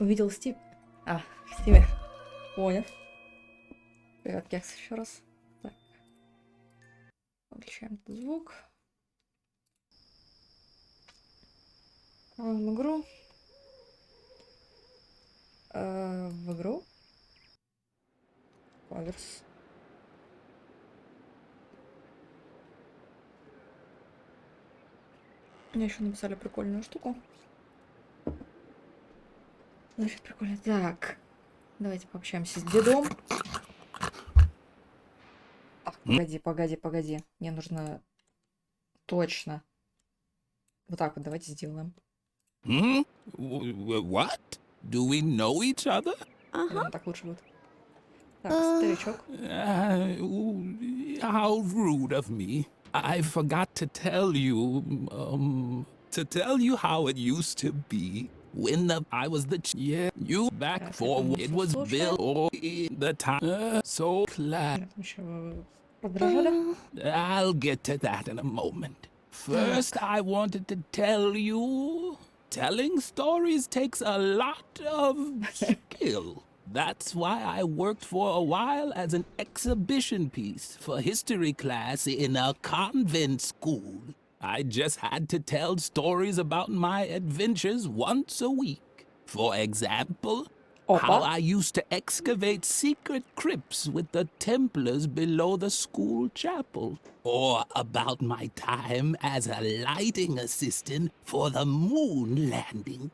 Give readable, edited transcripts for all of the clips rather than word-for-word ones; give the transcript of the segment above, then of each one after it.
Увидел Стив. А, Стиви. Понял. Привет, Кекс, еще раз. Так. Выключаем этот звук. В игру. В игру. Аверс. Мне еще написали прикольную штуку. Значит, прикольно. Так. Давайте пообщаемся с дедом. Так, погоди. Мне нужно точно. Вот так вот давайте сделаем. What? Do we know each other? Наверное, так лучше будет. Так, старичок. How rude of me. I forgot to tell you, how it used to be. When I was yeah, you back for it was Bill or the time. So glad. I'll get to that in a moment. First, I wanted to tell you, telling stories takes a lot of skill. That's why I worked for a while as an exhibition piece for history class in a convent school. I just had to tell stories about my adventures once a week. For example, how I used to excavate secret crypts with the Templars below the school chapel. Or about my time as a lighting assistant for the moon landing.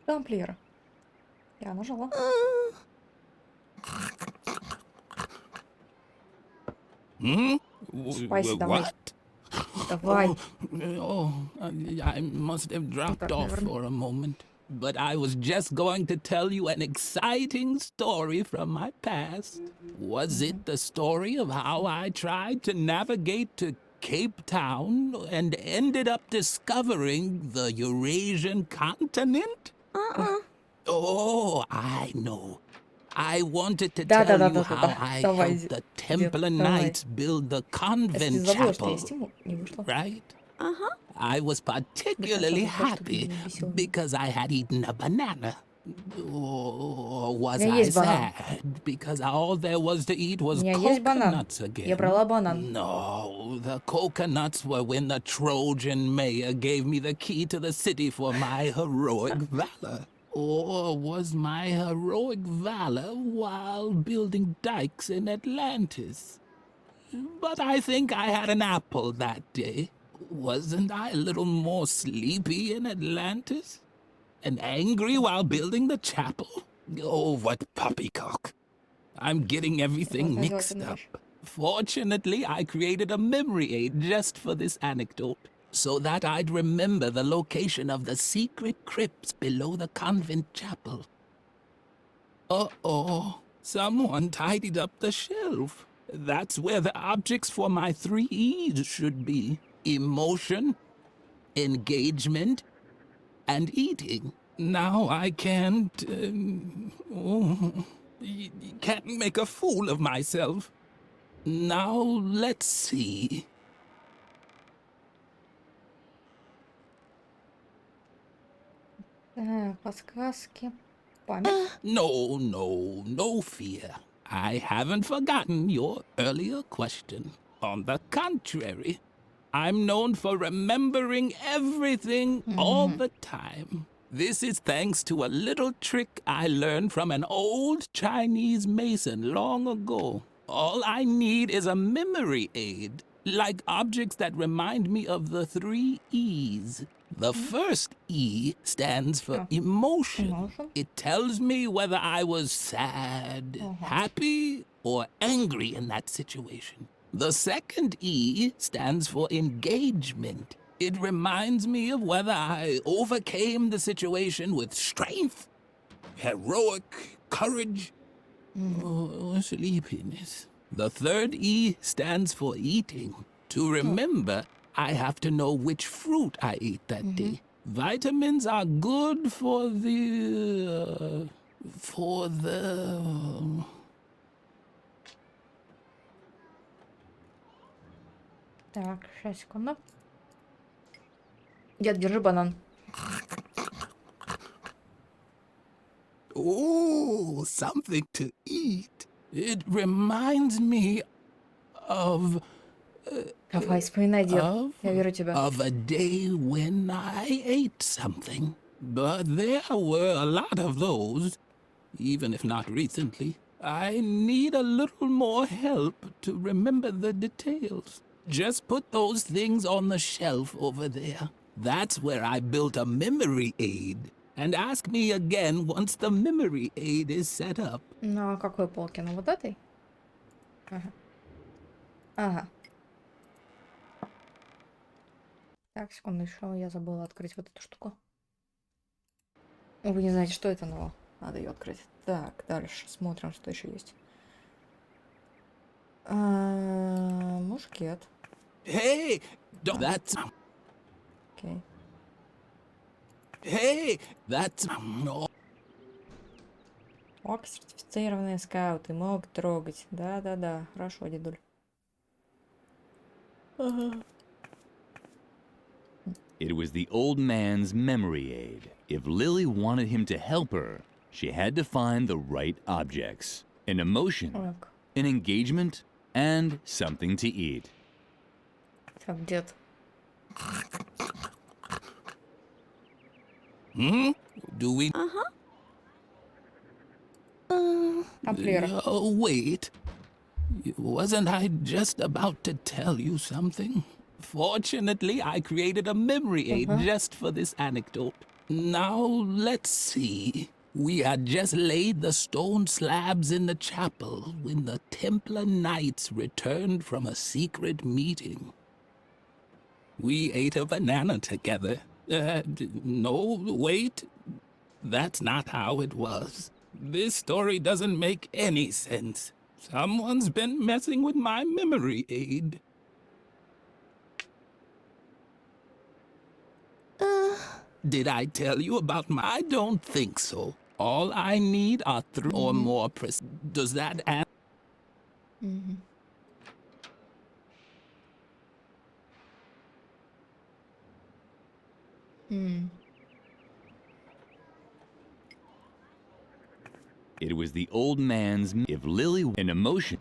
Тамплиер. Я нажала. Спайси, давай. Давай. I must have dropped off for a moment. But I was just going to tell you an exciting story from my past. Was it the story of how I tried to navigate to Cape Town and ended up discovering the Eurasian continent? Oh, I know. I wanted to tell you how I helped the Templar Knights build the convent chapel, right? I was particularly happy because I had eaten a banana. Or was I sad because all there was to eat was coconuts again? Я брала банан. No, the coconuts were when the Trojan mayor gave me the key to the city for my heroic valor. Or was my heroic valor while building dikes in Atlantis? But I think I had an apple that day. Wasn't I a little more sleepy in Atlantis? And angry while building the chapel? Oh, what poppycock. I'm getting everything mixed up. Fortunately, I created a memory aid just for this anecdote, so that I'd remember the location of the secret crypts below the convent chapel. Uh-oh, someone tidied up the shelf. That's where the objects for my 3 E's should be. Emotion, engagement, and eating. Now I can't make a fool of myself. Now let's see. Подсказки. Память. No fear. I haven't forgotten your earlier question. On the contrary, I'm known for remembering everything all the time. This is thanks to a little trick I learned from an old Chinese mason long ago. All I need is a memory aid, like objects that remind me of the 3 E's. The first E stands for emotion. It tells me whether I was sad, happy, or angry in that situation. The second E stands for engagement. It reminds me of whether I overcame the situation with strength, heroic courage, or sleepiness. The third E stands for eating. To remember, I have to know which fruit I ate that day. Vitamins are good for the... Так, сейчас, секунду. Дед, держи банан. Oh, something to eat. It reminds me of... Давай, вспоминай, дед. Я верю тебя. of a day when I ate something. But there were a lot of those, even if not recently. I need a little more help to remember the details. Just put those things on the shelf over there. That's where I built a memory aid. And ask me again once the memory aid is set up. На какой полке? На вот этой? Ага. Ага. Так, секунду, еще я забыла открыть вот эту штуку. Вы не знаете, что это, но надо ее открыть. Так, дальше смотрим, что еще есть. Мушкет. Hey, that's... Окей. Hey, that's... Ок, сертифицированные скауты могут трогать. Да-да-да, хорошо, дедуль. Ага. It was the old man's memory aid. If Lily wanted him to help her, she had to find the right objects. An emotion, Так, an engagement, and something to eat. так, дед. Do we... Тамплиер. Oh, wait. Wasn't I just about to tell you something? Fortunately, I created a memory aid just for this anecdote. Now, let's see. We had just laid the stone slabs in the chapel when the Templar Knights returned from a secret meeting. We ate a banana together. No, wait. That's not how it was. This story doesn't make any sense. Someone's been messing with my memory aid. Did I tell you about my... I don't think so. All I need are 3 or more Does that answer? It was the old man's... If Lily... An emotion...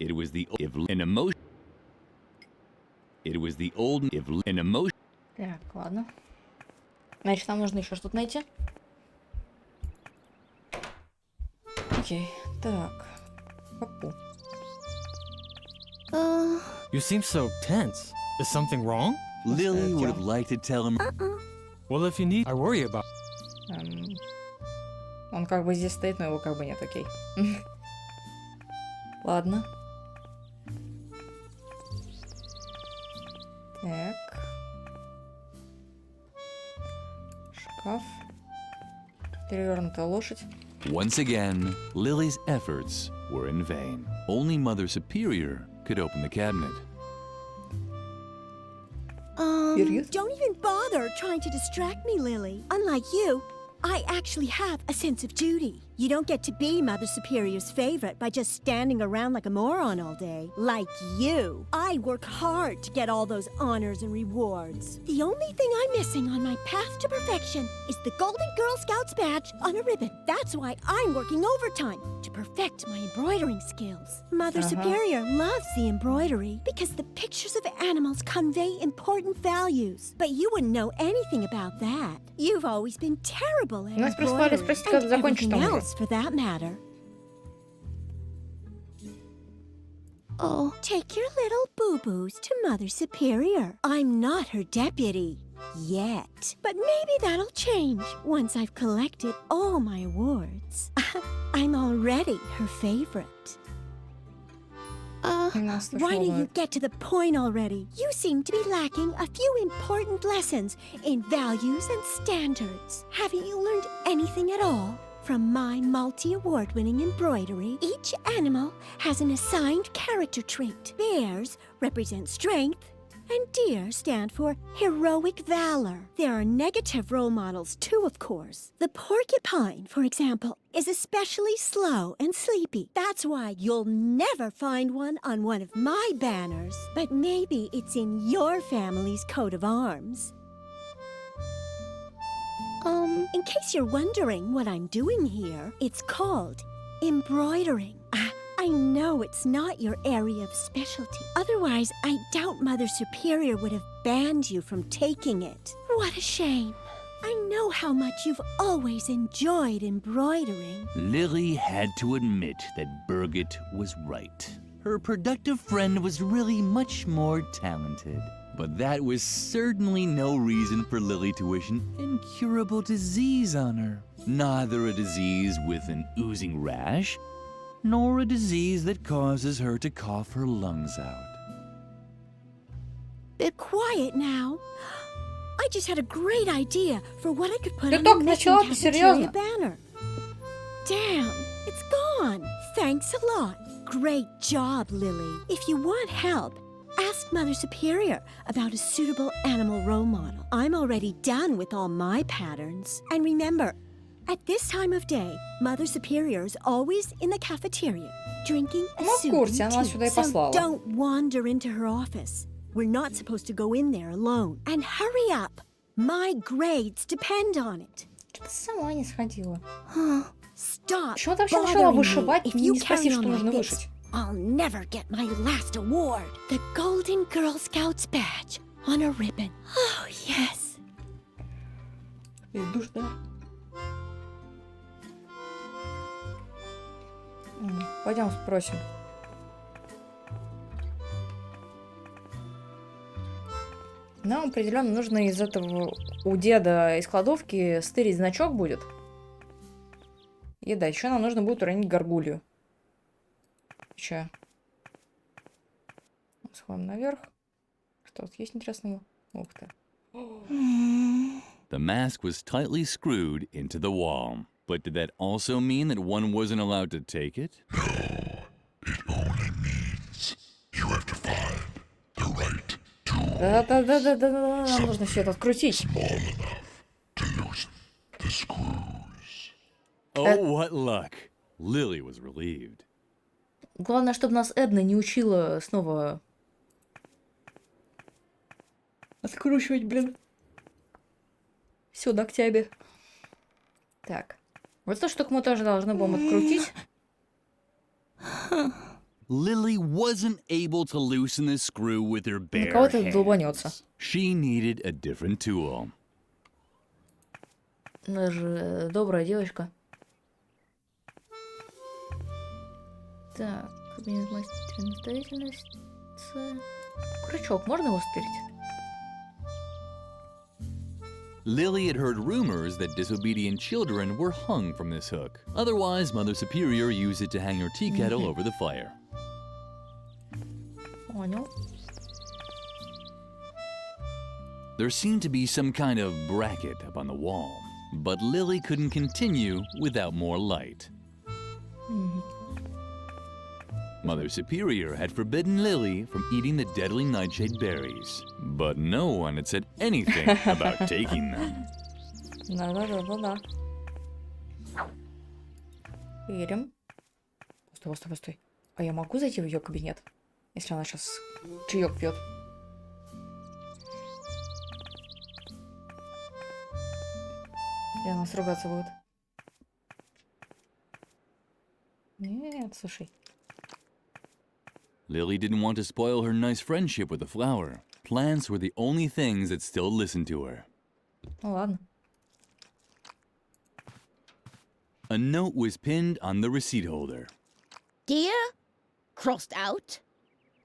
It was the... If... An emotion... It was the old... If... An emotion... Так, ладно. Значит, нам нужно еще что-то найти. Окей, так. Папу. You seem so tense. Is something wrong? Lily would have liked to tell him... Well, if you need, I worry about. Он как бы здесь стоит, но его как бы нет, окей. Ладно. Так. Шкаф. Перевернутая лошадь. Once again, Lily's efforts were in vain. Only Mother Superior could open the cabinet. Serious? Don't even bother trying to distract me, Lily. Unlike you, I actually have a sense of duty. You don't get to be Mother Superior's favorite by just standing around like a moron all day. Like you. I work hard to get all those honors and rewards. The only thing I'm missing on my path to perfection is the Golden Girl Scouts badge on a ribbon. That's why I'm working overtime to perfect my embroidering skills. Mother Superior loves the embroidery because the pictures of animals convey important values. But you wouldn't know anything about that. You've always been terrible at Нас прислали embroidery спросить, как and закончить everything там уже. else for that matter. Oh, take your little boo-boos to Mother Superior. I'm not her deputy. Yet. But maybe that'll change once I've collected all my awards. I'm already her favorite. Нас тоже Why don't you волнует. get to the point already? You seem to be lacking a few important lessons in values and standards. Haven't you learned anything at all? From my multi-award-winning embroidery, each animal has an assigned character trait. Bears represent strength, and deer stand for heroic valor. There are negative role models too, of course. The porcupine, for example, is especially slow and sleepy. That's why you'll never find one on one of my banners. But maybe it's in your family's coat of arms. In case you're wondering what I'm doing here, it's called embroidering. I know it's not your area of specialty. Otherwise, I doubt Mother Superior would have banned you from taking it. What a shame. I know how much you've always enjoyed embroidering. Lily had to admit that Birgit was right. Her productive friend was really much more talented. But that was certainly no reason for Lily to wish an incurable disease on her. Neither a disease with an oozing rash, nor a disease that causes her to cough her lungs out. Be quiet now. I just had a great idea for what I could put Ты on только the missing начала, ты cafeteria серьезно? banner. Damn, it's gone. Thanks a lot. Great job, Lily. If you want help, ask Mother Superior about a suitable animal role model. I'm already done with all my patterns. And remember, at this time of day, Mother Superior is always in the cafeteria, drinking a Ну, в курсе, soothing она tea. сюда и So послала. don't wander into her office. We're not supposed to go in there alone. And hurry up. My grades depend on it. Что-то сама не сходила. Stop Почему ты вообще начала bothering me. вышивать, If не you спросив, carry что on нужно like this, вышить? I'll never get my last award. The Golden Girl Scouts badge on a ribbon. Oh, yes. Душ, да? Пойдем спросим. Нам определенно нужно из этого у деда из кладовки стырить значок будет. И да, еще нам нужно будет уронить горгулью. Че? Сходим наверх. Что тут есть интересного? Ух ты. The mask was tightly screwed into the wall. But did that also mean that one wasn't allowed to take it? It only means you have to find the right tool Да-да-да-да-да-да, нам нужно все это открутить. small enough to loosen the screws. Oh, what luck. Lily was relieved. Главное, чтобы нас Эдна не учила снова откручивать, блин. Все, ногтями. Так. Вот эту штуку мы тоже должны будем открутить. Lily wasn't able to loosen the screw with her bare кого-то долбанется. hands. She needed a different tool. Она же добрая девочка. Так, кабинет мастера наставительности. Крючок, можно его стырить? Lily had heard rumors that disobedient children were hung from this hook. Otherwise, Mother Superior used it to hang her tea kettle over the fire. Понял. There seemed to be some kind of bracket up on the wall, but Lily couldn't continue without more light. Mother Superior had forbidden Lily from eating the deadly nightshade berries, but no one had said anything about taking them. Да-да-да-да-да. Верим. Постой, постой, постой. А я могу зайти в ее кабинет, если она сейчас чаек пьет? Или она сругаться будет? Нет, слушай. Lily didn't want to spoil her nice friendship with the flower. Plants were the only things that still listened to her. Ну ладно. A note was pinned on the receipt holder. Dear, crossed out,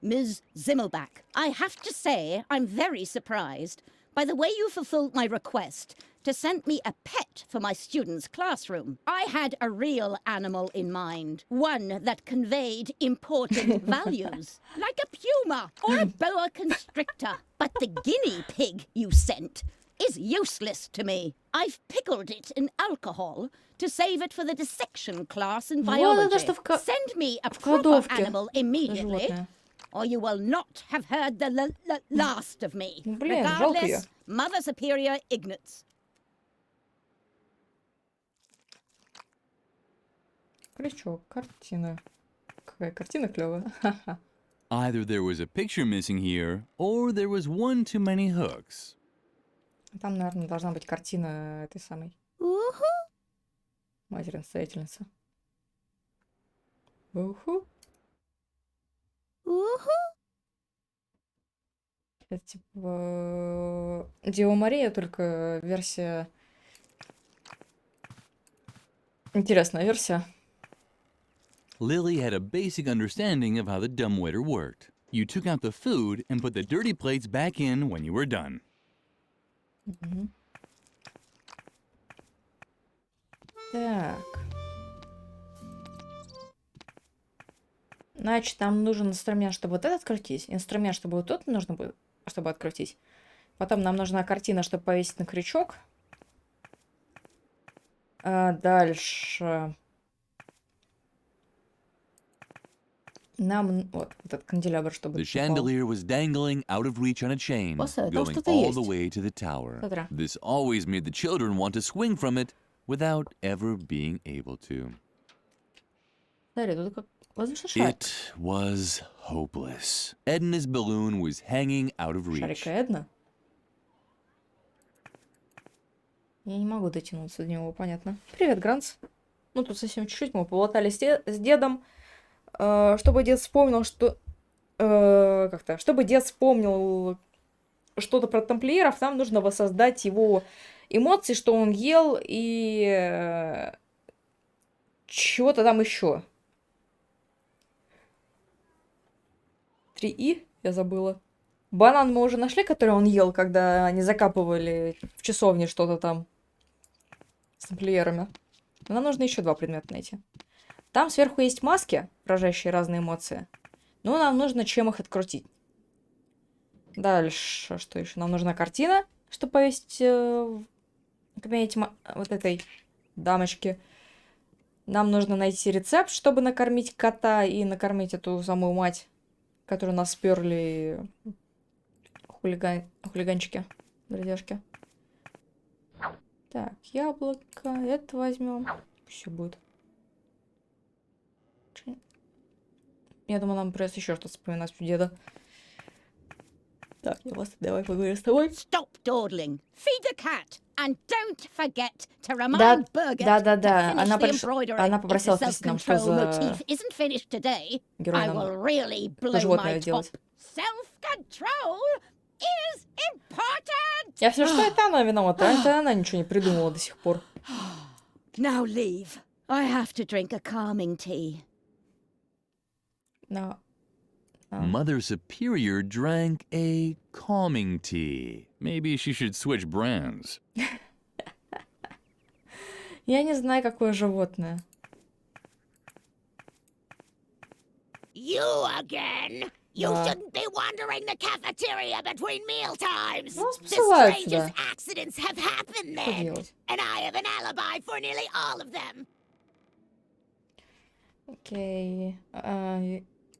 Ms. Zimmelbach, I have to say I'm very surprised by the way you fulfilled my request to send me a pet for my students' classroom. I had a real animal in mind, one that conveyed important values, like a puma or a boa constrictor. But the guinea pig you sent is useless to me. I've pickled it in alcohol to save it for the dissection class in Вот biology. это что Send me a в proper кладовке. animal immediately, Животное. or you will not have heard the last of me. Ну, блин, жалко её. Regardless, Mother Superior ignorates. Крючок, картина. Какая картина клевая. Ха-ха. Either there was a picture missing here, or there was one too many hooks. Там, наверное, должна быть картина этой самой Woohoo! матери-настоятельницы. Уху. Woohoo! Это типа Дева Мария, только версия... Интересная версия. Lily had a basic understanding of how the dumbwaiter worked. You took out the food and put the dirty plates back in when you were done. Так. Значит, нам нужен инструмент, чтобы вот этот открутить. Инструмент, чтобы вот тот нужно будет, чтобы открутить. Потом нам нужна картина, чтобы повесить на крючок. Дальше. Нам вот этот канделябр, чтобы The chandelier was dangling out of reach on a chain, Там going что-то all the есть. way to the tower. Смотри. This always made the children want to swing from it without ever being able to. Смотри, тут как воздушный шарик. It was hopeless. Edna's balloon was hanging out of reach. Шарика Эдна. Я не могу дотянуться до него, понятно. Привет, Гранц. Ну, тут совсем чуть-чуть мы поболтали с дедом. Чтобы дед вспомнил, что... Чтобы дед вспомнил что-то про тамплиеров, нам нужно воссоздать его эмоции, что он ел, и... чего-то там еще. 3И? Я забыла. Банан мы уже нашли, который он ел, когда они закапывали в часовне что-то там с тамплиерами. Но нам нужно еще 2 предмета найти. Там сверху есть маски, выражающие разные эмоции. Но нам нужно чем их открутить. Дальше, что еще? Нам нужна картина, чтобы повесить в кабинете вот этой дамочки. Нам нужно найти рецепт, чтобы накормить кота и накормить эту самую мать, которую нас сперли хулиганчики, друзьяшки. Так, яблоко, это возьмем. Все будет. Я думаю, нам придется еще что-то вспоминать у деда. Так, давай поговорим с тобой. Stop dawdling. Feed the cat. And don't forget to remind Birgit да. to finish the embroidery. Она попросила If the спросить нам, что self-control за motif isn't finished today, герой I нам will really blow животное my top. делать. Self-control is important. Я все что это она виновата, это она ничего не придумала до сих пор. Now leave. I have to drink a calming tea. No. Mother Superior drank a calming tea. Maybe she should switch brands. Я не знаю, какое животное. You again? You Да. shouldn't be wandering the cafeteria between meal times. Ну, The посылают strangest сюда. accidents have happened Что then, делать? and I have an alibi for nearly all of them. Окей.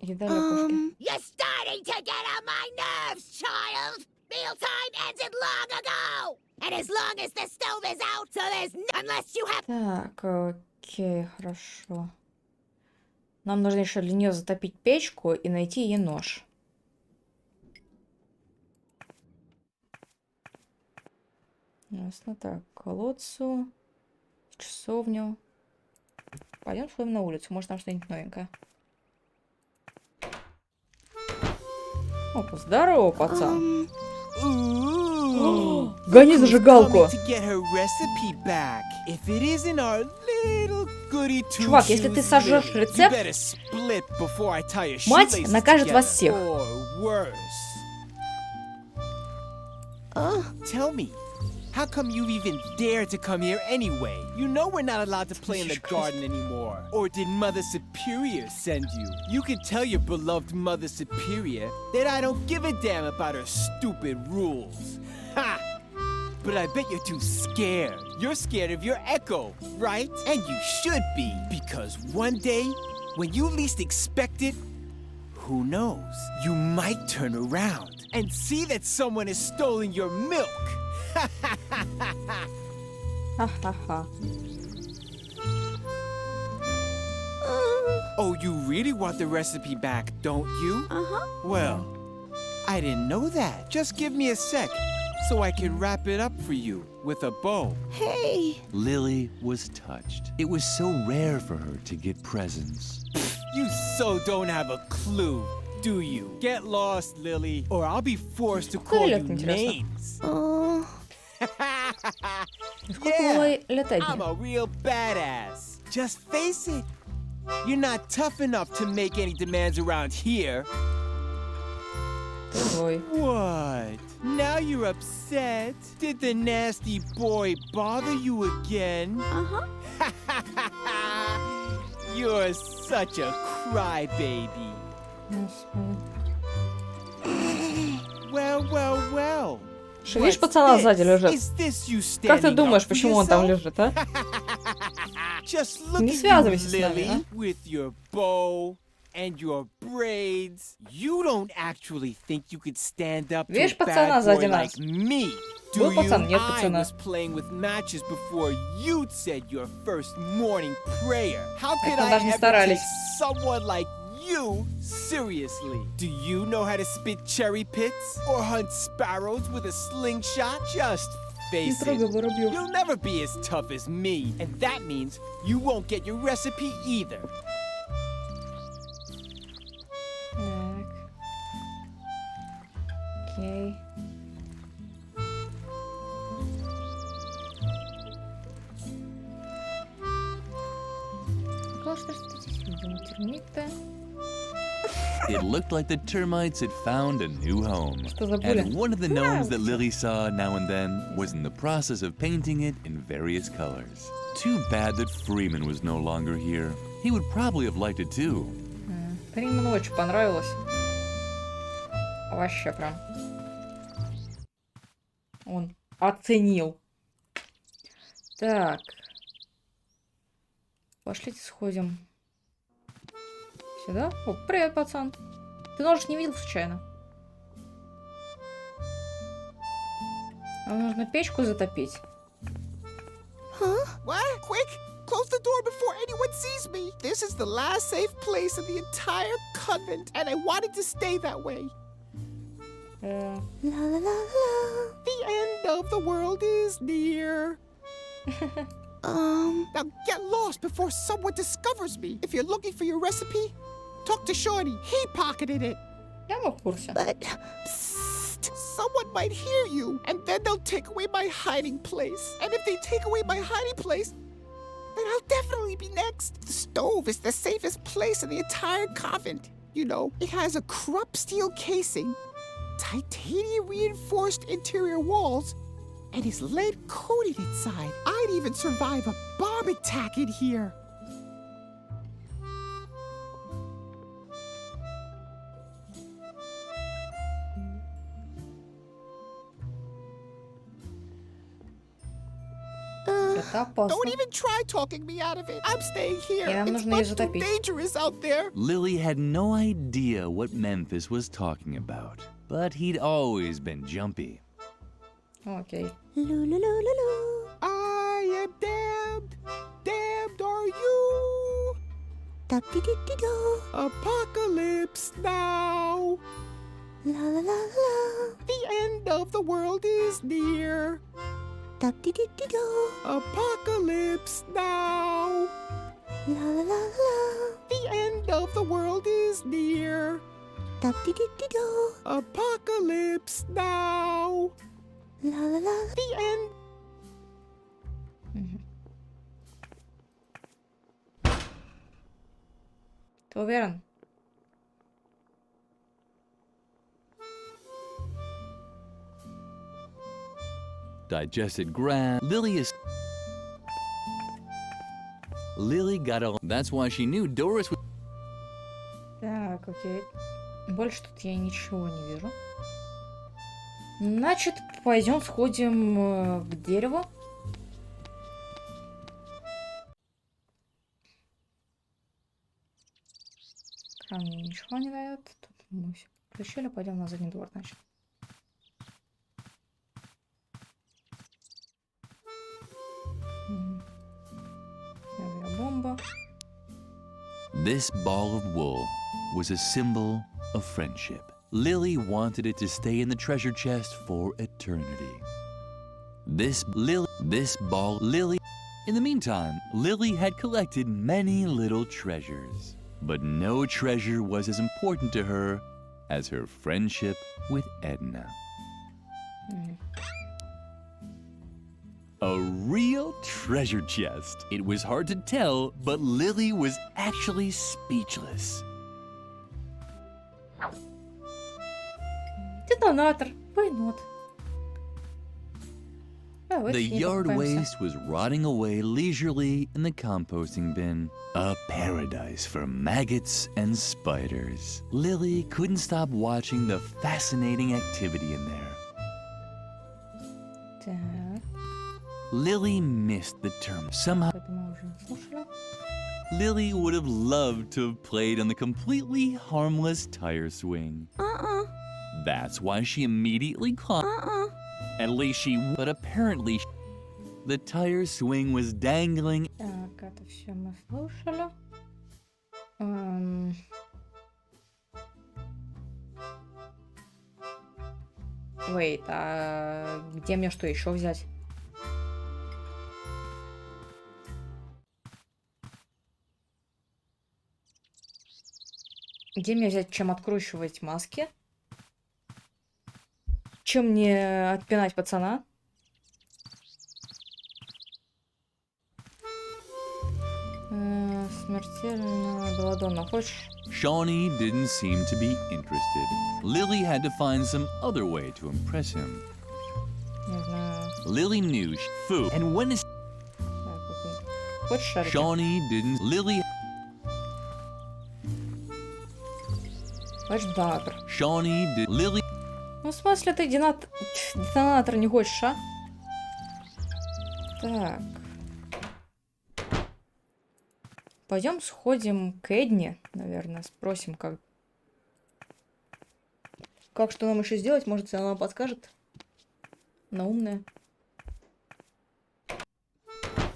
Еда для кошки. You're starting to get on my nerves, child. Mealtime ended long ago, and as long as the stove is out, so there's unless you have. Так, окей, хорошо. Нам нужно еще для нее затопить печку и найти ей нож. Ясно, так, к колодцу, в часовню. Пойдем сходим на улицу, может там что-нибудь новенькое. Опа, здорово, пацан. Гони зажигалку. Чувак, если ты сожжешь рецепт, мать накажет вас всех. Tell me, how come you even dared to come here anyway? You know we're not allowed to play in the garden anymore. Or did Mother Superior send you? You can tell your beloved Mother Superior that I don't give a damn about her stupid rules. Ha! But I bet you're too scared. You're scared of your echo, right? And you should be, because one day, when you least expect it, who knows? You might turn around and see that someone has stolen your milk. Ха-ха-ха. Oh, you really want the recipe back, don't you? Uh-huh. Well, I didn't know that. Just give me a sec so I can wrap it up for you with a bow. Hey. Lily was touched. It was so rare for her to get presents. You so don't have a clue, do you? Get lost, Lily, or I'll be forced to call you лет, интересно? names. Сколько было летать? I'm a real badass. Just face it. You're not tough enough to make any demands around here. Ой. What? Now you're upset? Did the nasty boy bother you again? Uh-huh. You're such a crybaby. Well. Что, видишь What's пацана this? сзади лежит? Is this you Как ты standing думаешь, up for почему он там yourself? лежит, а? Just look Не at you, связывайся с нами, Lily, with your bow and your braids. You don't actually think you could stand up to Видишь a пацана bad сзади boy нас? like me. Был Do пацан? you? Нет I пацана. was playing with matches before you'd said your first morning prayer. How could мы I даже не ever старались. take someone like you seriously? Do you know how to spit cherry pits or hunt sparrows with a slingshot? Just Не face трогай it. воробьев. You'll never be as tough as me, and that means you won't get your recipe either. Так. Окей. Что здесь видимо? Термиты. It looked like the termites had found a new home. Что забыли? And one of the gnomes that Lily saw now and then was in the process of painting it in various colors. Too bad that Freeman was no longer here. He would probably have liked it too. Фримену очень понравилось. Вообще прям. Он оценил. Так. Пошлите сходим. Сюда? О, привет, пацан. Ты ножик не видел случайно? Нам нужно печку затопить. What? Quick! Close the door before anyone sees me! This is the last safe place in the entire convent, and I wanted to stay that way. Э, La la la la. The end of the world is near. Now get lost before someone discovers me. If you're looking for your recipe, talk to Shorty. He pocketed it. я в курсе. But Psst. Someone might hear you, and then they'll take away my hiding place. And if they take away my hiding place, then I'll definitely be next. The stove is the safest place in the entire convent. You know, it has a Krupp steel casing, titanium reinforced interior walls, and is lead coated inside. I'd even survive a bomb attack in here. Это опасно. Don't even try talking me out of it. I'm staying here. И нам It's нужно ее much too затопить. dangerous out there. Lily had no idea what Memphis was talking about, but he'd always been jumpy. Окей. Loo, loo, loo, loo, loo. I am damned. Damned are you. Da-dee-dee-dee-do. Apocalypse now. La la la la. The end of the world is near. Da-dee-dee-dee-do. Apocalypse now. La la la la. The end of the world is near. Da-dee-dee-dee-do. Apocalypse now. La la la. The end. Ты уверен? Digested grass. Lily got all. That's why she knew Doris was. Так, окей. Больше тут я ничего не вижу. Значит, пойдем сходим к дереву. Камни ничего не дает. Тут мы все включили, пойдем на задний двор, значит. Авиабомба. This ball of wool was a symbol of friendship. Lily wanted it to stay in the treasure chest for eternity. Lily. In the meantime, Lily had collected many little treasures, but no treasure was as important to her as her friendship with Edna. A real treasure chest. It was hard to tell, but Lily was actually speechless. Детонатор. Why not? The yard waste was rotting away leisurely in the composting bin. A paradise for maggots and spiders. Lily couldn't stop watching the fascinating activity in there. Так, Lily missed the term. Somehow, это мы уже слушали. Lily would have loved to have played on the completely harmless tire swing. That's why she immediately climbed. At least but apparently, the tire swing was dangling. Так, это все мы слушали. Wait, а где мне что еще взять? Где мне взять, чем откручивать маски? Чем мне отпинать пацана? Смертельно белладонна. Хочешь? Shawnee didn't seem to be interested. Lily had to find some other way to impress him. Не знаю. Lily knew food, and when is Так, окей. Хочешь шарики? Shawnee didn't. Lily. Хочешь детонатор? Shawnee did. Lily. Ну, в смысле, ты детонатор не хочешь, а? Так. Пойдем сходим к Эдне, наверное, спросим, как что нам еще сделать, может, она нам подскажет. Она умная.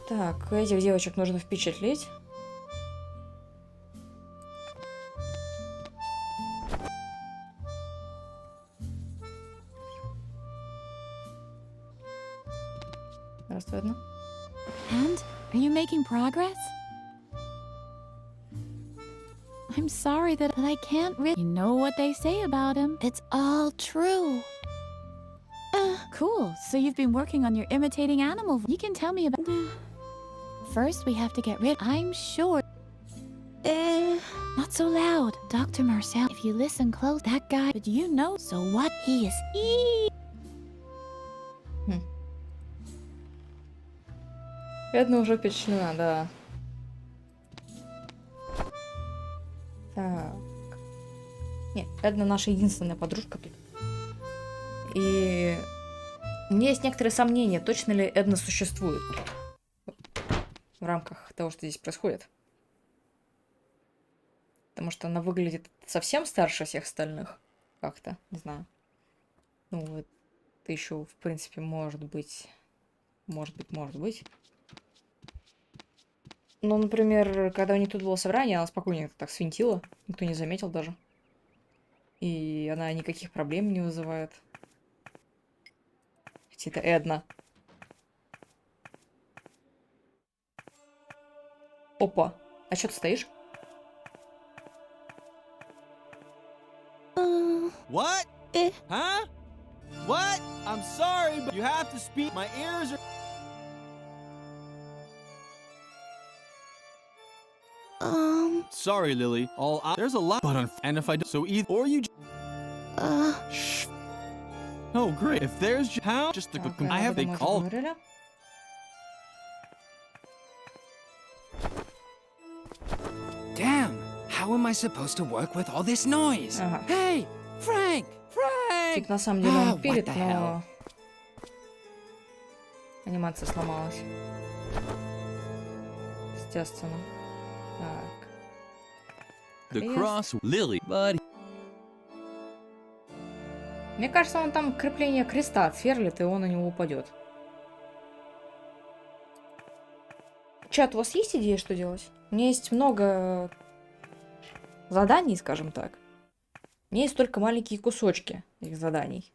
Так, этих девочек нужно впечатлить. Здравствуй, Эдна. And? Are you making progress? I'm sorry but I can't really. You know what they say about him. It's all true. Cool. So you've been working on your imitating animal. You can tell me about. First, we have to get rid. I'm sure. Not so loud, Dr. Marcel. If you listen close, that guy. But you know. So what? He is. Эдна уже впечатлена, да. Так. Нет, Эдна наша единственная подружка тут. И у меня есть некоторые сомнения, точно ли Эдна существует в рамках того, что здесь происходит. Потому что она выглядит совсем старше всех остальных. Как-то, не знаю. Ну, вот, это еще, в принципе, может быть. Ну, например, когда у них тут было собрание, она спокойненько так свинтила. Никто не заметил даже. И она никаких проблем не вызывает. Хотя это Эдна. Опа. А что ты стоишь? What? Huh? What? I'm sorry, but you have to speak. My ears are... Sorry, Lily. There's a lot, but and if I do, so either or you. Shh. Oh, great. If there's how, just the I have they called. Damn! How am I supposed to work with all this noise? Hey, Frank! Типа, на самом деле он what пилит, the но... Анимация сломалась. Естественно. Так. The Крест. cross, Lily, but Мне кажется, он там крепление креста отсверлит, и он на него упадет. Чат, у вас есть идея, что делать? У меня есть много заданий, скажем так. У меня есть только маленькие кусочки этих заданий.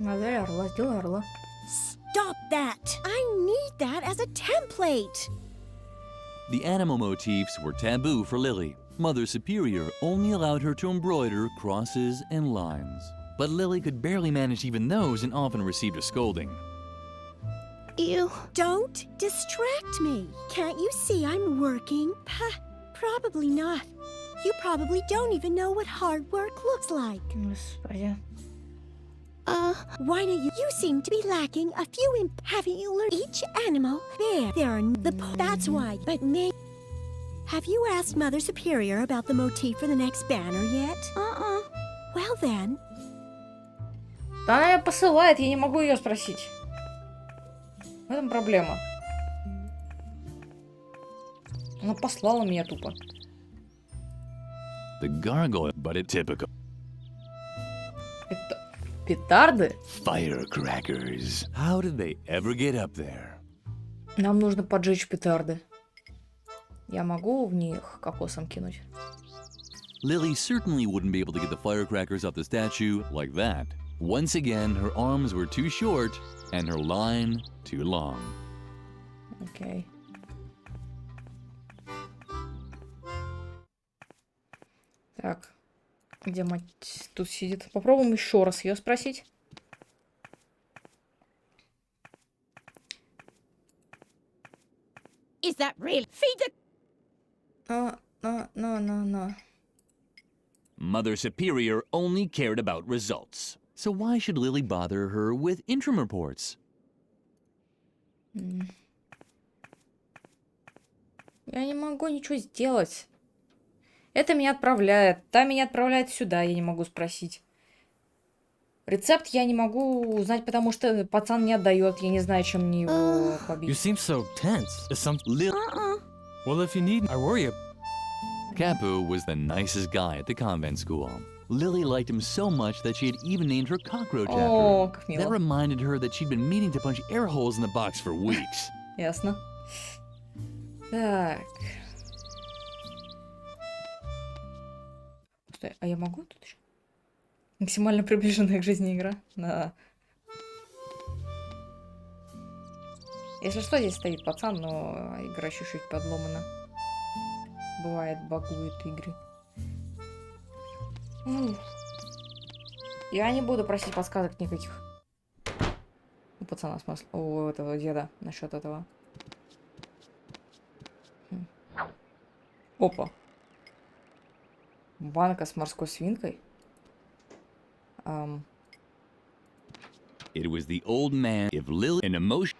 Модель орла, сделай орла. Stop that! I need that as a template! the animal motifs were taboo for Lily. Mother Superior only allowed her to embroider crosses and lines. But Lily could barely manage even those and often received a scolding. You don't distract me. Can't you see I'm working? Probably not. You probably don't even know what hard work looks like. Господи. Why don't you? You seem to be lacking a few. Haven't you learned each animal? There are That's why. But have you asked Mother Superior about the motif for the next banner yet? Well then. Да она ее посылает, я не могу ее спросить. В этом проблема. Она послала меня тупо. The gargoyle, but it typical. Это петарды? Firecrackers. How did they ever get up there? Нам нужно поджечь петарды. Я могу в них кокосом кинуть? Lily certainly wouldn't be able to get the firecrackers off the statue like that. Once again, her arms were too short and her line too long. Окей. Так. Где мать тут сидит? Попробуем еще раз ее спросить. Is that real? Feed the... No. Mother Superior only cared about results. So why should Lily bother her with interim reports? Я не могу ничего сделать. Это меня отправляет. Та меня отправляет сюда, я не могу спросить. Рецепт я не могу узнать, потому что пацан не отдает. Я не знаю, чем мне его You побить. seem so tense. Is something? Well, if you need, I worry. Capu was the nicest guy at the convent school. Lily liked him so much that she had even named her cockroach О, after как him. That мило. reminded her that she'd been meaning to punch air holes in the box for weeks. Ясно. Так. Стой, а я могу тут еще? Максимально приближенная к жизни игра. Да. Если что, здесь стоит пацан, но игра чуть-чуть подломана. Бывает, багуют игры. Я не буду просить подсказок никаких. У пацана, в смысле, у этого деда насчет этого. Опа. Банка с морской свинкой. It was the old man. If Lily an emotion.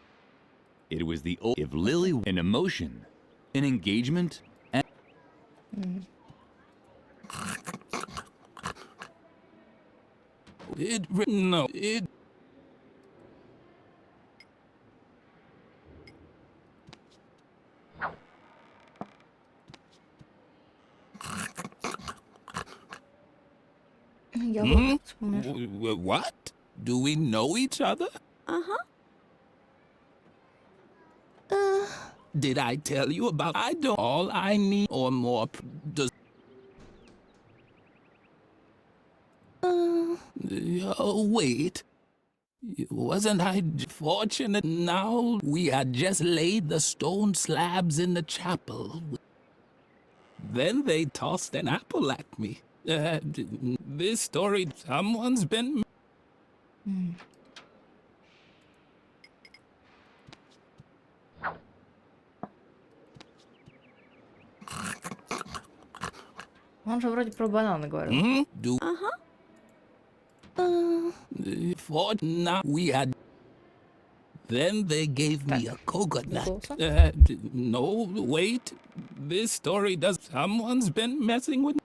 It was the old. If Lily an emotion, an engagement. And No, it... Я Hmm? вспомнишь. What? Do we know each other? Did I tell you about... I don't... All I need or more... Does... Oh, wait. Wasn't I fortunate? Now we had just laid the stone slabs in the chapel. Then they tossed an apple at me. This story, someone's been... Он же вроде про бананы говорил. Do for now we had. Then they gave me a coconut. голоса. No, wait. This story does. Someone's been messing with.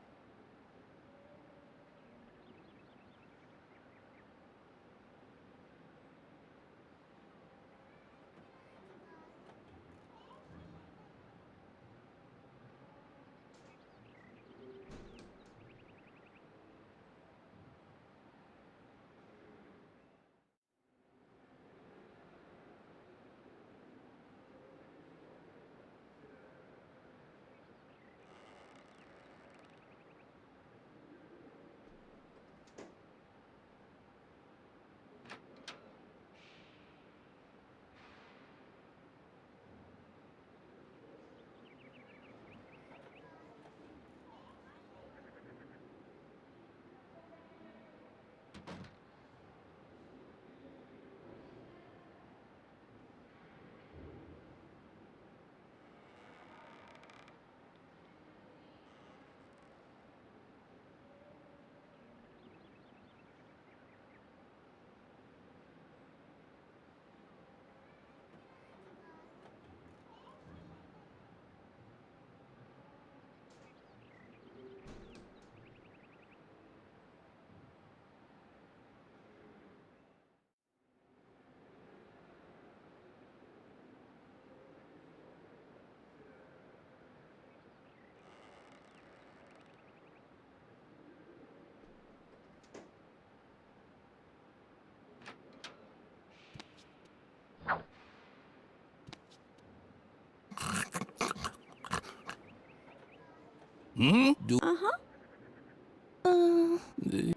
Do.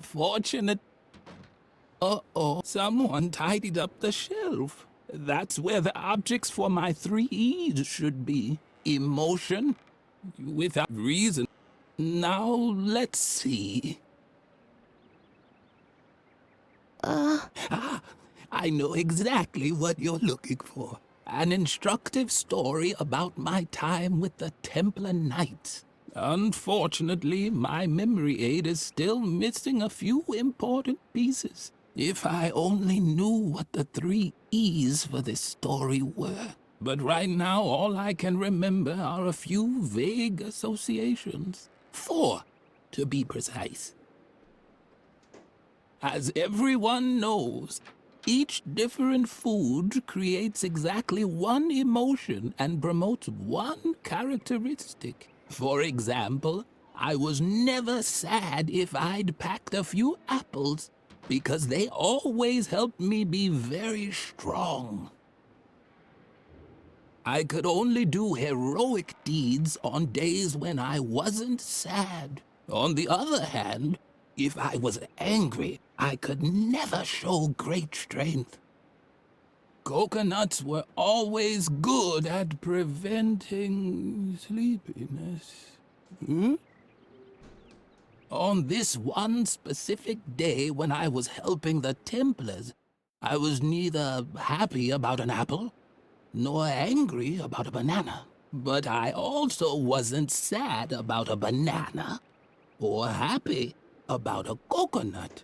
Fortunate. Uh-oh. Someone tidied up the shelf. That's where the objects for my 3 E's should be. Emotion. Without reason. Now, let's see. I know exactly what you're looking for. An instructive story about my time with the Templar Knights. Unfortunately, my memory aid is still missing a few important pieces. If I only knew what the 3 E's for this story were. But right now, all I can remember are a few vague associations. 4, to be precise. As everyone knows, each different food creates exactly one emotion and promotes one characteristic. For example, I was never sad if I'd packed a few apples because they always helped me be very strong. I could only do heroic deeds on days when I wasn't sad. On the other hand, if I was angry, I could never show great strength. Coconuts were always good at preventing sleepiness. On this one specific day when I was helping the Templars, I was neither happy about an apple nor angry about a banana. But I also wasn't sad about a banana or happy about a coconut.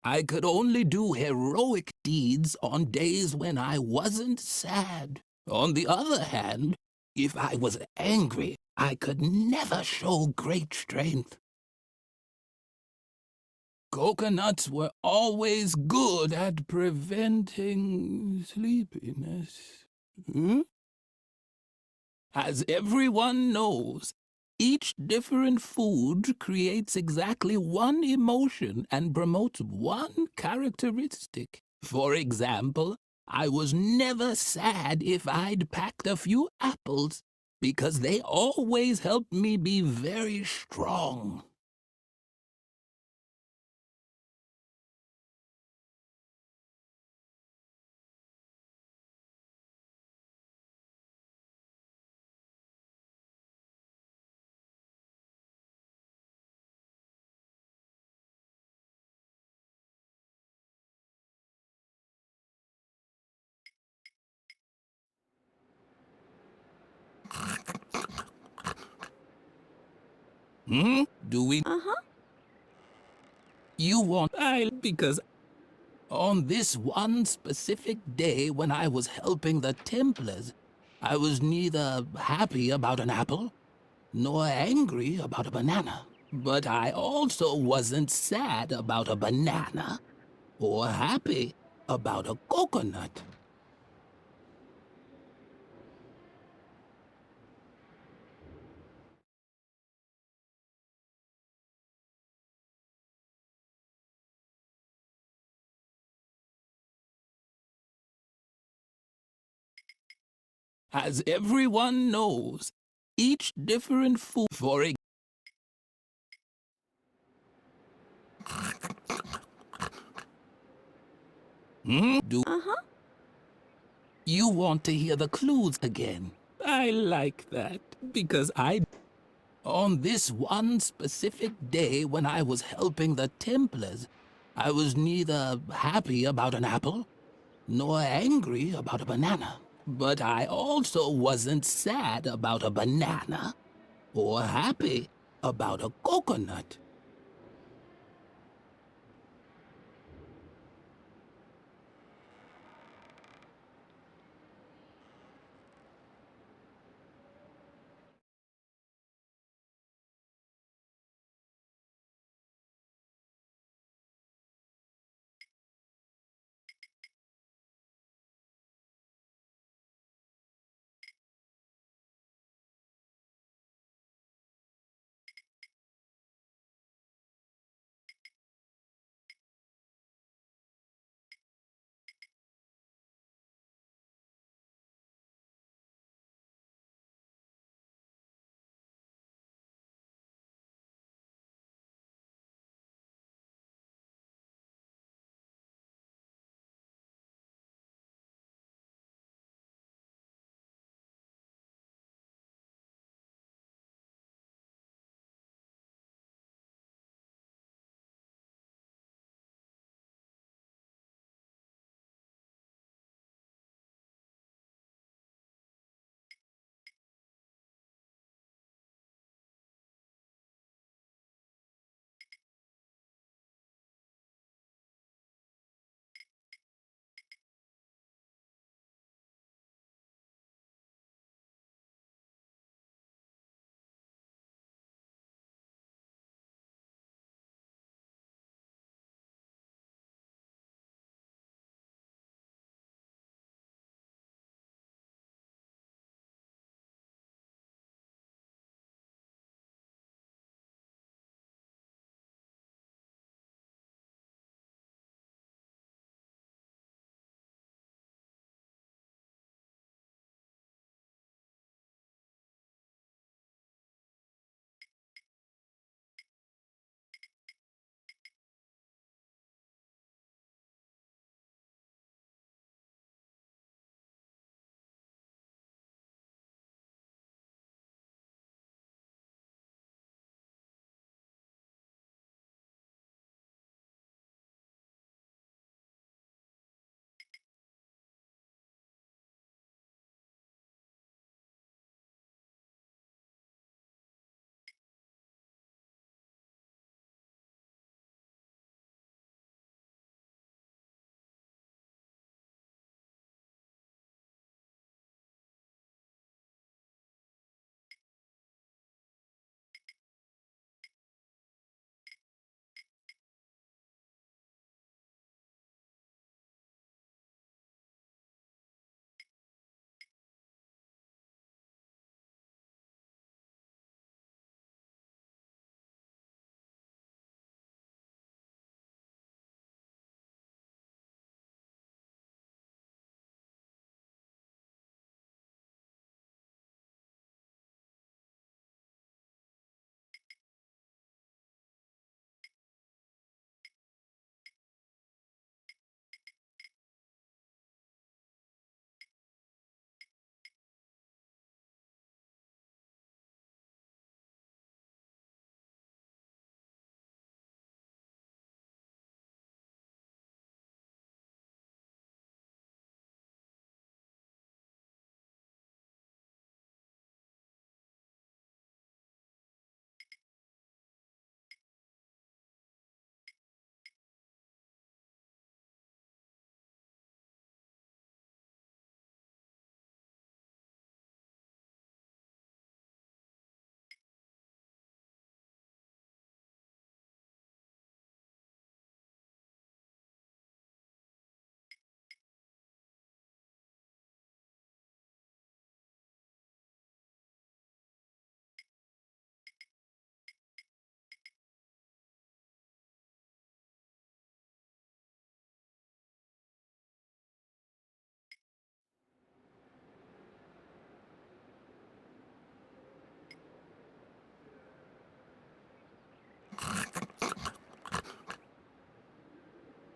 I could only do heroic deeds on days when I wasn't sad. On the other hand, if I was angry, I could never show great strength. Coconuts were always good at preventing sleepiness. Hmm? As everyone knows, each different food creates exactly one emotion and promotes one characteristic. For example, I was never sad if I'd packed a few apples, because they always helped me be very strong. Hmm? Do we? Uh-huh. You want I because on this one specific day when I was helping the Templars, I was neither happy about an apple nor angry about a banana. But I also wasn't sad about a banana or happy about a coconut. As everyone knows, each different food for a do Uh-huh. you want to hear the clues again? I like that because on this one specific day when I was helping the Templars, I was neither happy about an apple nor angry about a banana. But I also wasn't sad about a banana or happy about a coconut.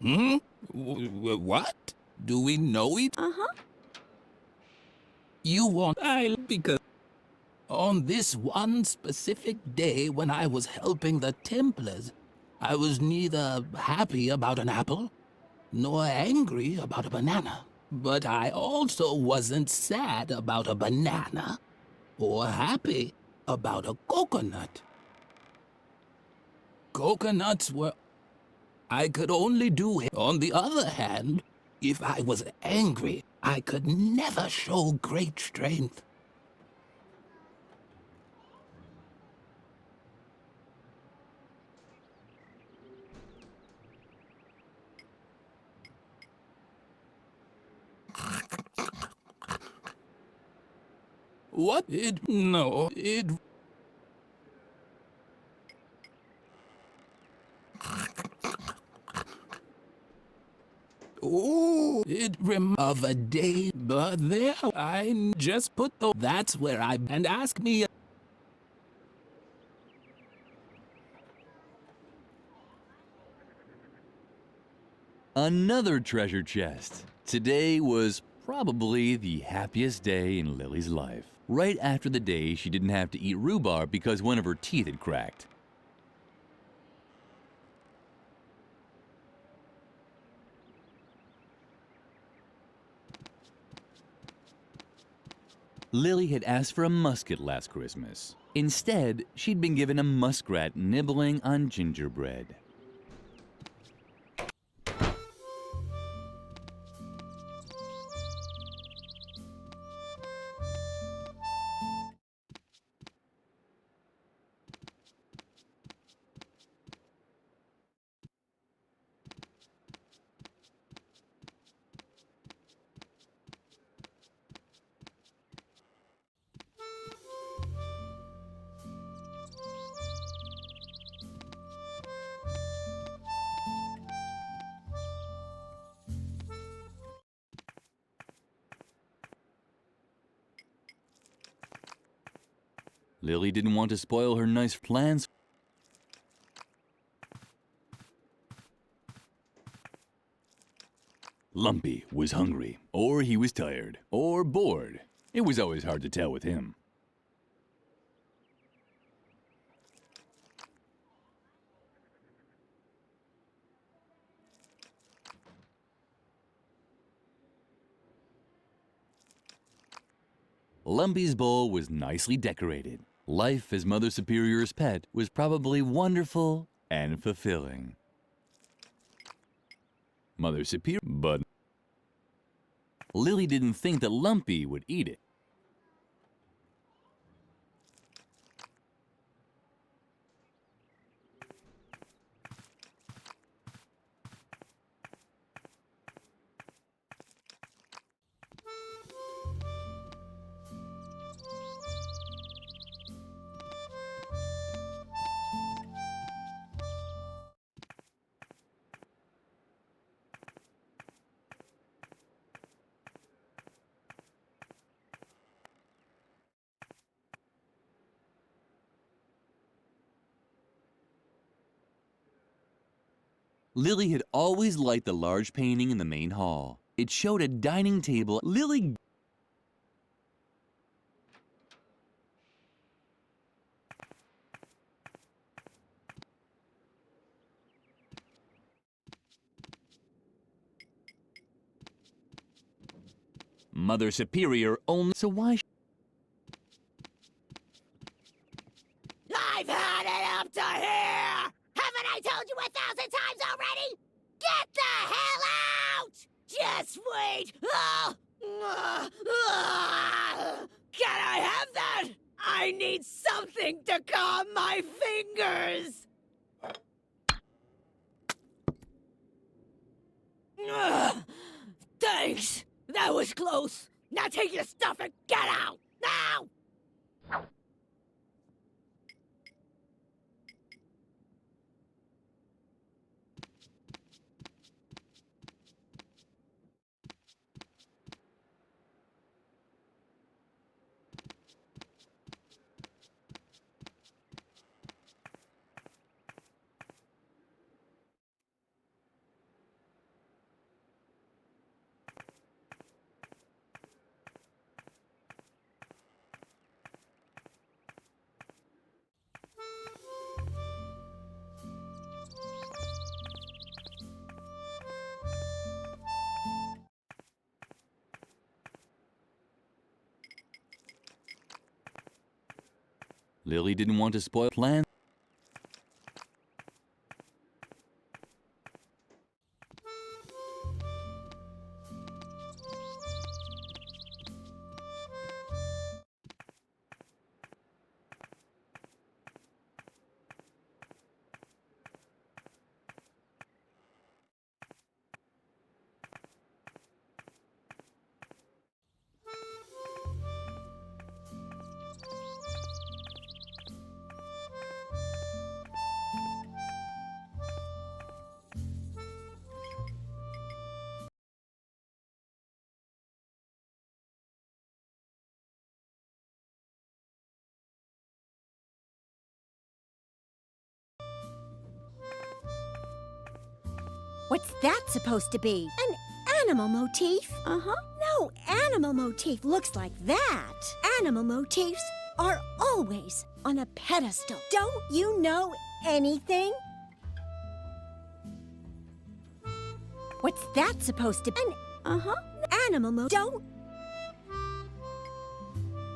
Hmm? What? Do we know each? Uh-huh. You want because on this one specific day when I was helping the Templars, I was neither happy about an apple nor angry about a banana. But I also wasn't sad about a banana or happy about a coconut. Coconuts were... I could only do it. On the other hand, if I was angry, I could never show great strength. What? No, oh, of a day, but there I just put the... That's where I... And ask me... Another treasure chest. Today was probably the happiest day in Lily's life. Right after the day she didn't have to eat rhubarb because one of her teeth had cracked. Lily had asked for a musket last Christmas. Instead, she'd been given a muskrat nibbling on gingerbread. Lily didn't want to spoil her nice plans. Lumpy was hungry, or he was tired, or bored. It was always hard to tell with him. Lumpy's bowl was nicely decorated. Life as Mother Superior's pet was probably wonderful and fulfilling. Mother Superior, but Lily didn't think that Lumpy would eat it. Lily had always liked the large painting in the main hall. It showed a dining table. Lily Mother Superior only... So why... I've had it up to here! Haven't I told you 1,000 times already? Get the hell out! Just wait! Can I have that? I need something to calm my fingers! Thanks! That was close! Now take your stuff and get out! Now! Lily didn't want to spoil plans. What's that supposed to be? An animal motif? Uh-huh. No animal motif looks like that. Animal motifs are always on a pedestal. Don't you know anything? What's that supposed to be? Uh-huh. Animal don't.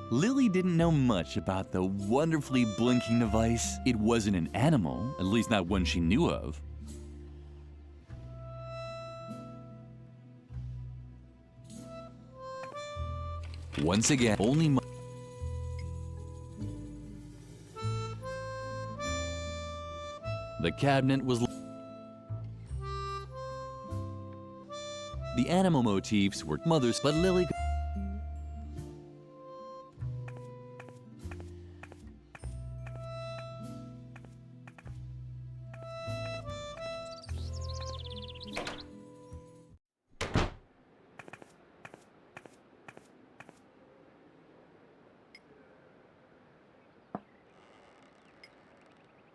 Lily didn't know much about the wonderfully blinking device. It wasn't an animal, at least not one she knew of. Once again, the cabinet was. The animal motifs were mothers, but Lily.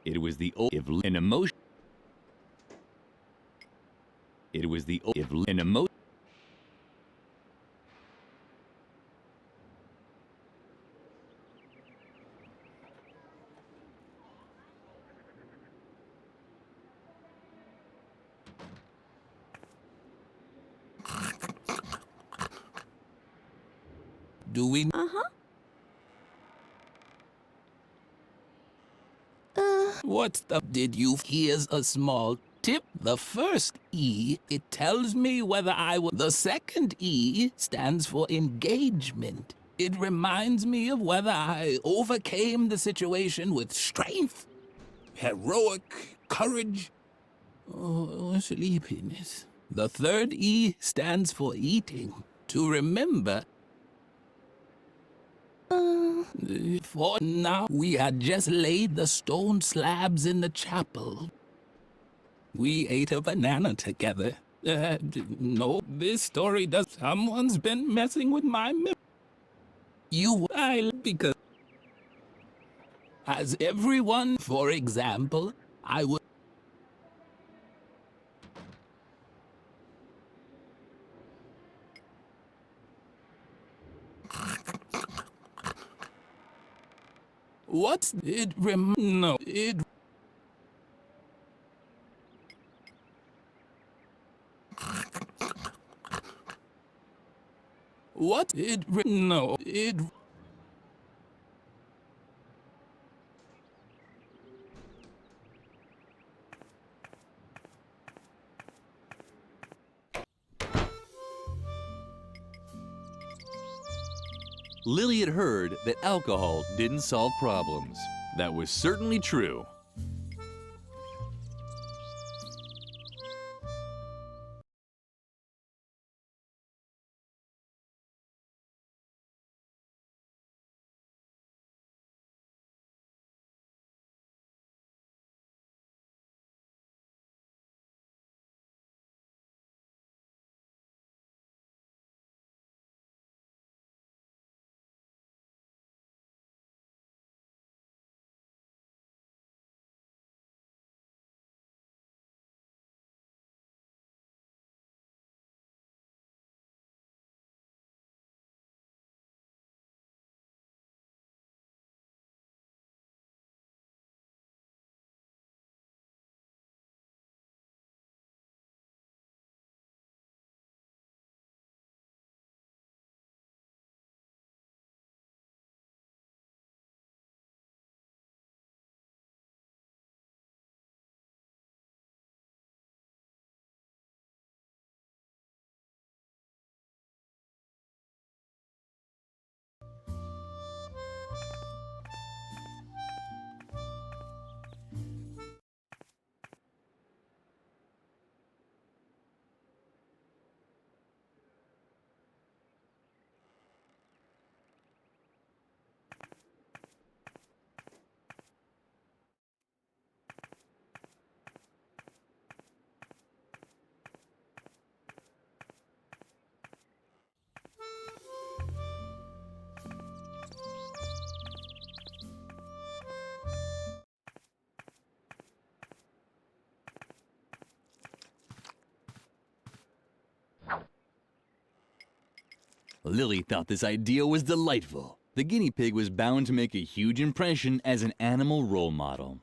It was the if an emotion. It was the if an emotion. Do we? Uh-huh. What the did you? Here's a small tip. The first E, it tells me whether I will. The second E stands for engagement. It reminds me of whether I overcame the situation with strength, heroic courage, or sleepiness. The third E stands for eating. To remember. For now, we had just laid the stone slabs in the chapel. We ate a banana together. No, this story does. Someone's been messing with my because. As everyone, for example, I would. What's it no, it what it no, it Lily had heard that alcohol didn't solve problems. That was certainly true. Lily thought this idea was delightful. The guinea pig was bound to make a huge impression as an animal role model.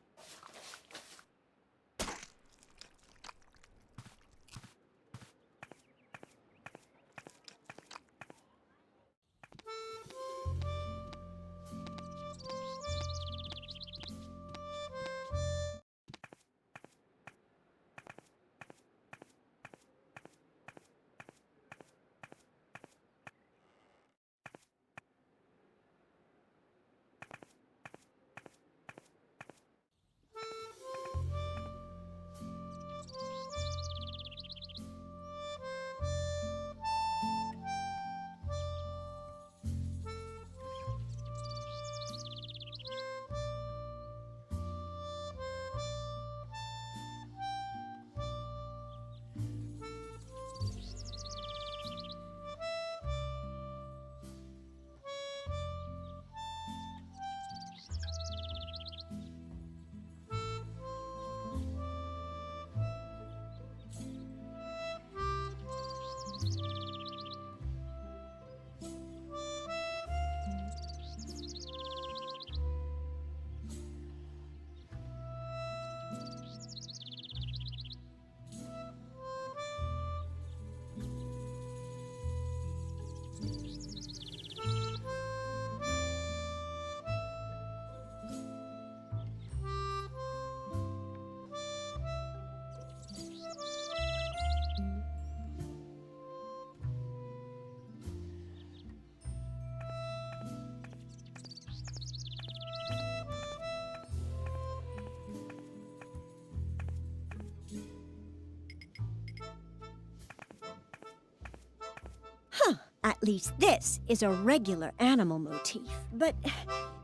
At least this is a regular animal motif. But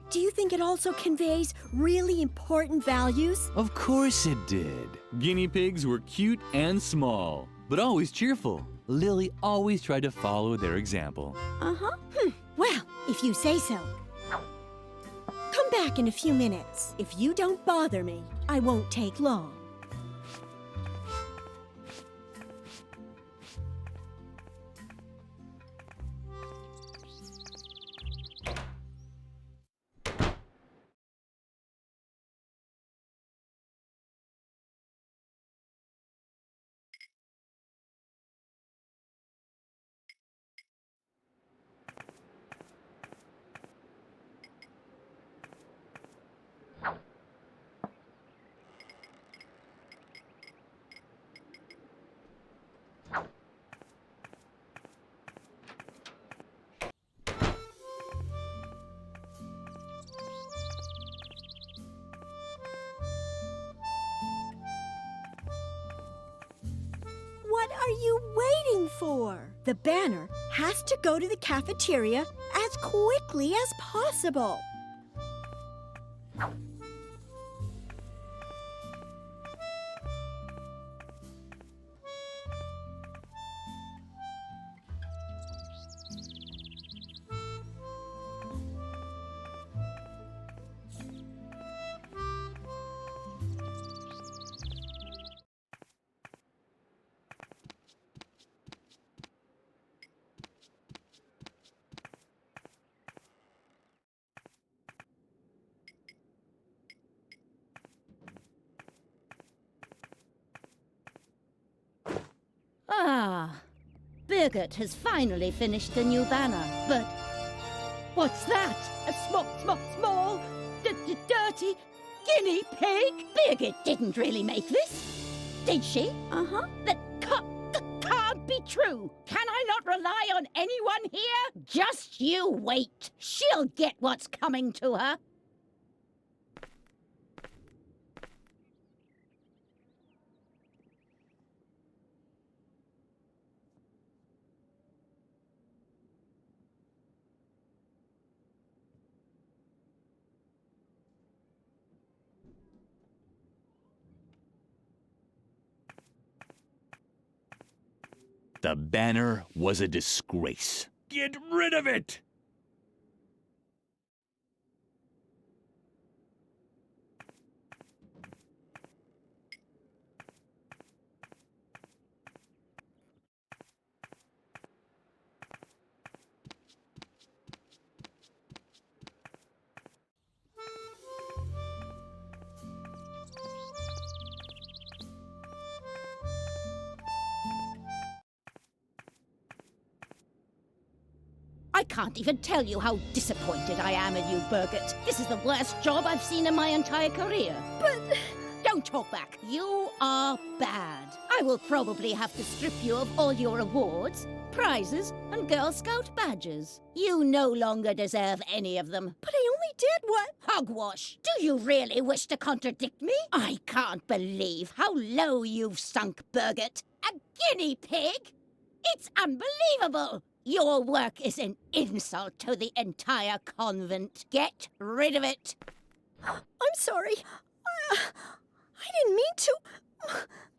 do you think it also conveys really important values? Of course it did. Guinea pigs were cute and small, but always cheerful. Lily always tried to follow their example. Uh-huh. Well, if you say so. Come back in a few minutes. If you don't bother me, I won't take long. What are you waiting for? The banner has to go to the cafeteria as quickly as possible. Ah, Birgit has finally finished the new banner, but what's that? A small, dirty guinea pig? Birgit didn't really make this, did she? Uh-huh. That can't be true. Can I not rely on anyone here? Just you wait. She'll get what's coming to her. The banner was a disgrace. Get rid of it! can't even tell you how disappointed I am in you, Birgit. This is the worst job I've seen in my entire career. But... Don't talk back. You are bad. I will probably have to strip you of all your awards, prizes, and Girl Scout badges. You no longer deserve any of them. But I only did what? Hogwash! Do you really wish to contradict me? I can't believe how low you've sunk, Birgit. A guinea pig? It's unbelievable! Your work is an insult to the entire convent. Get rid of it. I'm sorry. I didn't mean to.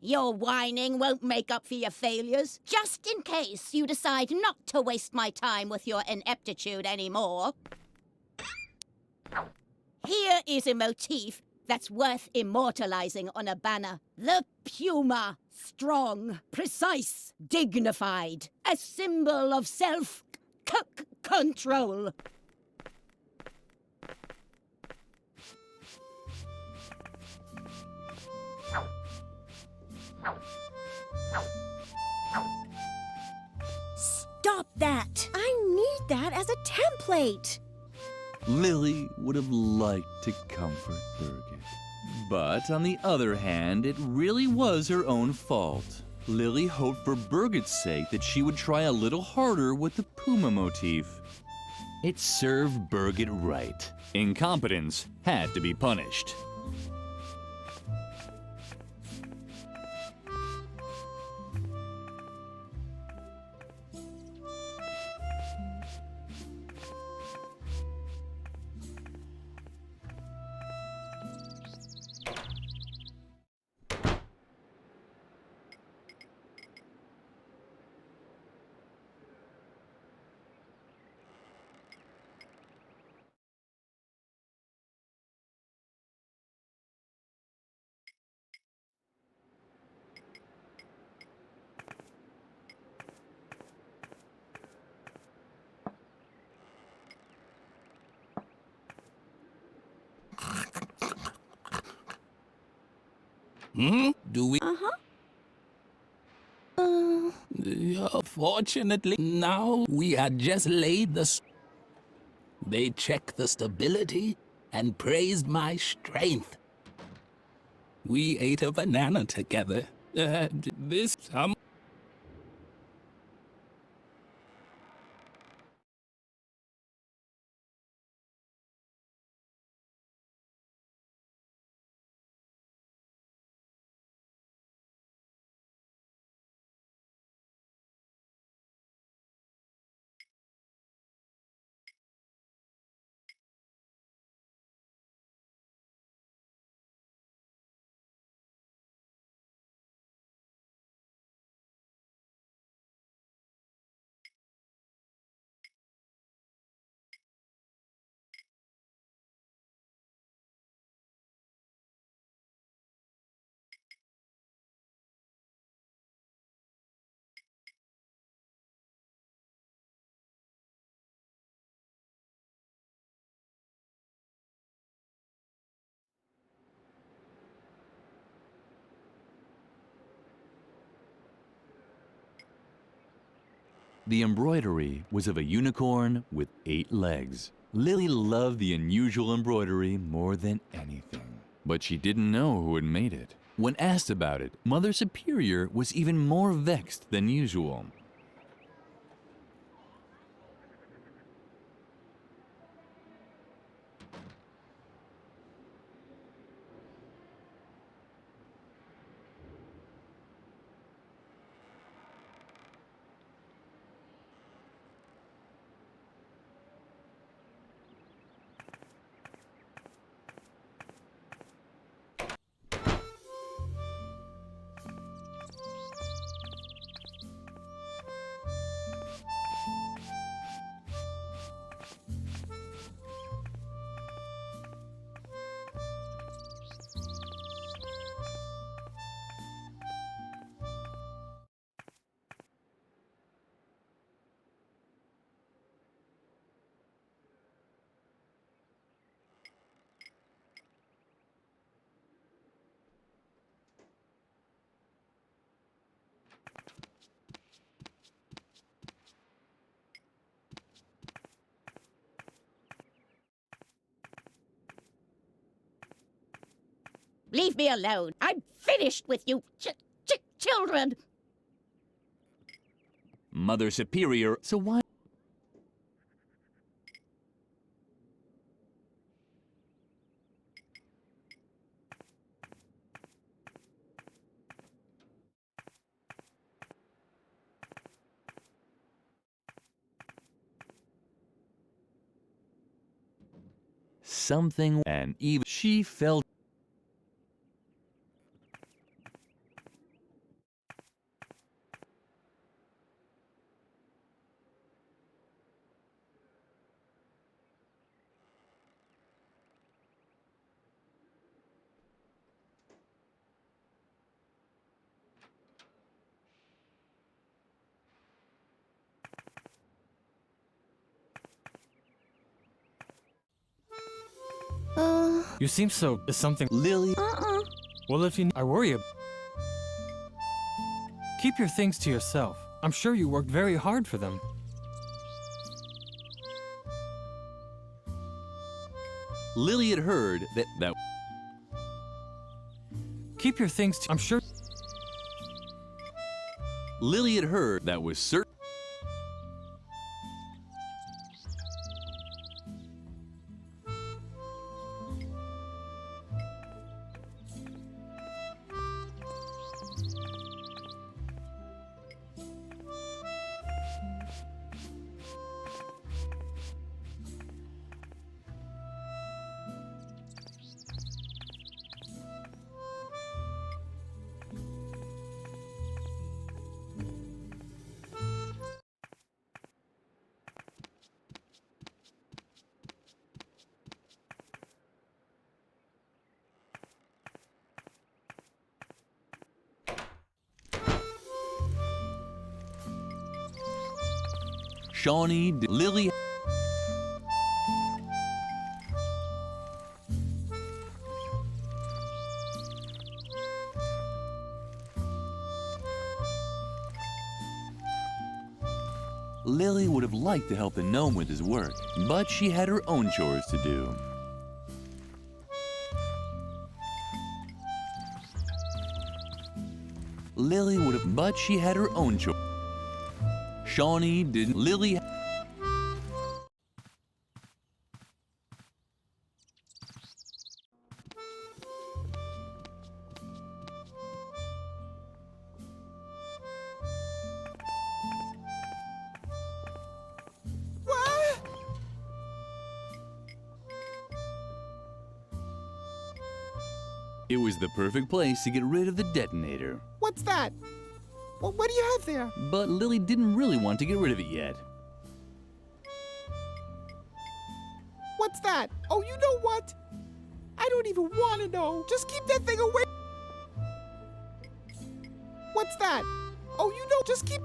Your whining won't make up for your failures. Just in case you decide not to waste my time with your ineptitude anymore. Here is a motif that's worth immortalizing on a banner. The puma. Strong, precise, dignified. A symbol of self-control. Stop that! I need that as a template. Lily would have liked to comfort Birgit. But on the other hand, it really was her own fault. Lily hoped for Birgit's sake that she would try a little harder with the puma motif. It served Birgit right. Incompetence had to be punished. Do we? Fortunately, now we had just laid the... They checked the stability and praised my strength. We ate a banana together. This some... The embroidery was of a unicorn with 8 legs. Lily loved the unusual embroidery more than anything, but she didn't know who had made it. When asked about it, Mother Superior was even more vexed than usual. Leave me alone. I'm finished with you children. Mother Superior, so why? Something, and even she felt. You seem so. Is something. Lily. Well, if you. I worry. Keep your things to yourself. I'm sure you worked very hard for them. Lily had heard that. Keep your things to. I'm sure. Lily had heard that was certain. Shawnee, Lily. Lily would have liked to help the gnome with his work, but she had her own chores to do. Lily would have, but she had her own chores. Shawnee didn't. Lily. It was the perfect place to get rid of the detonator. What's that? Well, what do you have there? But Lily didn't really want to get rid of it yet. What's that? Oh, you know what? I don't even want to know. Just keep that thing away. What's that? Oh, you know, just keep...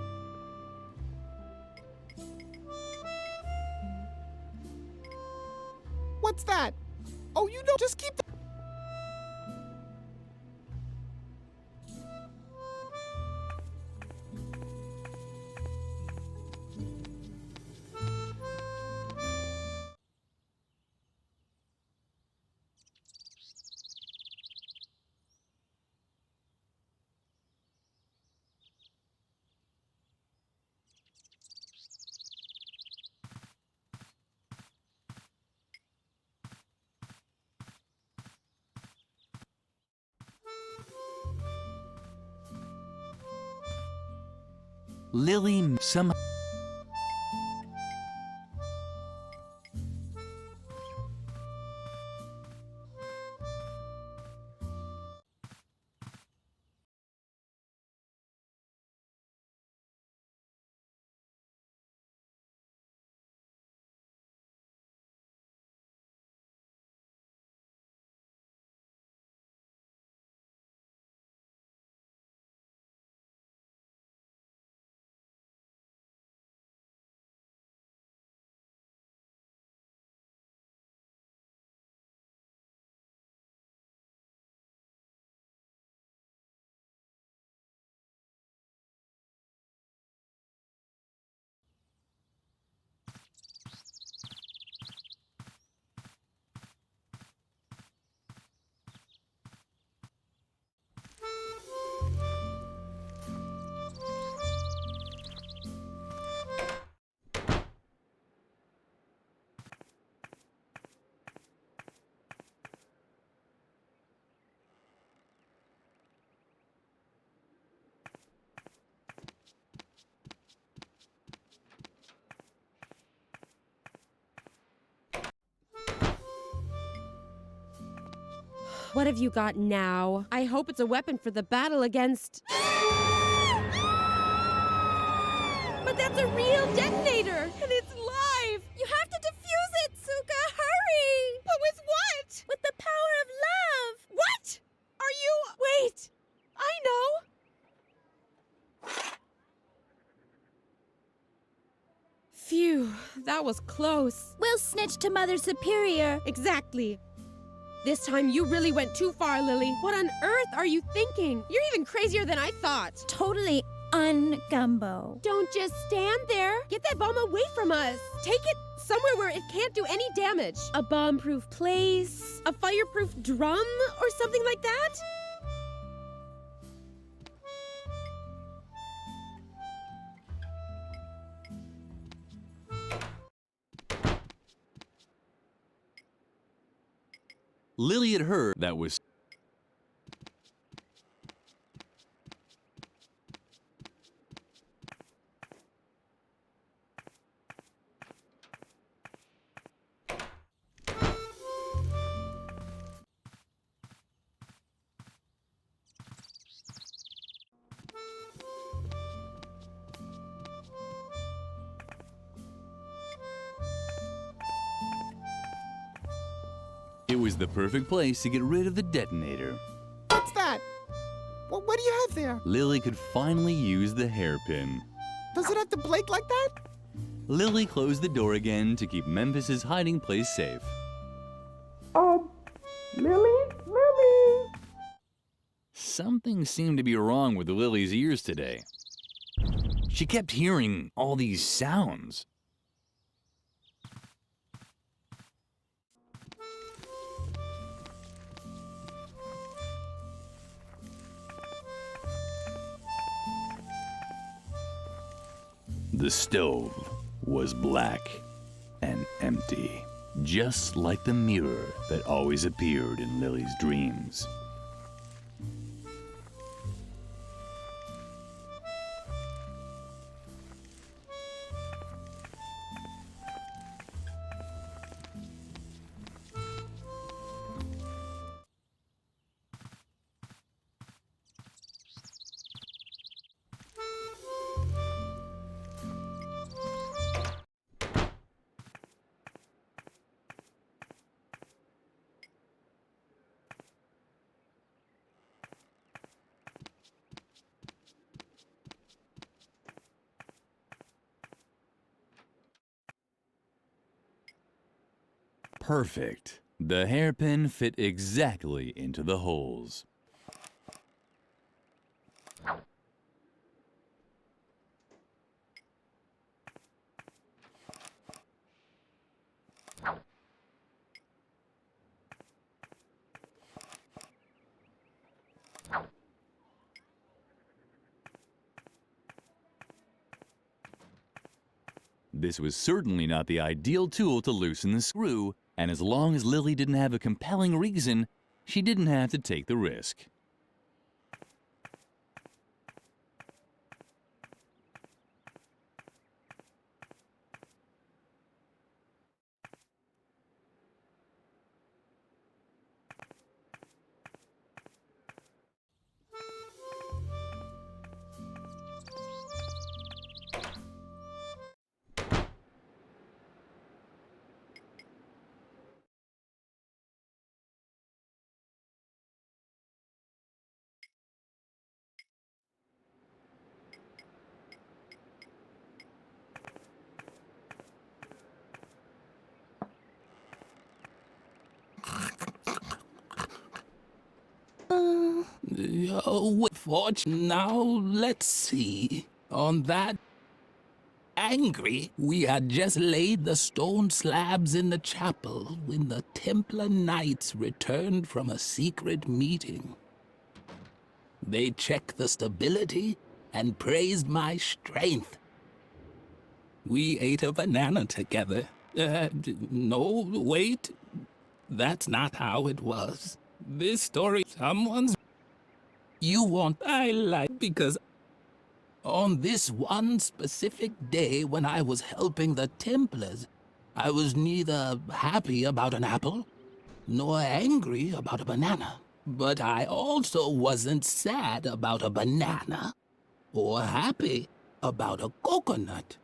What's that? Oh, you know, just keep... Lily somehow. What have you got now? I hope it's a weapon for the battle against... But that's a real detonator, and it's live! You have to defuse it, Suka! Hurry! But with what? With the power of love! What? Are you... Wait! I know! Phew, that was close. We'll snitch to Mother Superior. Exactly. This time you really went too far, Lily. What on earth are you thinking? You're even crazier than I thought. Totally un-gumbo. Don't just stand there. Get that bomb away from us. Take it somewhere where it can't do any damage. A bomb-proof place, a fireproof drum, or something like that? Lily had heard that was... It was the perfect place to get rid of the detonator. What's that? Well, what do you have there? Lily could finally use the hairpin. Does it have to blink like that? Lily closed the door again to keep Memphis's hiding place safe. Lily? Something seemed to be wrong with Lily's ears today. She kept hearing all these sounds. The stove was black and empty, just like the mirror that always appeared in Lily's dreams. Perfect. The hairpin fit exactly into the holes. This was certainly not the ideal tool to loosen the screw, and as long as Lily didn't have a compelling reason, she didn't have to take the risk. Now, let's see. On that angry, we had just laid the stone slabs in the chapel when the Templar Knights returned from a secret meeting. They checked the stability and praised my strength. We ate a banana together. No, wait. That's not how it was. This story, someone's... You want I like because on this one specific day when I was helping the Templars, I was neither happy about an apple nor angry about a banana. But I also wasn't sad about a banana or happy about a coconut.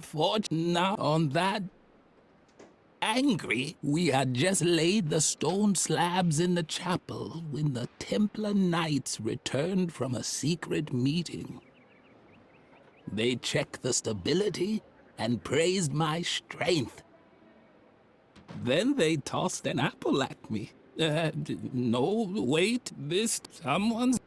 Fortunate on that angry, we had just laid the stone slabs in the chapel when the Templar Knights returned from a secret meeting. They checked the stability and praised my strength. Then they tossed an apple at me. No, wait, this someone's...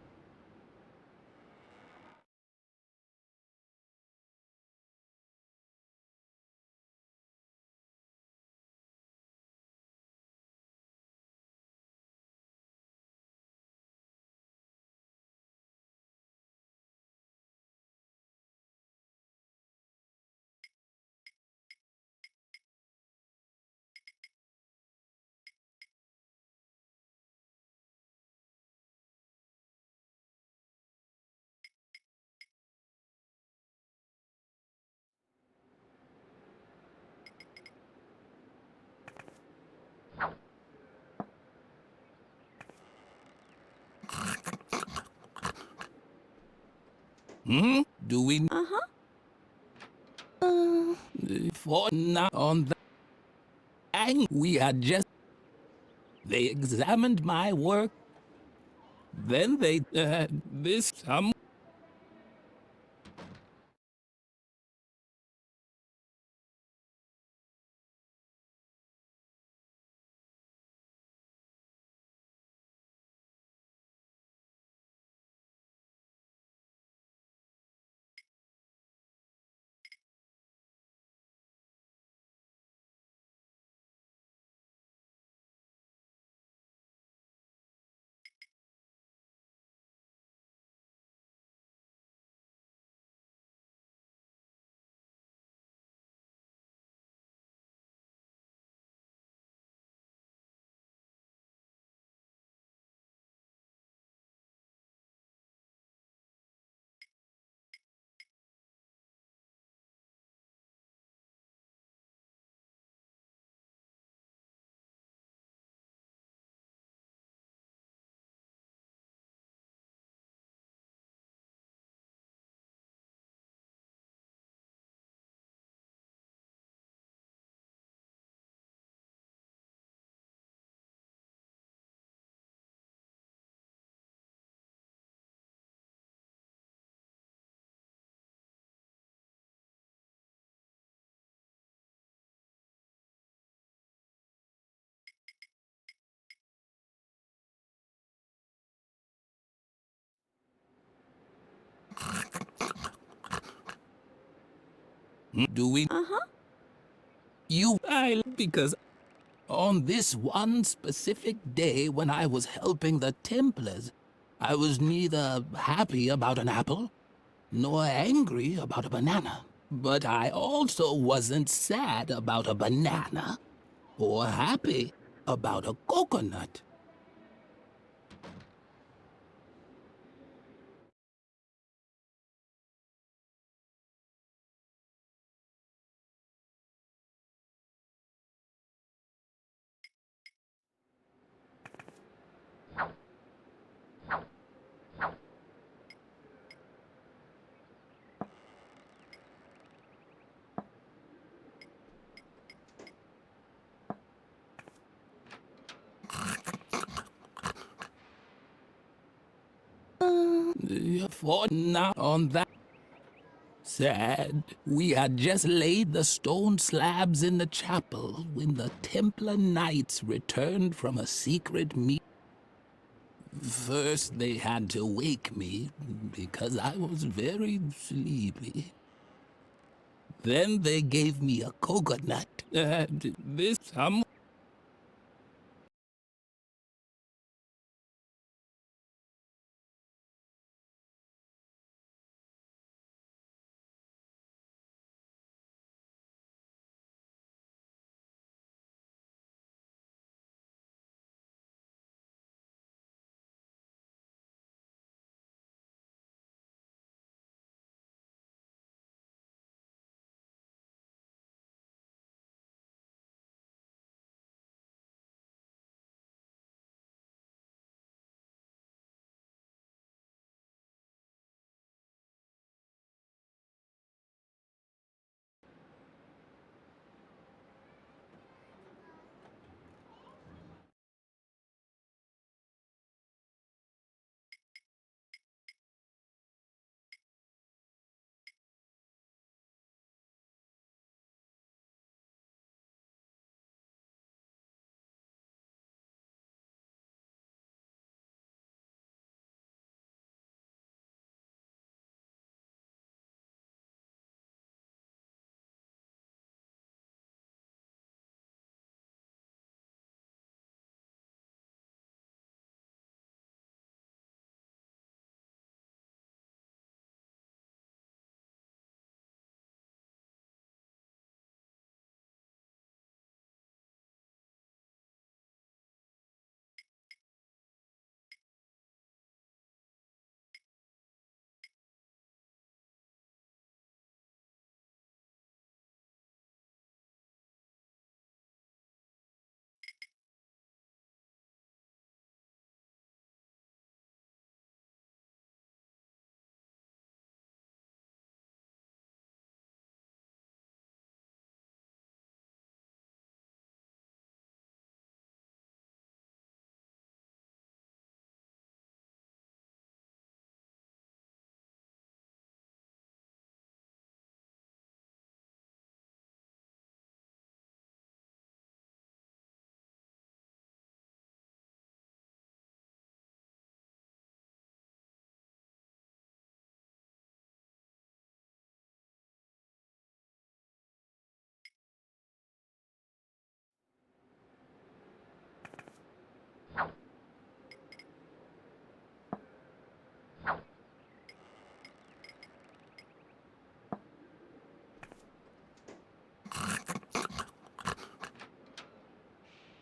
Do we... For now on the... And we had just... They examined my work. Then they... this... Do we... You... because on this one specific day when I was helping the Templars, I was neither happy about an apple nor angry about a banana. But I also wasn't sad about a banana or happy about a coconut. For now on that sad, we had just laid the stone slabs in the chapel when the Templar Knights returned from a secret meeting. First, they had to wake me because I was very sleepy. Then they gave me a coconut. This some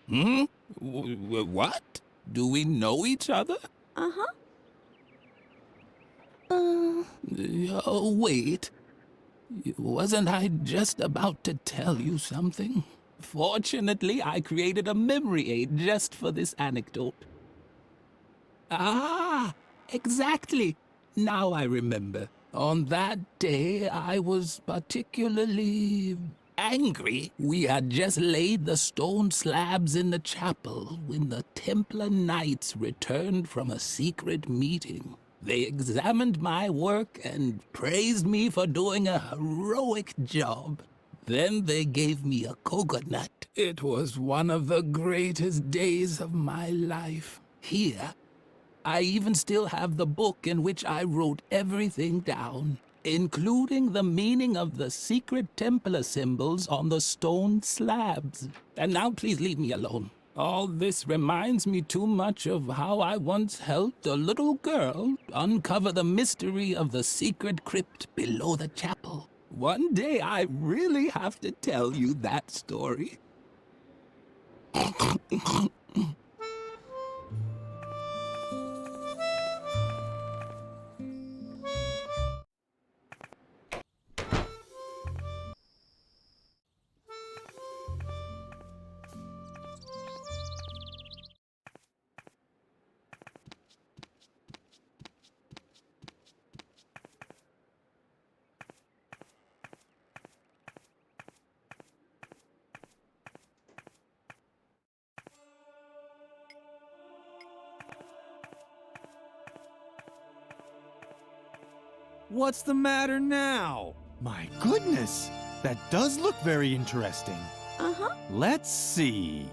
Hmm? What? Do we know each other? Uh-huh. Wait. Wasn't I just about to tell you something? Fortunately, I created a memory aid just for this anecdote. Ah, exactly. Now I remember. On that day, I was particularly angry. We had just laid the stone slabs in the chapel when the Templar Knights returned from a secret meeting. They examined my work and praised me for doing a heroic job. Then they gave me a coconut. It was one of the greatest days of my life. Here, I even still have the book in which I wrote everything down, including the meaning of the secret Templar symbols on the stone slabs. And now please leave me alone. All this reminds me too much of how I once helped a little girl uncover the mystery of the secret crypt below the chapel. One day I really have to tell you that story. What's the matter now? My goodness, that does look very interesting. Uh-huh. Let's see.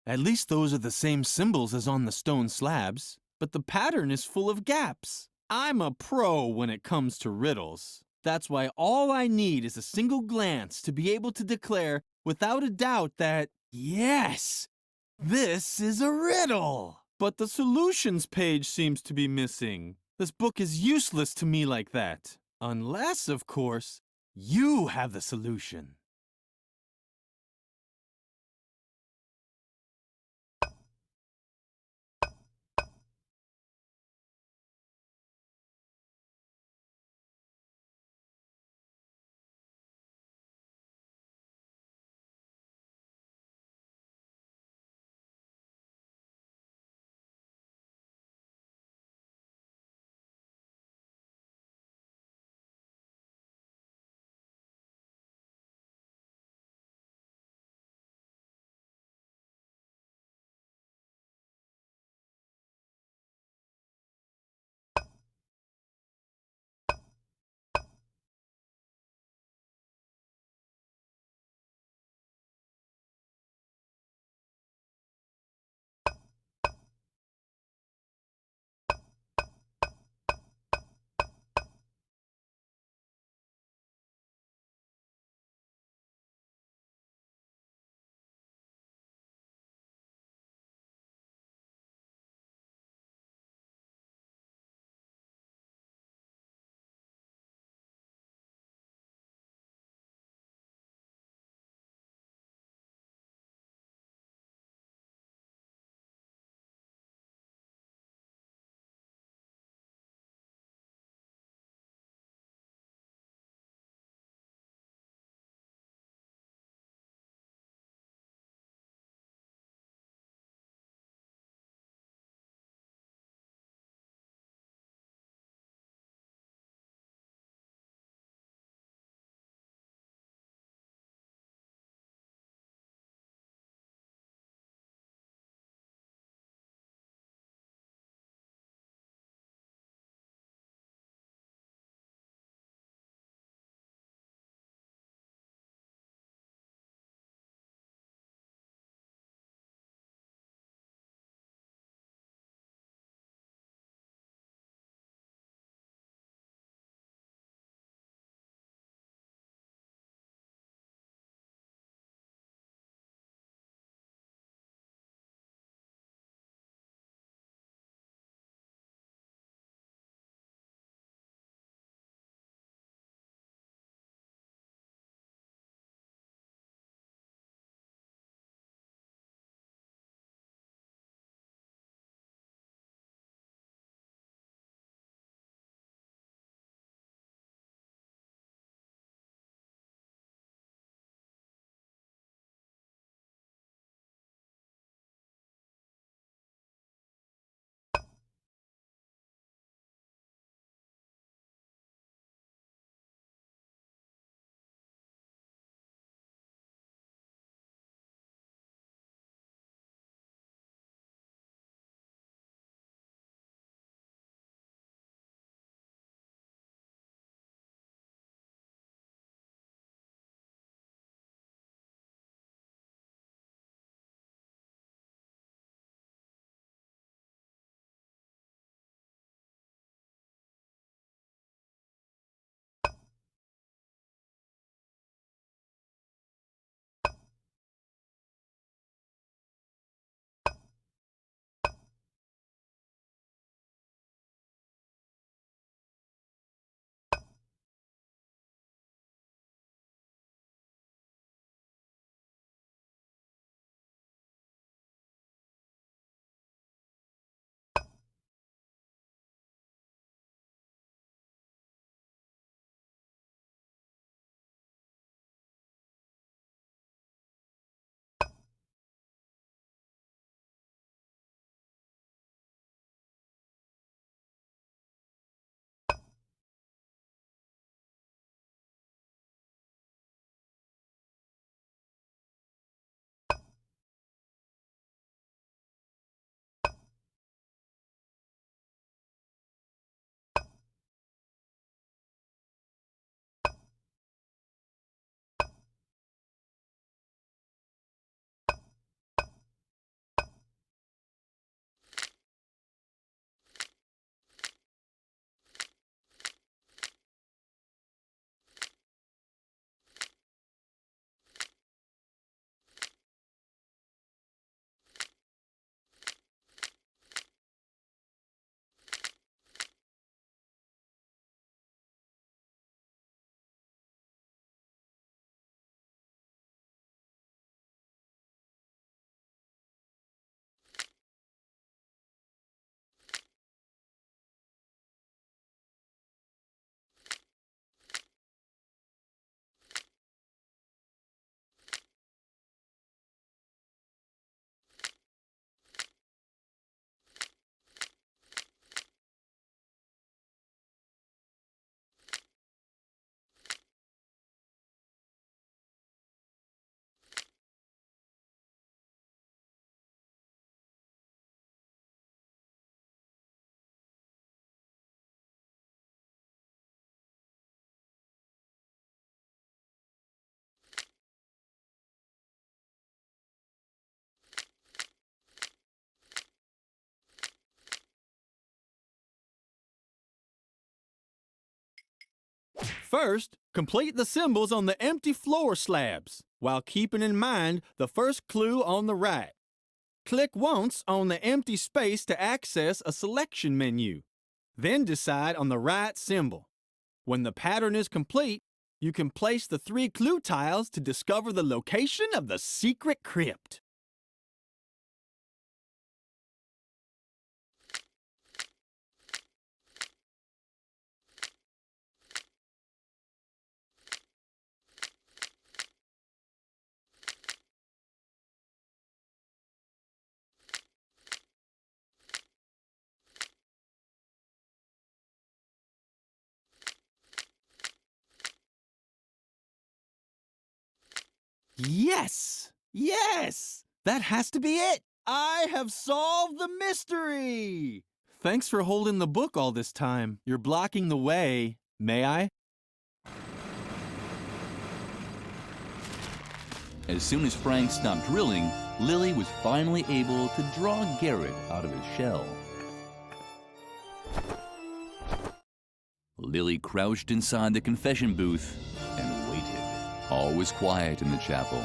At least those are the same symbols as on the stone slabs, but the pattern is full of gaps. I'm a pro when it comes to riddles. That's why all I need is a single glance to be able to declare without a doubt that, yes, this is a riddle. But the solutions page seems to be missing. This book is useless to me like that. Unless, of course, you have the solution. First, complete the symbols on the empty floor slabs, while keeping in mind the first clue on the right. Click once on the empty space to access a selection menu. Then decide on the right symbol. When the pattern is complete, you can place the 3 clue tiles to discover the location of the secret crypt. Yes! Yes! That has to be it! I have solved the mystery! Thanks for holding the book all this time. You're blocking the way. May I? As soon as Frank stopped drilling, Lily was finally able to draw Garrett out of his shell. Lily crouched inside the confession booth and waited. All was quiet in the chapel,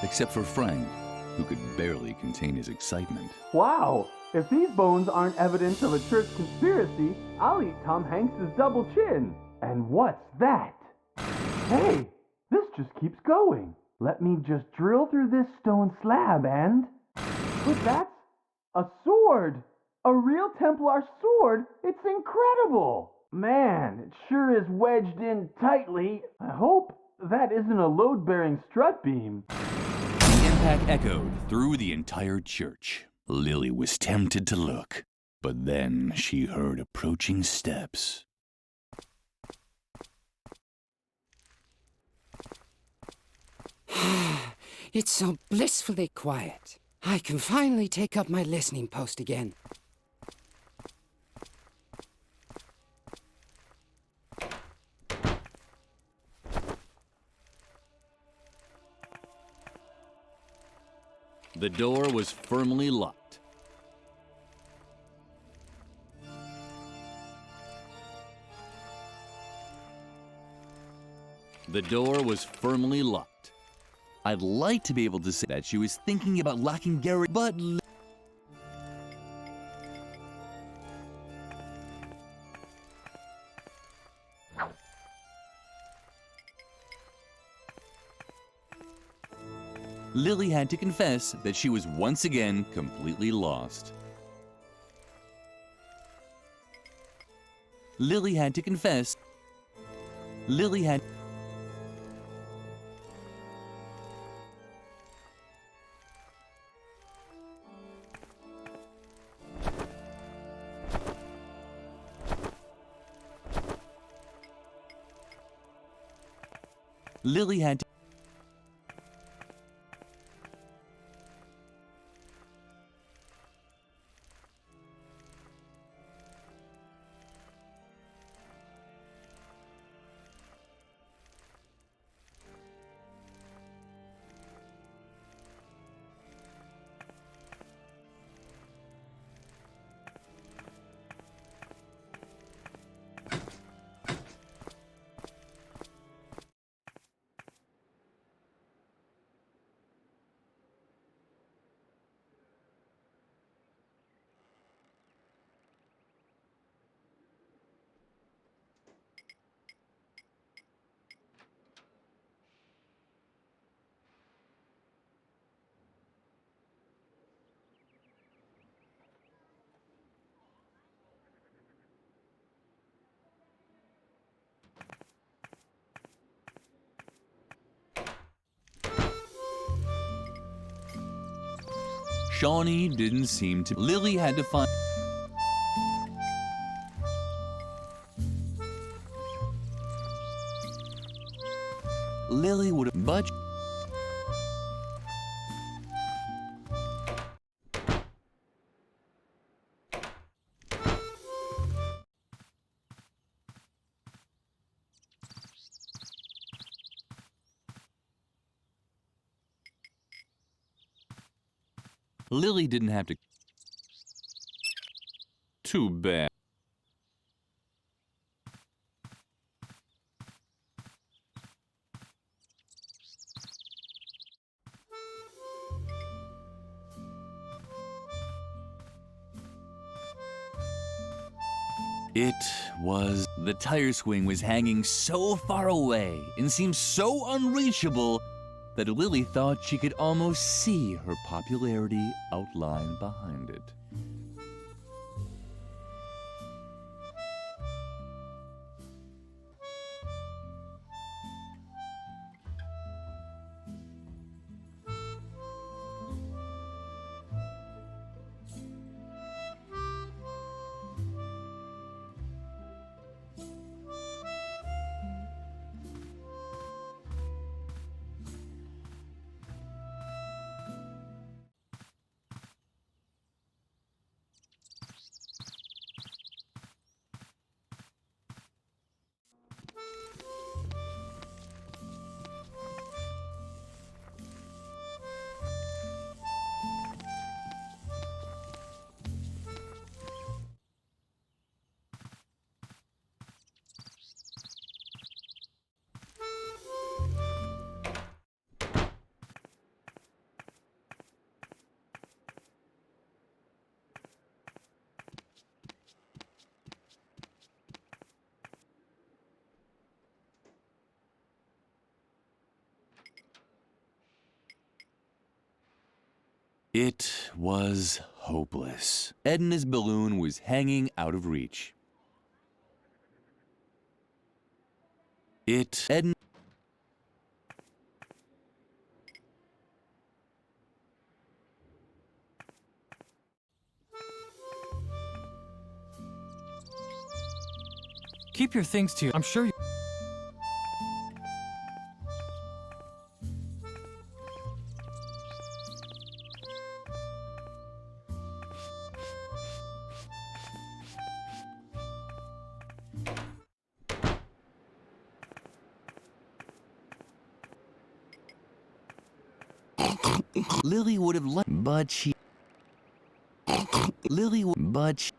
except for Frank, who could barely contain his excitement. Wow! If these bones aren't evidence of a church conspiracy, I'll eat Tom Hanks's double chin. And what's that? Hey! This just keeps going. Let me just drill through this stone slab and... But that's a sword! A real Templar sword? It's incredible! Man, it sure is wedged in tightly. I hope that isn't a load-bearing strut beam. The impact echoed through the entire church. Lily was tempted to look, but then she heard approaching steps. It's so blissfully quiet. I can finally take up my listening post again. The door was firmly locked. The door was firmly locked. I'd like to be able to say that she was thinking about locking Garrett, but... Lily had to confess that she was once again completely lost. Lily had to confess. Lily had... Lily had to... Shawnee didn't seem to... Lily had to find... Lily would have... But... Lily didn't have to... Too bad. It was. The tire swing was hanging so far away and seemed so unreachable that Lily thought she could almost see her popularity outlined behind it. It was hopeless. Edna's balloon was hanging out of reach. Edna. Keep your things to you. I'm sure you. Lily would have liked, but she. But she.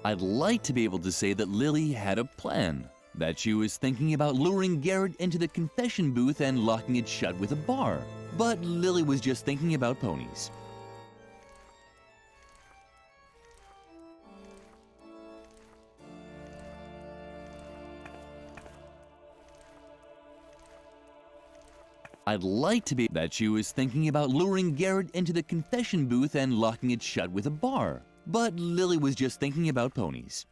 I'd like to be able to say that Lily had a plan, that she was thinking about luring Garrett into the confession booth and locking it shut with a bar. But Lily was just thinking about ponies. I'd like to be that she was thinking about luring Garrett into the confession booth and locking it shut with a bar. But Lily was just thinking about ponies.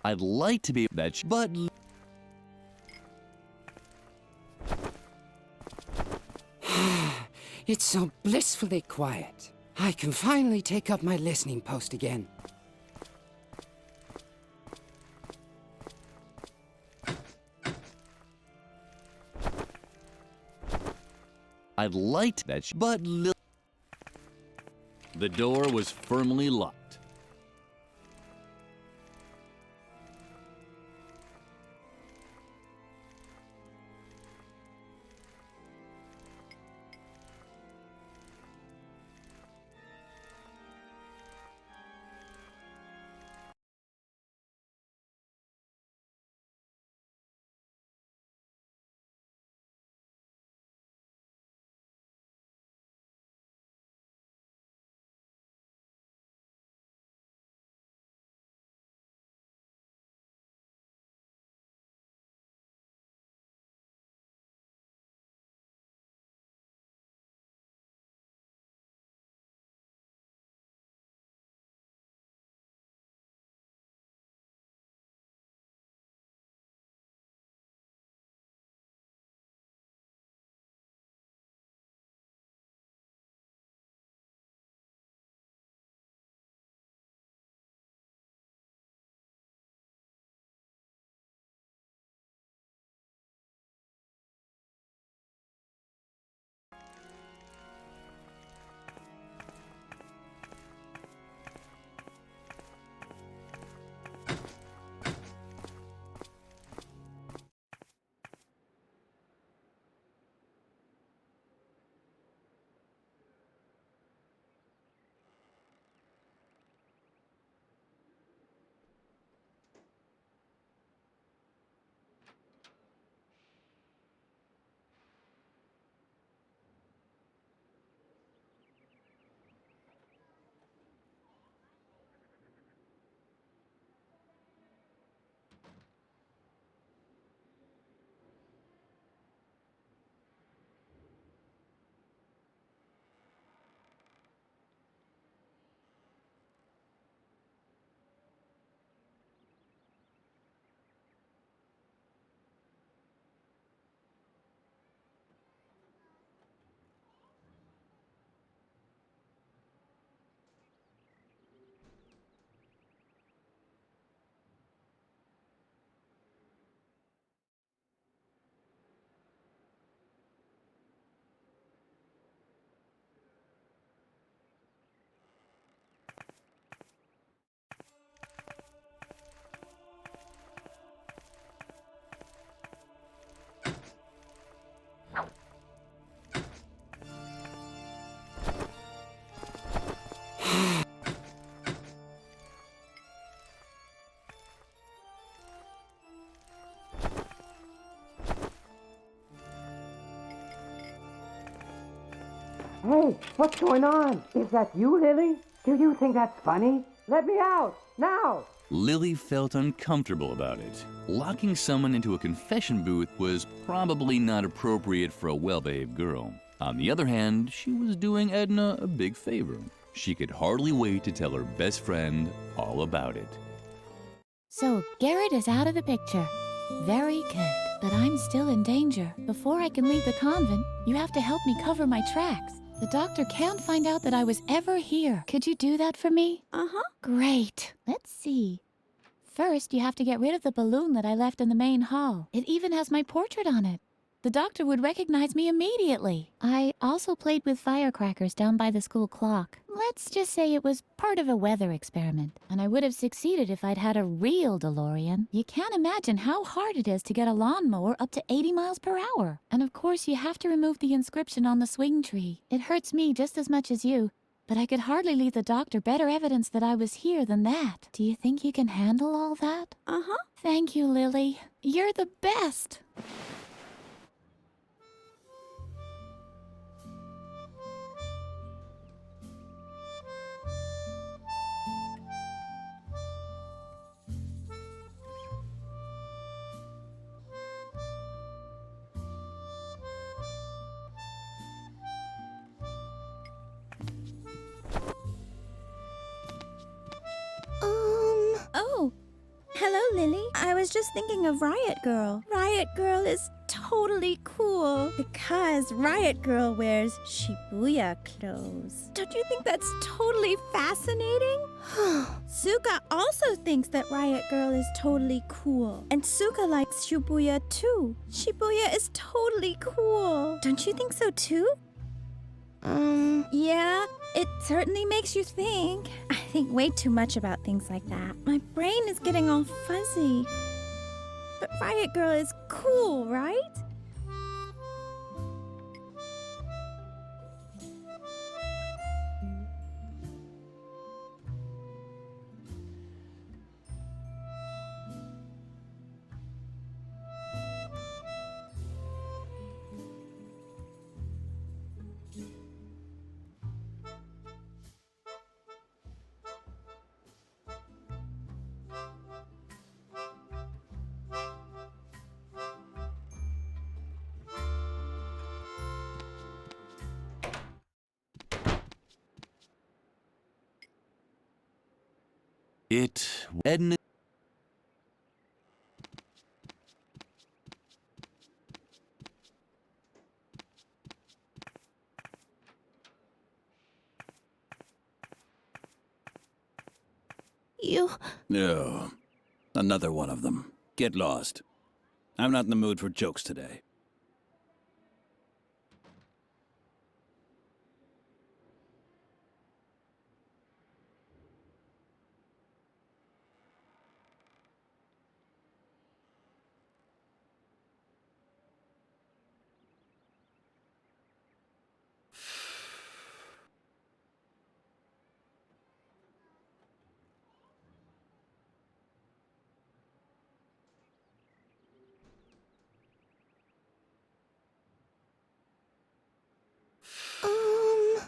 I'd like to be that but It's so blissfully quiet. I can finally take up my listening post again. I'd like that but the door was firmly locked. Hey, what's going on? Is that you, Lily? Do you think that's funny? Let me out, now! Lily felt uncomfortable about it. Locking someone into a confession booth was probably not appropriate for a well-behaved girl. On the other hand, she was doing Edna a big favor. She could hardly wait to tell her best friend all about it. So Garrett is out of the picture. Very good. But I'm still in danger. Before I can leave the convent, you have to help me cover my tracks. The doctor can't find out that I was ever here. Could you do that for me? Uh-huh. Great. Let's see. First, you have to get rid of the balloon that I left in the main hall. It even has my portrait on it. The doctor would recognize me immediately. I also played with firecrackers down by the school clock. Let's just say it was part of a weather experiment, and I would have succeeded if I'd had a real DeLorean. You can't imagine how hard it is to get a lawnmower up to 80 miles per hour. And of course, you have to remove the inscription on the swing tree. It hurts me just as much as you, but I could hardly leave the doctor better evidence that I was here than that. Do you think you can handle all that? Uh-huh. Thank you, Lily. You're the best. Oh, hello, Lily. I was just thinking of Riot Girl. Riot Girl is totally cool because Riot Girl wears Shibuya clothes. Don't you think that's totally fascinating? Suka also thinks that Riot Girl is totally cool. And Suka likes Shibuya too. Shibuya is totally cool. Don't you think so too? Yeah, it certainly makes you think. I think way too much about things like that. My brain is getting all fuzzy. But Riot Girl is cool, right? It Edna. You... No. Another one of them. Get lost. I'm not in the mood for jokes today.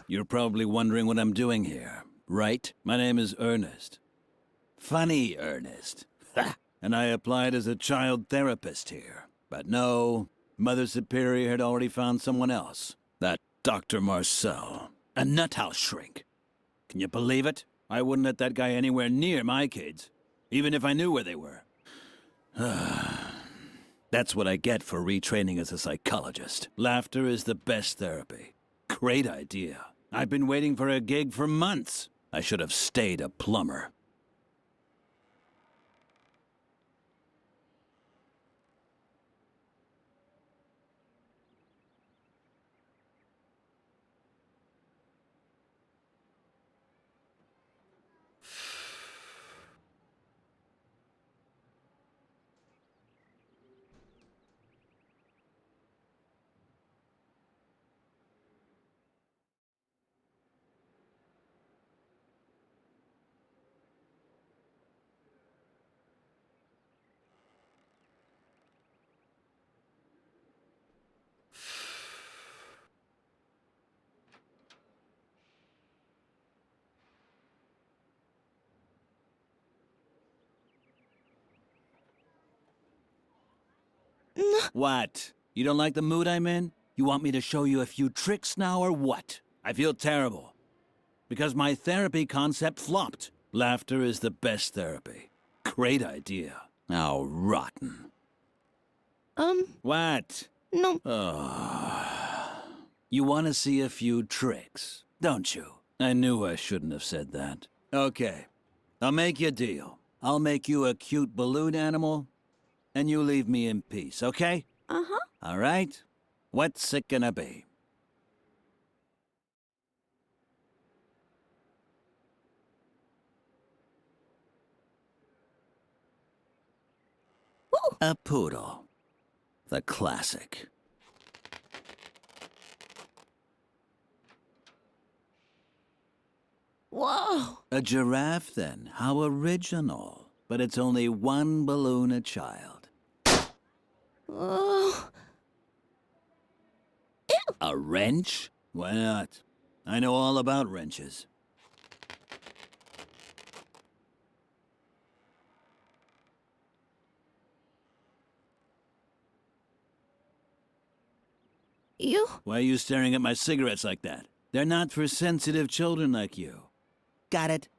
You're probably wondering what I'm doing here, right? My name is Ernest. Funny Ernest. Ha! And I applied as a child therapist here. But no, Mother Superior had already found someone else. That Dr. Marcel. A nuthouse shrink. Can you believe it? I wouldn't let that guy anywhere near my kids, even if I knew where they were. That's what I get for retraining as a psychologist. Laughter is the best therapy. Great idea. I've been waiting for a gig for months. I should have stayed a plumber. What? You don't like the mood I'm in? You want me to show you a few tricks now or what? I feel terrible. Because my therapy concept flopped. Laughter is the best therapy. Great idea. How rotten. What? No. You want to see a few tricks, don't you? I knew I shouldn't have said that. Okay. I'll make you a deal. I'll make you a cute balloon animal, and you leave me in peace, okay? Uh-huh. All right? What's it gonna be? A poodle. The classic. Whoa! A giraffe, then. How original. But it's only one balloon a child. Oh. A wrench? Why not? I know all about wrenches. You? Why are you staring at my cigarettes like that? They're not for sensitive children like you. Got it?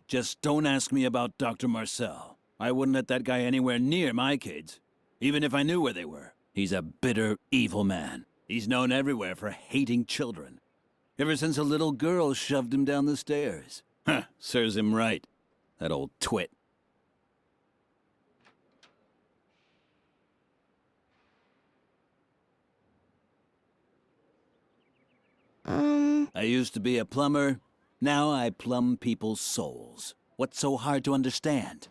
Just don't ask me about Dr. Marcel. I wouldn't let that guy anywhere near my kids, even if I knew where they were. He's a bitter, evil man. He's known everywhere for hating children. Ever since a little girl shoved him down the stairs. Huh, serves him right. That old twit. I used to be a plumber. Now I plumb people's souls. What's so hard to understand?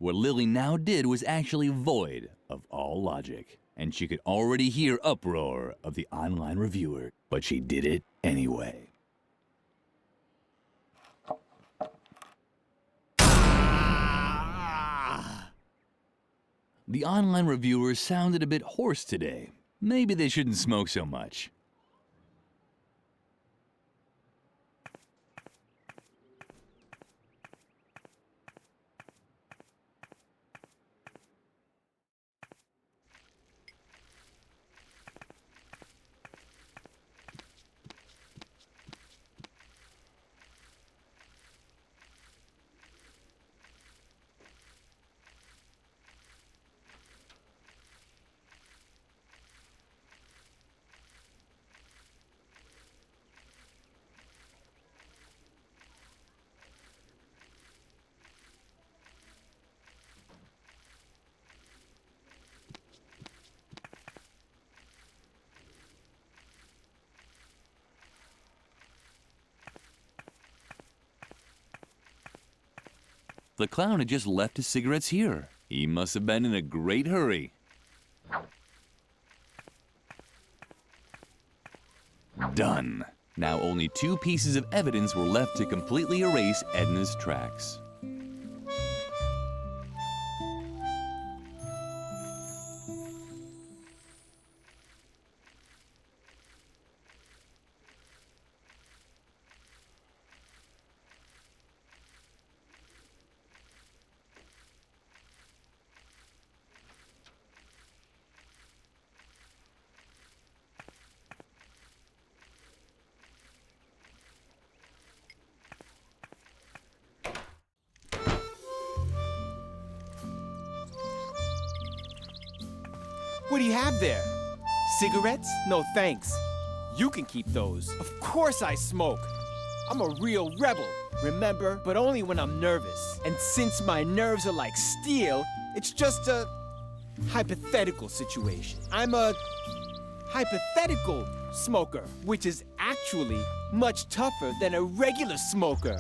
What Lily now did was actually void of all logic, and she could already hear uproar of the online reviewer, but she did it anyway. The online reviewers sounded a bit hoarse today. Maybe they shouldn't smoke so much. The clown had just left his cigarettes here. He must have been in a great hurry. Done. Now only 2 pieces of evidence were left to completely erase Edna's tracks. What do you have there? Cigarettes? No thanks. You can keep those. Of course I smoke. I'm a real rebel, remember? But only when I'm nervous. And since my nerves are like steel, it's just a hypothetical situation. I'm a hypothetical smoker, which is actually much tougher than a regular smoker.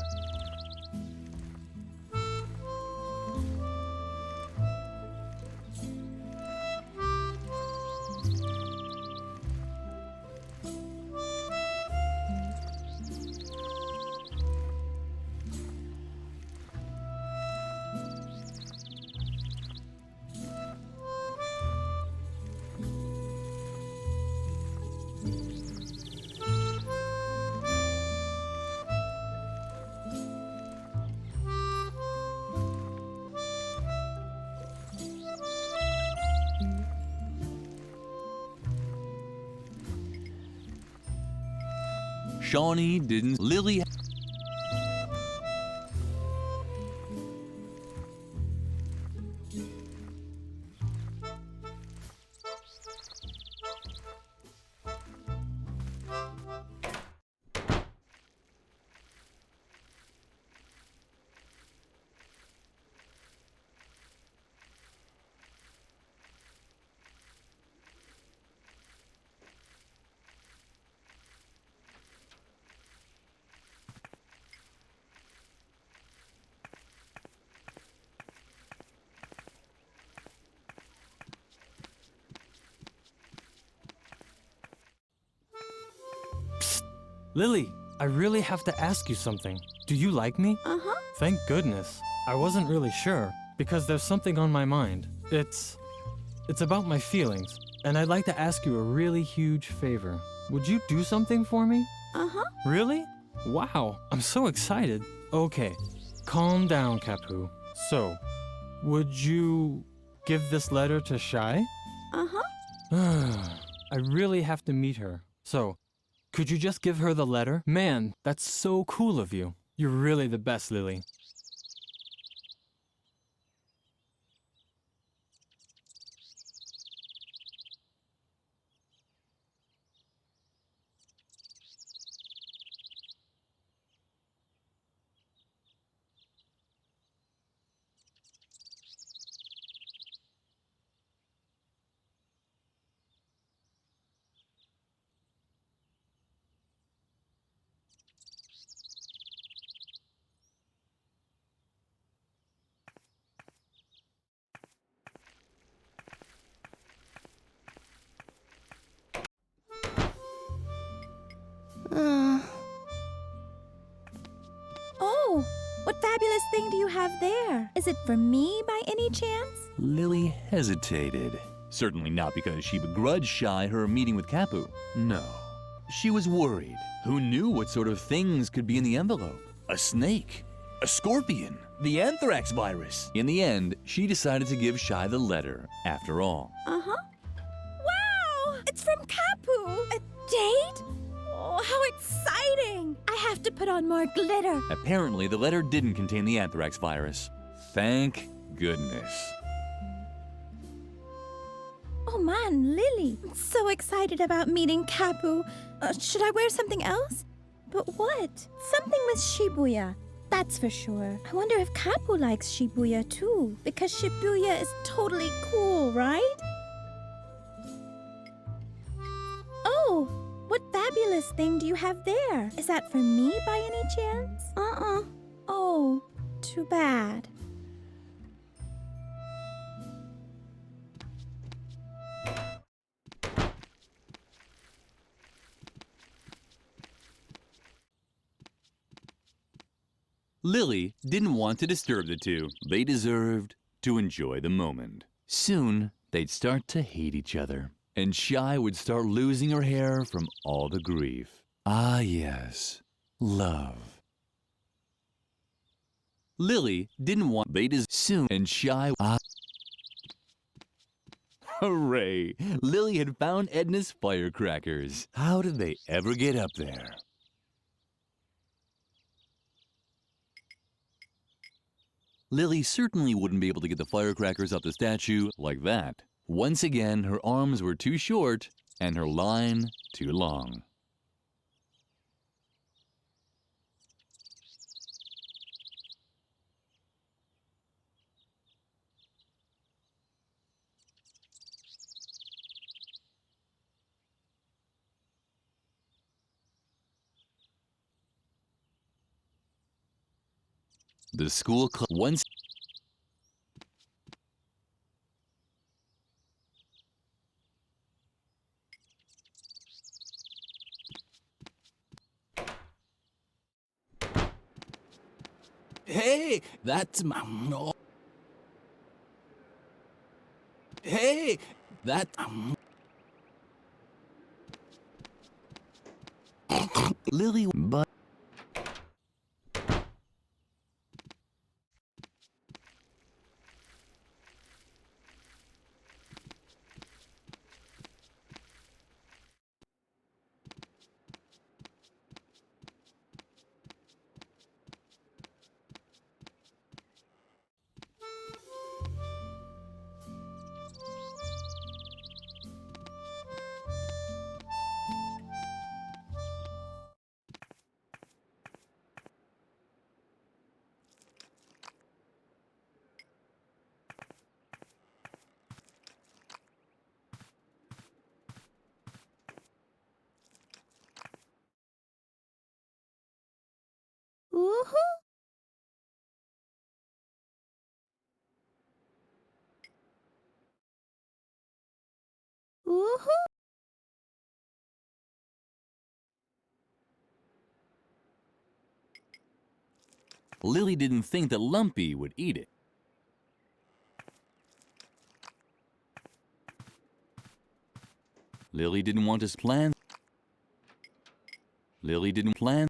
Shawnee didn't. Lily. Lily, I really have to ask you something. Do you like me? Uh-huh. Thank goodness. I wasn't really sure, because there's something on my mind. It's about my feelings, and I'd like to ask you a really huge favor. Would you do something for me? Uh-huh. Really? Wow, I'm so excited. Okay, calm down, Kapu. So, would you give this letter to Shy? Uh-huh. I really have to meet her. So, could you just give her the letter? Man, that's so cool of you. You're really the best, Lily. Oh, what fabulous thing do you have there? Is it for me by any chance? Lily hesitated. Certainly not because she begrudged Shy her meeting with Kapu. No. She was worried. Who knew what sort of things could be in the envelope? A snake? A scorpion? The anthrax virus? In the end, she decided to give Shy the letter, after all. Uh-huh. Wow! It's from Kapu! A date? Oh, how exciting! I have to put on more glitter. Apparently, the letter didn't contain the anthrax virus. Thank goodness. Oh man, Lily, I'm so excited about meeting Kapu. Should I wear something else? But what? Something with Shibuya, that's for sure. I wonder if Kapu likes Shibuya too, because Shibuya is totally cool, right? Oh, what fabulous thing do you have there? Is that for me by any chance? Oh, too bad. Lily didn't want to disturb the two. They deserved to enjoy the moment. Soon, they'd start to hate each other, and Shy would start losing her hair from all the grief. Ah, yes, love. Lily didn't want soon, and Shy. Hooray! Lily had found Edna's firecrackers. How did they ever get up there? Lily certainly wouldn't be able to get the firecrackers off the statue like that. Once again, her arms were too short and her line too long. The school once. Hey, that's my no. Hey, that Lily, but. Woohoo! Lily didn't think that Lumpy would eat it. Lily didn't want his plan. Lily didn't plan.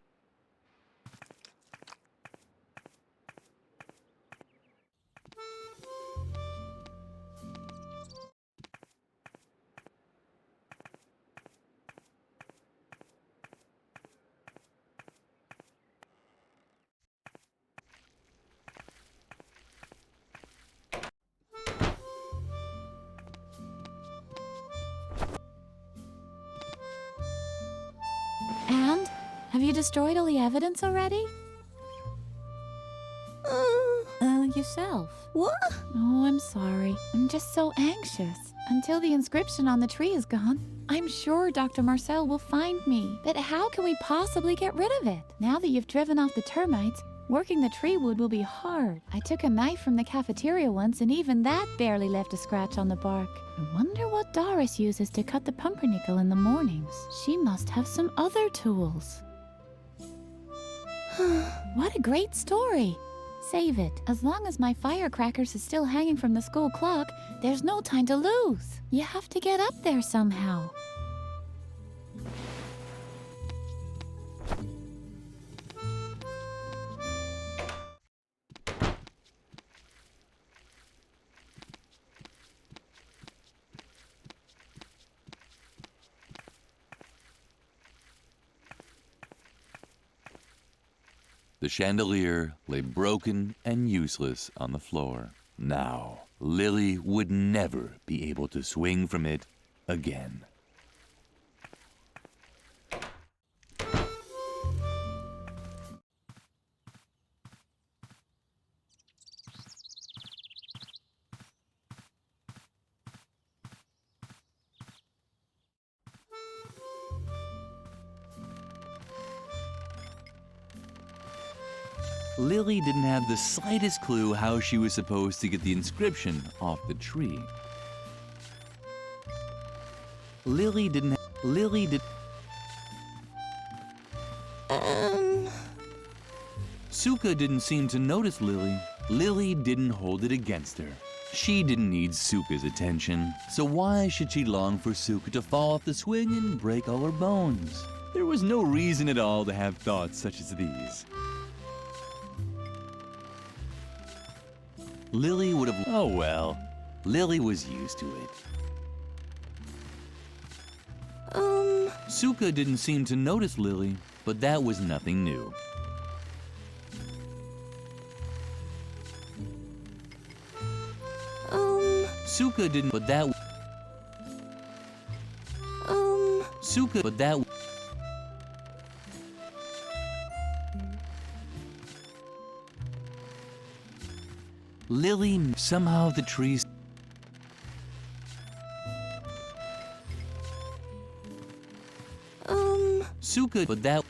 And? Have you destroyed all the evidence already? Yourself. What? Oh, I'm sorry. I'm just so anxious. Until the inscription on the tree is gone, I'm sure Dr. Marcel will find me. But how can we possibly get rid of it? Now that you've driven off the termites, working the tree wood will be hard. I took a knife from the cafeteria once, and even that barely left a scratch on the bark. I wonder what Doris uses to cut the pumpernickel in the mornings. She must have some other tools. What a great story! Save it. As long as my firecrackers is still hanging from the school clock, there's no time to lose. You have to get up there somehow. The chandelier lay broken and useless on the floor. Now, Lily would never be able to swing from it again. Lily didn't have the slightest clue how she was supposed to get the inscription off the tree. Lily did... Suka didn't seem to notice Lily. Lily didn't hold it against her. She didn't need Suka's attention, so why should she long for Suka to fall off the swing and break all her bones? There was no reason at all to have thoughts such as these. Lily would have... Oh well, Lily was used to it. Suka didn't seem to notice Lily, but that was nothing new. Suka didn't... But that... Suka... But that... Lily... Somehow the trees... Suka... But that...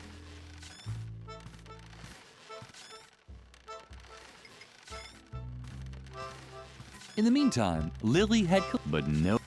In the meantime, Lily had... But no...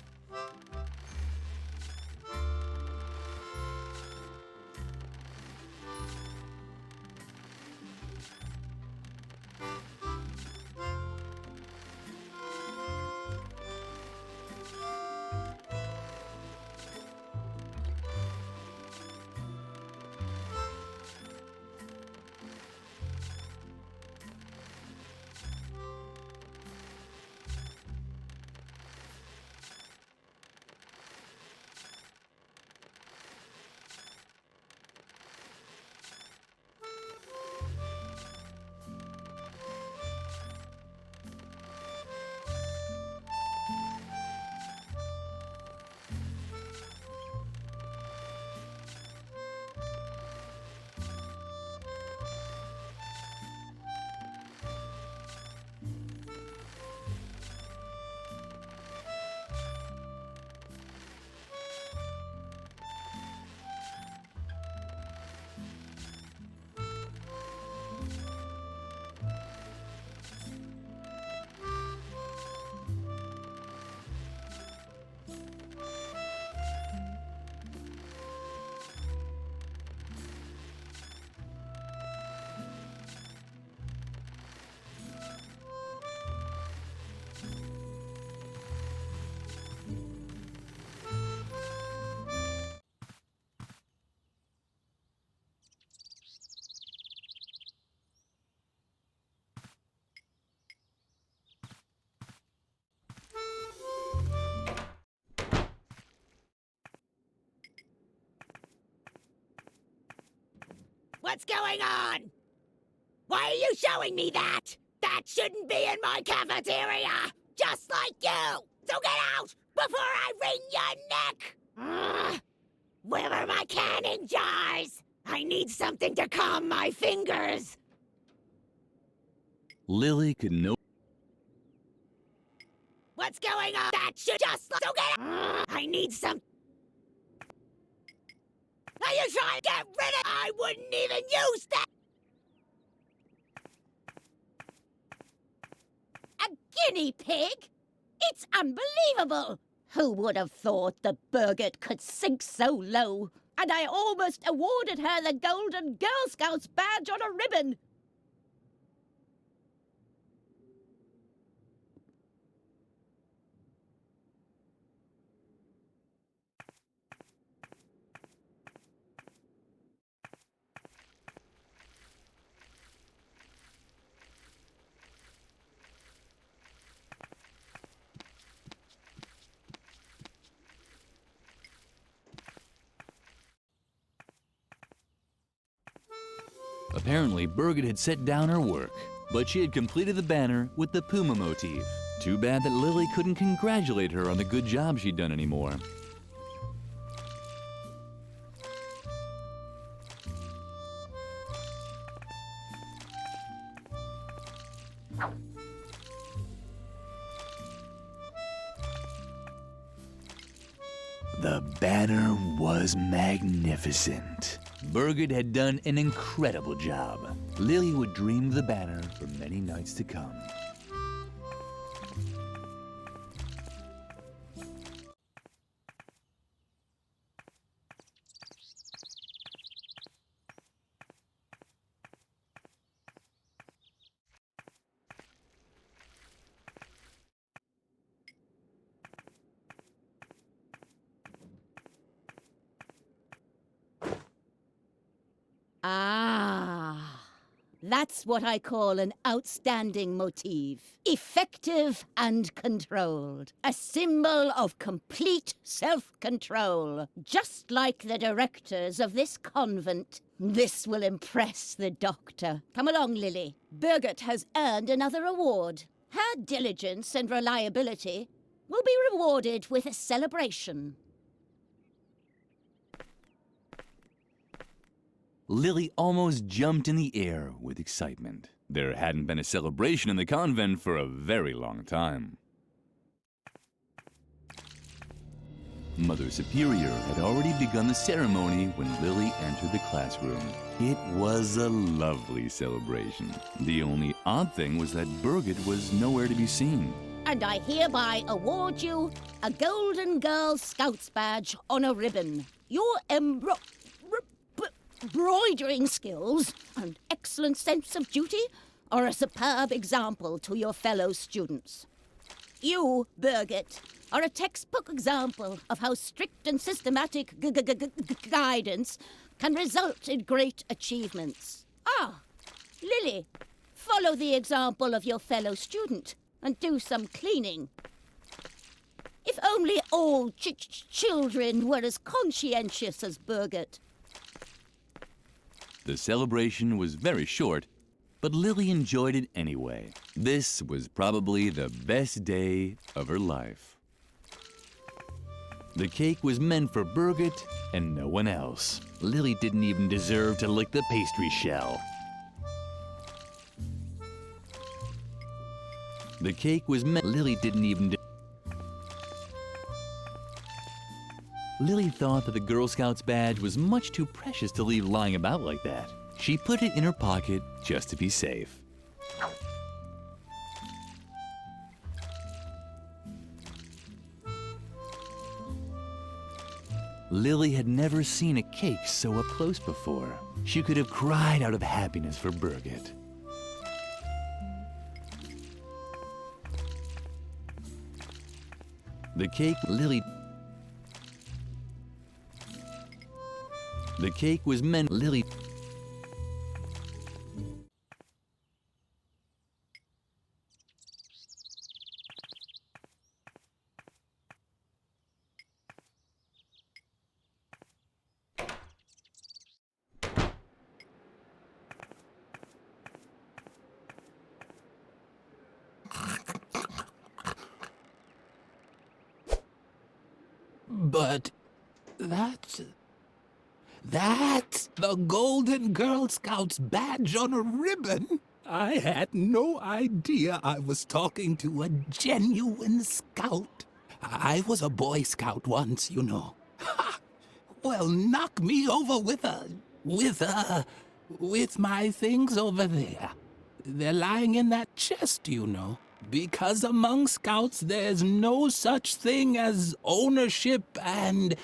What's going on? Why are you showing me that? That shouldn't be in my cafeteria! Just like you! So get out before I wring your neck! Ugh. Where are my canning jars? I need something to calm my fingers! Lily could no. What's going on? That should just so get out! I need some... Are you trying to get rid of... I wouldn't even use that! A guinea pig? It's unbelievable! Who would have thought the Burgett could sink so low? And I almost awarded her the Golden Girl Scouts badge on a ribbon! Apparently, Birgit had set down her work, but she had completed the banner with the puma motif. Too bad that Lily couldn't congratulate her on the good job she'd done anymore. The banner was magnificent. Birgit had done an incredible job. Lily would dream of the banner for many nights to come. Ah, that's what I call an outstanding motif. Effective and controlled. A symbol of complete self-control. Just like the directors of this convent. This will impress the doctor. Come along, Lily. Birgit has earned another award. Her diligence and reliability will be rewarded with a celebration. Lily almost jumped in the air with excitement. There hadn't been a celebration in the convent for a very long time. Mother Superior had already begun the ceremony when Lily entered the classroom. It was a lovely celebration. The only odd thing was that Birgit was nowhere to be seen. And I hereby award you a Golden Girl Scouts badge on a ribbon. Your embroidering skills and excellent sense of duty are a superb example to your fellow students. You, Birgit, are a textbook example of how strict and systematic guidance can result in great achievements. Ah, Lily, follow the example of your fellow student and do some cleaning. If only all children were as conscientious as Birgit. The celebration was very short, but Lily enjoyed it anyway. This was probably the best day of her life. The cake was meant for Birgit and no one else. Lily didn't even deserve to lick the pastry shell. The cake was meant... Lily didn't even... Lily thought that the Girl Scouts badge was much too precious to leave lying about like that. She put it in her pocket just to be safe. Lily had never seen a cake so up close before. She could have cried out of happiness for Birgit. The cake was meant... Lily... But that's the Golden Girl Scout's badge on a ribbon. I had no idea I was talking to a genuine scout. I was a Boy Scout once, you know. Ha! Well, knock me over with my things over there. They're lying in that chest, you know. Because among scouts, there's no such thing as ownership and...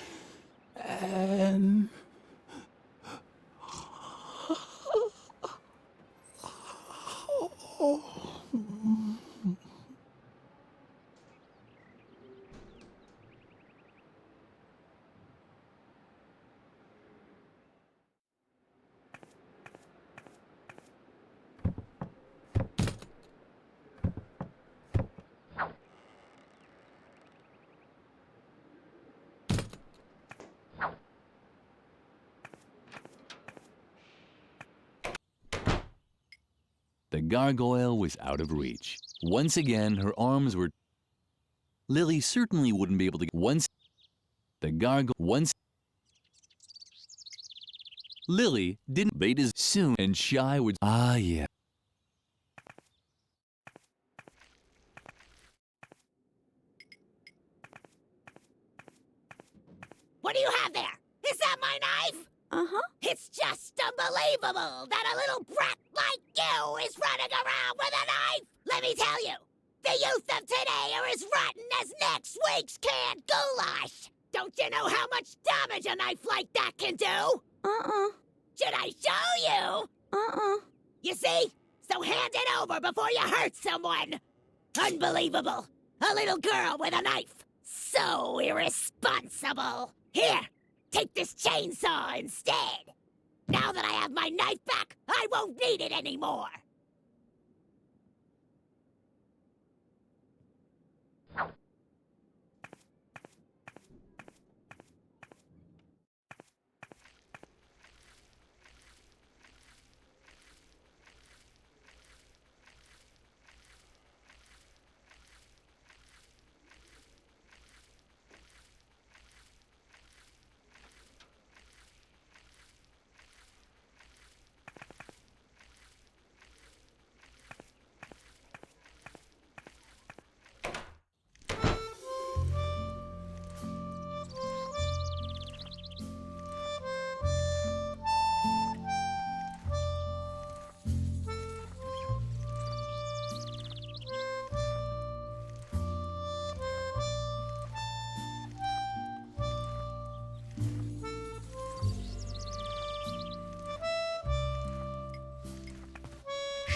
The gargoyle was out of reach. Once again, her arms were... Lily certainly wouldn't be able to... Once... The gargoyle... Once... Lily didn't... They'd as soon... And Shy would... Ah, yeah. What do you have there? Is that my knife? Uh-huh. It's just unbelievable that a little brat like you is running around with a knife! Let me tell you, the youth of today are as rotten as next week's canned goulash! Don't you know how much damage a knife like that can do? Uh-uh. Should I show you? Uh-uh. You see? So hand it over before you hurt someone! Unbelievable! A little girl with a knife! So irresponsible! Here! Take this chainsaw instead! Now that I have my knife back, I won't need it anymore!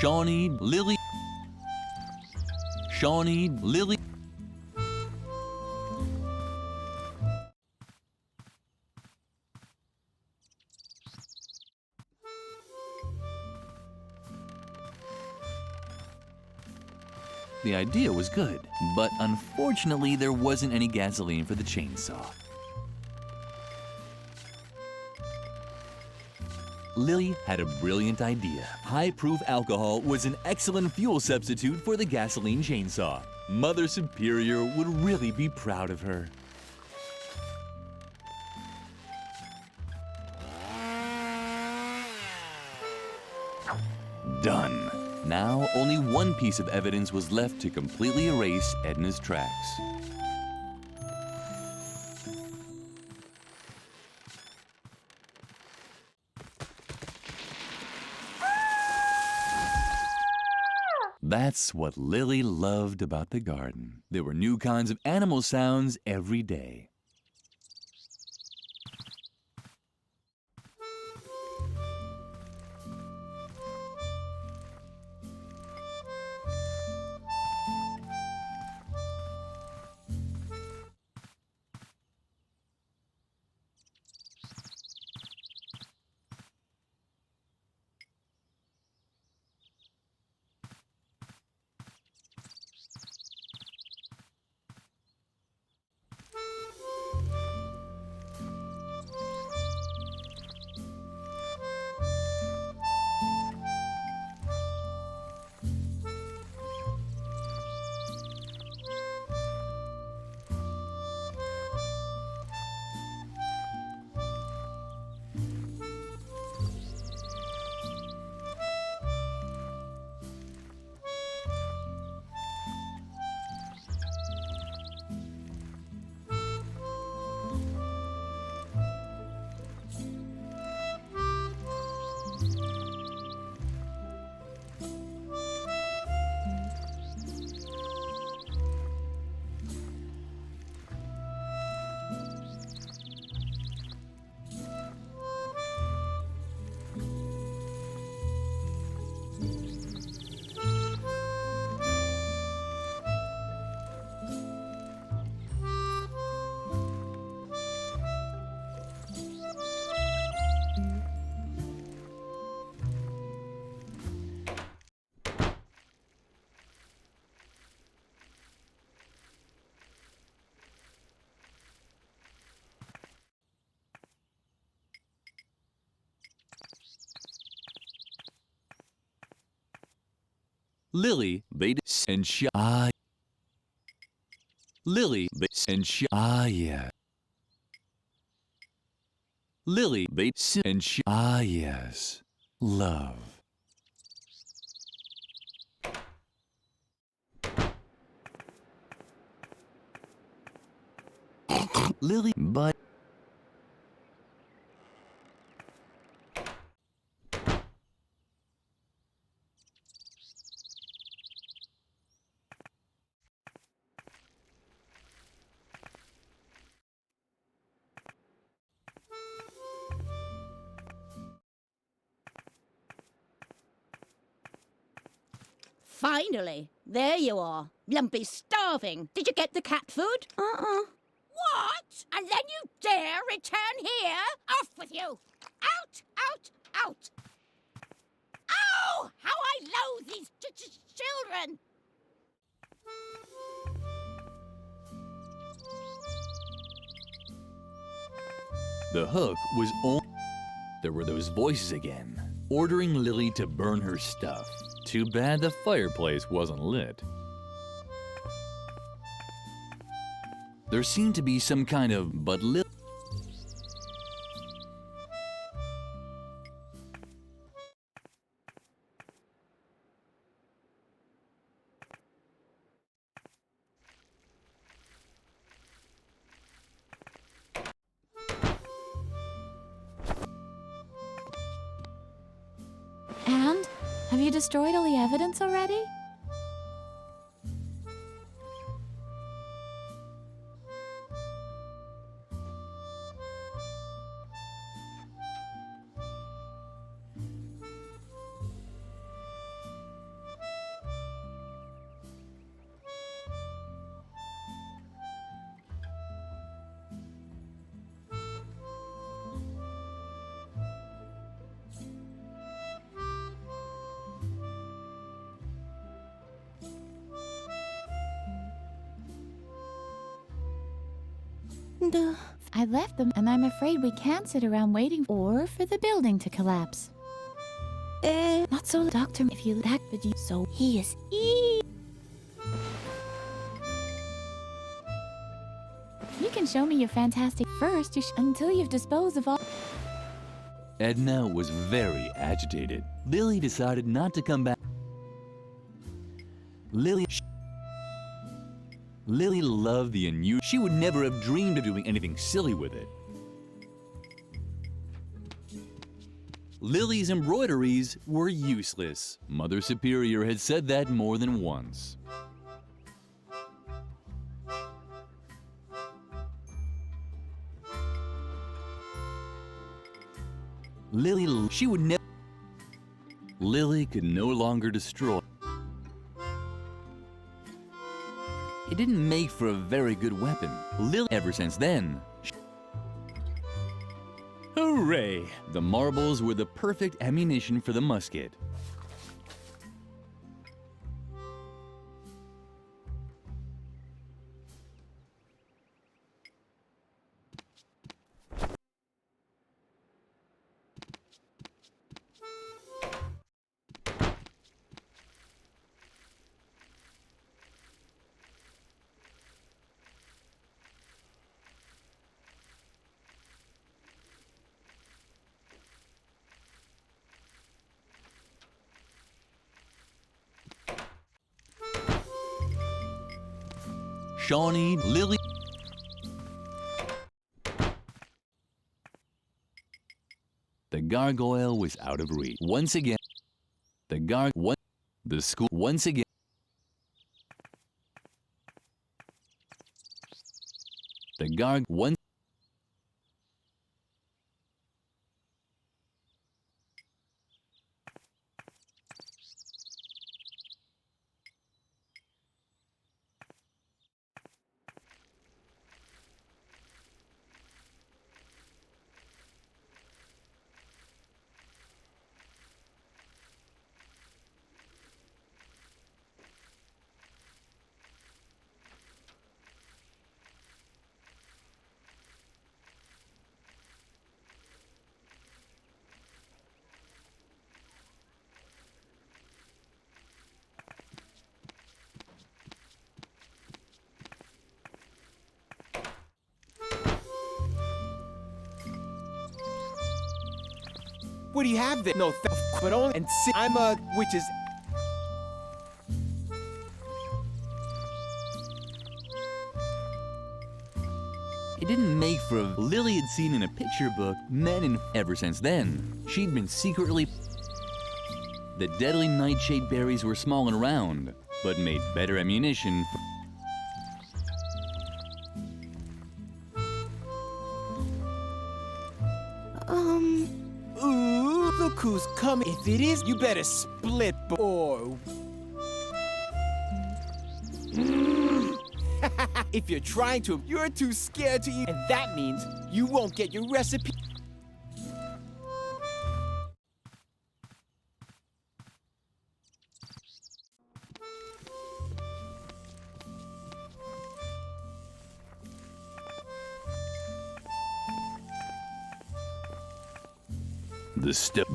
Shawnee, Lily... Shawnee, Lily... The idea was good, but unfortunately there wasn't any gasoline for the chainsaw. Lily had a brilliant idea. High-proof alcohol was an excellent fuel substitute for the gasoline chainsaw. Mother Superior would really be proud of her. Done. Now, only one piece of evidence was left to completely erase Edna's tracks. That's what Lily loved about the garden. There were new kinds of animal sounds every day. Lily, they and Lily, and yeah. Lily, they and yes. Love. Lily, but Finally, there you are. Lumpy's starving. Did you get the cat food? What? And then you dare return here? Off with you! Out! Out! Out! Oh! How I loathe these children! the hook was on. There were those voices again, ordering Lily to burn her stuff. Too bad the fireplace wasn't lit. There seemed to be some kind of but Lily. And? Have you destroyed all the evidence already? I left them, and I'm afraid we can't sit around waiting or for the building to collapse. Not so, Doctor, if you that but you so he is You can show me your fantastic first until you've disposed of all. Edna was very agitated. Lily decided not to come back. Lily loved the unusual. She would never have dreamed of doing anything silly with it. Lily's embroideries were useless. Mother Superior had said that more than once. She would never. Lily could no longer destroy. It didn't make for a very good weapon. Lily, ever since then. Hooray! The marbles were the perfect ammunition for the musket. Shawnee, Lily. The gargoyle was out of reach. Once again, the school once again. The once. What do you have there? No, but only and I'm a which is. It didn't make for a Lily had seen in a picture book men and ever since then. She'd been secretly. The deadly nightshade berries were small and round, but made better ammunition. Ooh, look who's coming. If it is, you better split or. If you're trying to, you're too scared to eat, and that means you won't get your recipe. The stuff.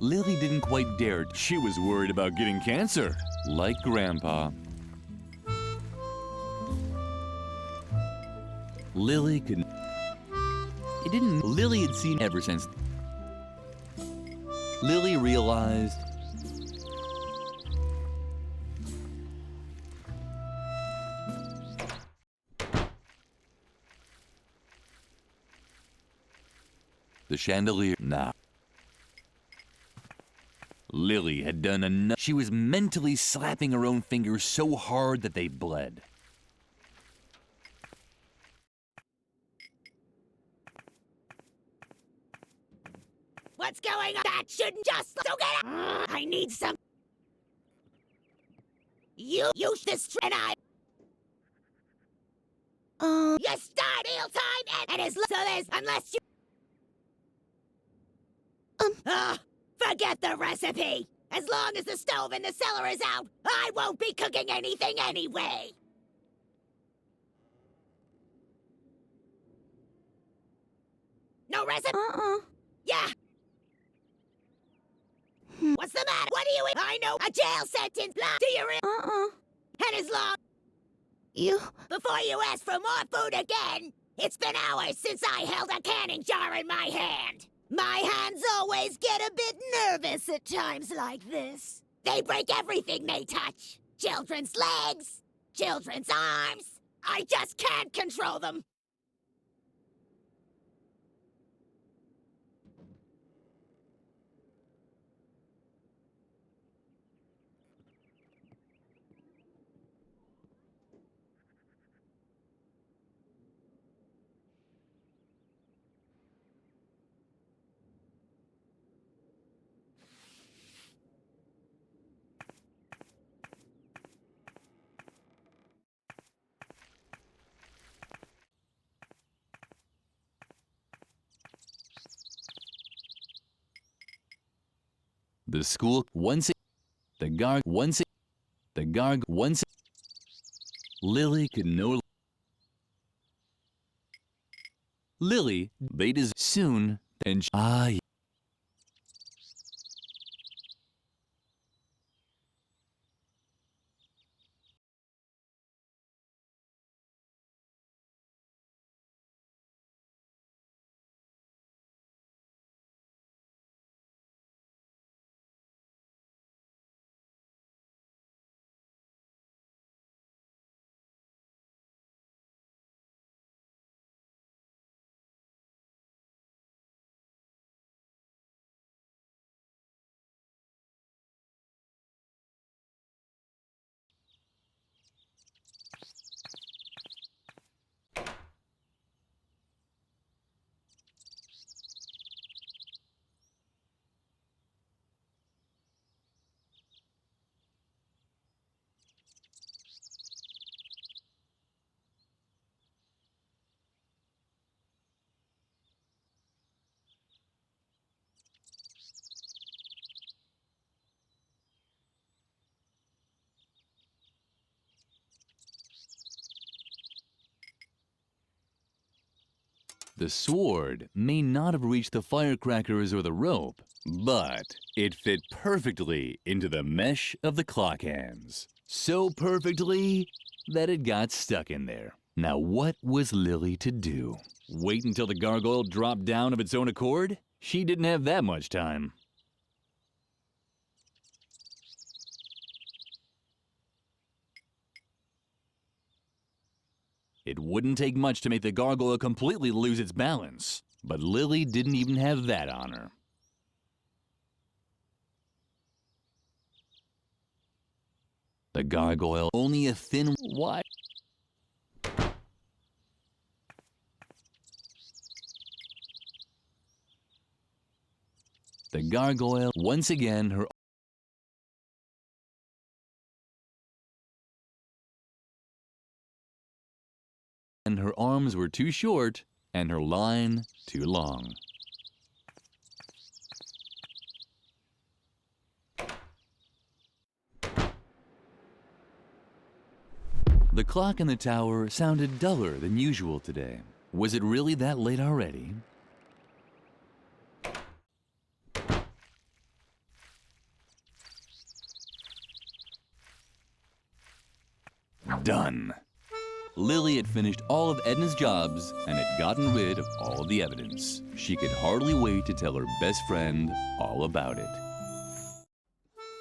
Lily didn't quite dare. She was worried about getting cancer, like Grandpa. Lily could. It didn't. Lily had seen ever since. Lily realized. The chandelier. Nah. Lily had done enough. She was mentally slapping her own fingers so hard that they bled. What's going on? That shouldn't just so get out. I need some. You this and I. You start meal time and it's so there's unless you. Forget the recipe. As long as the stove in the cellar is out, I won't be cooking anything anyway. No recipe? Yeah. What's the matter? What do you eat? I know a jail sentence. Do you And as long before you ask for more food again, it's been hours since I held a canning jar in my hand. My hands always get a bit nervous at times like this. They break everything they touch. Children's legs, children's arms. I just can't control them. The school once. The garg once. The garg once. Lily could no... Lily, they soon, and the sword may not have reached the firecrackers or the rope, but it fit perfectly into the mesh of the clock hands. So perfectly that it got stuck in there. Now what was Lily to do? Wait until the gargoyle dropped down of its own accord? She didn't have that much time. It wouldn't take much to make the gargoyle completely lose its balance, but Lily didn't even have that on her. The gargoyle only a thin white. The gargoyle, once again, her arms were too short and her line too long. The clock in the tower sounded duller than usual today. Was it really that late already? Done. Lily had finished all of Edna's jobs and had gotten rid of all of the evidence. She could hardly wait to tell her best friend all about it.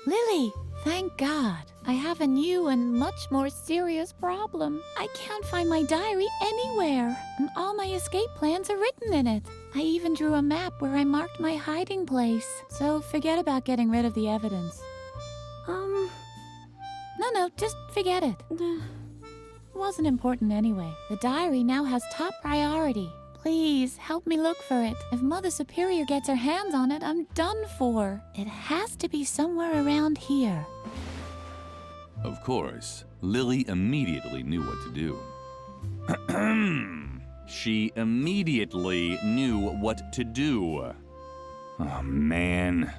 Lily, thank God. I have a new and much more serious problem. I can't find my diary anywhere, and all my escape plans are written in it. I even drew a map where I marked my hiding place. So forget about getting rid of the evidence. No, just forget it. It wasn't important anyway. The diary now has top priority. Please, help me look for it. If Mother Superior gets her hands on it, I'm done for. It has to be somewhere around here. Of course, Lily immediately knew what to do. She immediately knew what to do. Oh, man.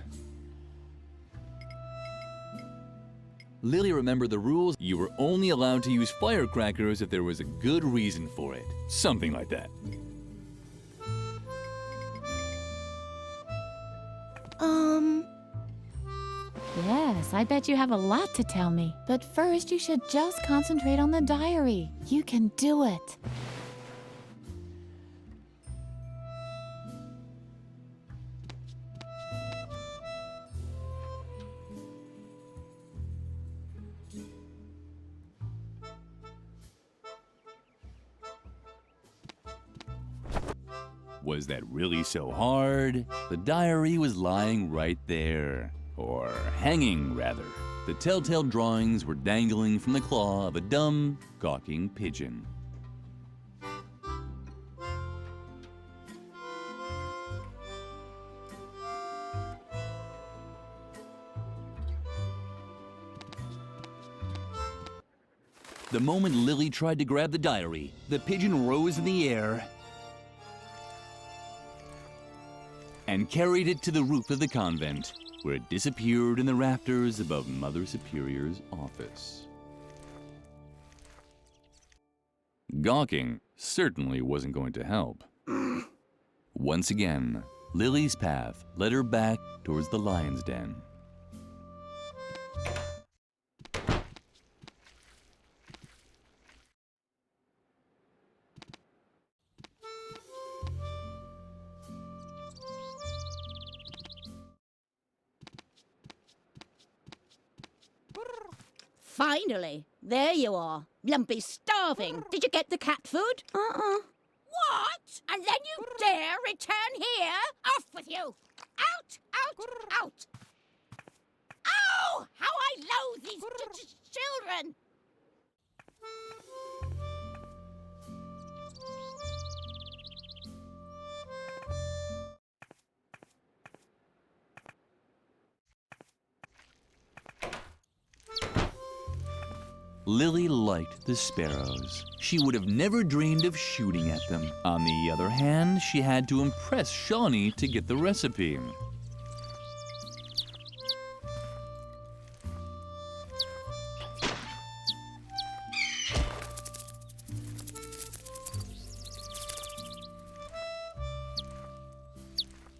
Lily remembered the rules. You were only allowed to use firecrackers if there was a good reason for it. Something like that. Yes, I bet you have a lot to tell me. But first, you should just concentrate on the diary. You can do it. Was that really so hard? The diary was lying right there. Or hanging, rather. The telltale drawings were dangling from the claw of a dumb, gawking pigeon. The moment Lily tried to grab the diary, the pigeon rose in the air and carried it to the roof of the convent, where it disappeared in the rafters above Mother Superior's office. Gawking certainly wasn't going to help. Once again, Lily's path led her back towards the lion's den. Finally, there you are. Lumpy's starving. Did you get the cat food? What? And then you dare return here? Off with you! Out! Out! Out! Oh! How I loathe these children! Lily liked the sparrows. She would have never dreamed of shooting at them. On the other hand, she had to impress Shawnee to get the recipe.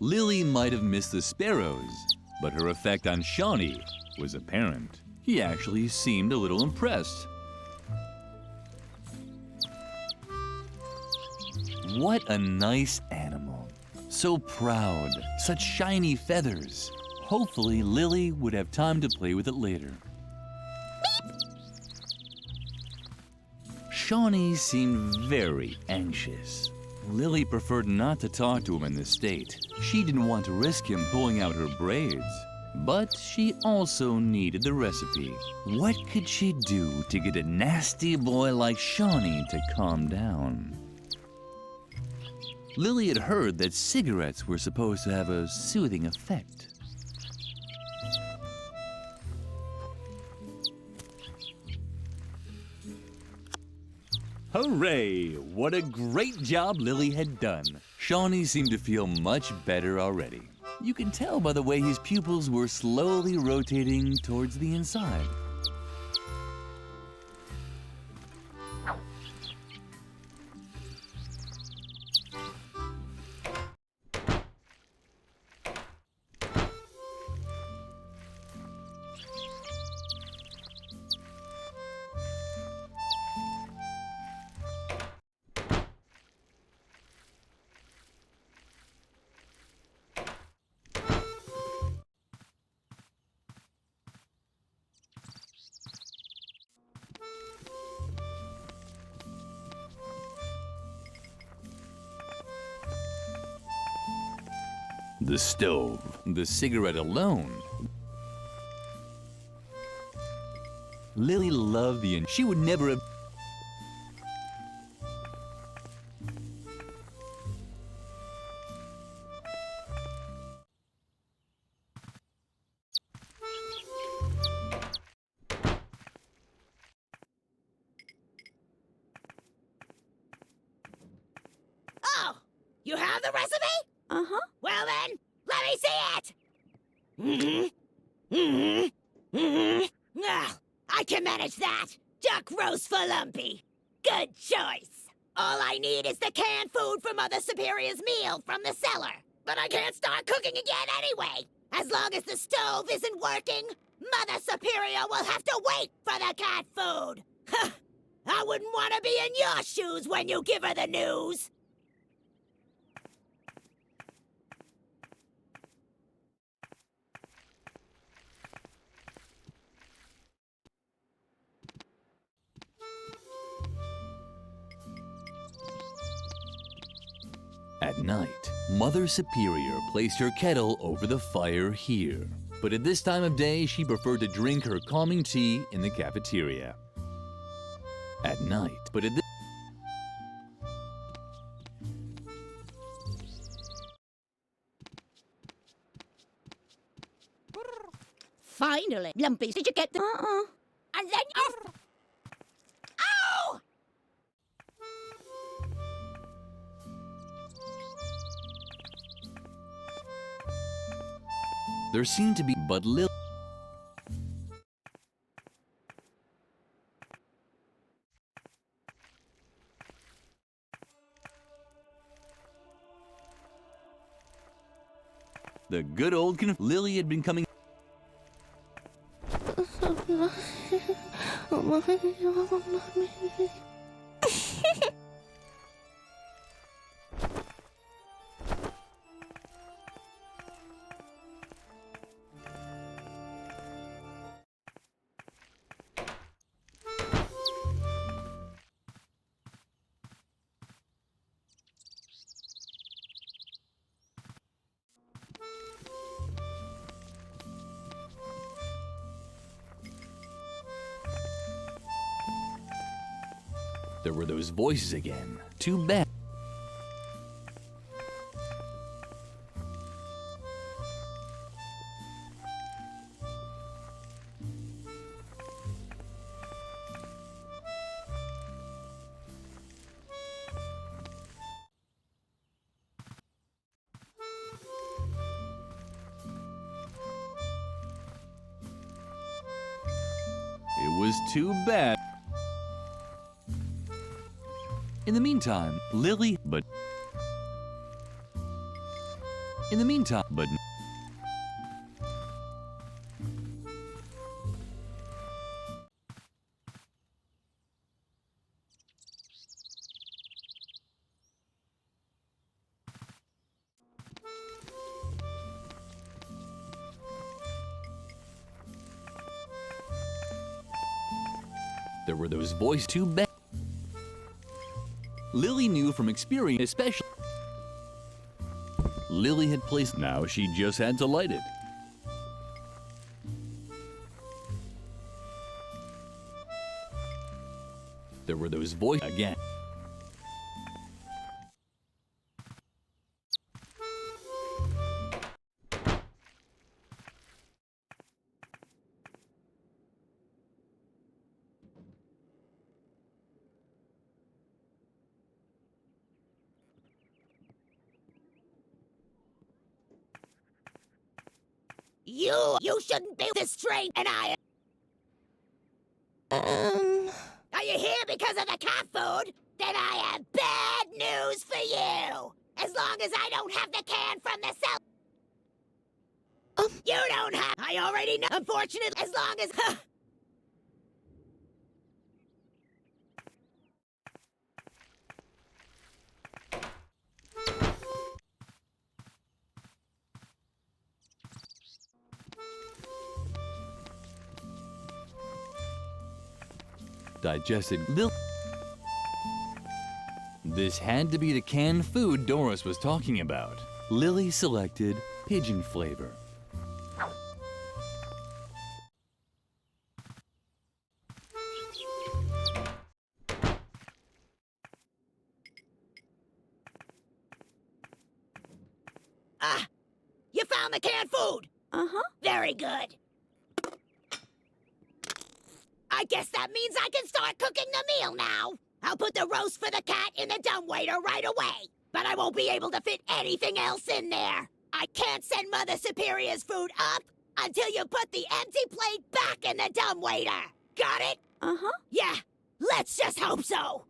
Lily might have missed the sparrows, but her effect on Shawnee was apparent. He actually seemed a little impressed. What a nice animal. So proud, such shiny feathers. Hopefully Lily would have time to play with it later. Shawnee seemed very anxious. Lily preferred not to talk to him in this state. She didn't want to risk him pulling out her braids. But she also needed the recipe. What could she do to get a nasty boy like Shawnee to calm down? Lily had heard that cigarettes were supposed to have a soothing effect. Hooray! What a great job Lily had done. Shawnee seemed to feel much better already. You can tell by the way his pupils were slowly rotating towards the inside. The stove, the cigarette alone. Lily loved she would never have. Oh! You have the recipe? Uh-huh. Well then, let me see it! I can manage that! Duck roast for Lumpy! Good choice! All I need is the canned food for Mother Superior's meal from the cellar. But I can't start cooking again anyway! As long as the stove isn't working, Mother Superior will have to wait for the cat food! I wouldn't want to be in your shoes when you give her the news! At night, Mother Superior placed her kettle over the fire here. But at this time of day, she preferred to drink her calming tea in the cafeteria. At night, but at this Finally, Lumpy, did you get the... And then you... Ow! there seemed to be but little. The good old Lily had been coming. There were those voices again. Too bad. It was too bad. In the meantime, Lily, but... In the meantime, but... There were those voices too bad. Lily knew from experience, especially. Lily had placed. Now she just had to light it. There were those voices again. You shouldn't be this straight, and I... Are you here because of the cat food? Then I have bad news for you. As long as I don't have the can from the cell... You don't have... I already know. Unfortunately, as long as... Digested. This had to be the canned food Doris was talking about. Lily selected pigeon flavor. You found the canned food? Uh-huh. Very good. I guess that means I can start cooking the meal now. I'll put the roast for the cat in the dumbwaiter right away. But I won't be able to fit anything else in there. I can't send Mother Superior's food up until you put the empty plate back in the dumbwaiter. Got it? Uh-huh. Yeah, let's just hope so.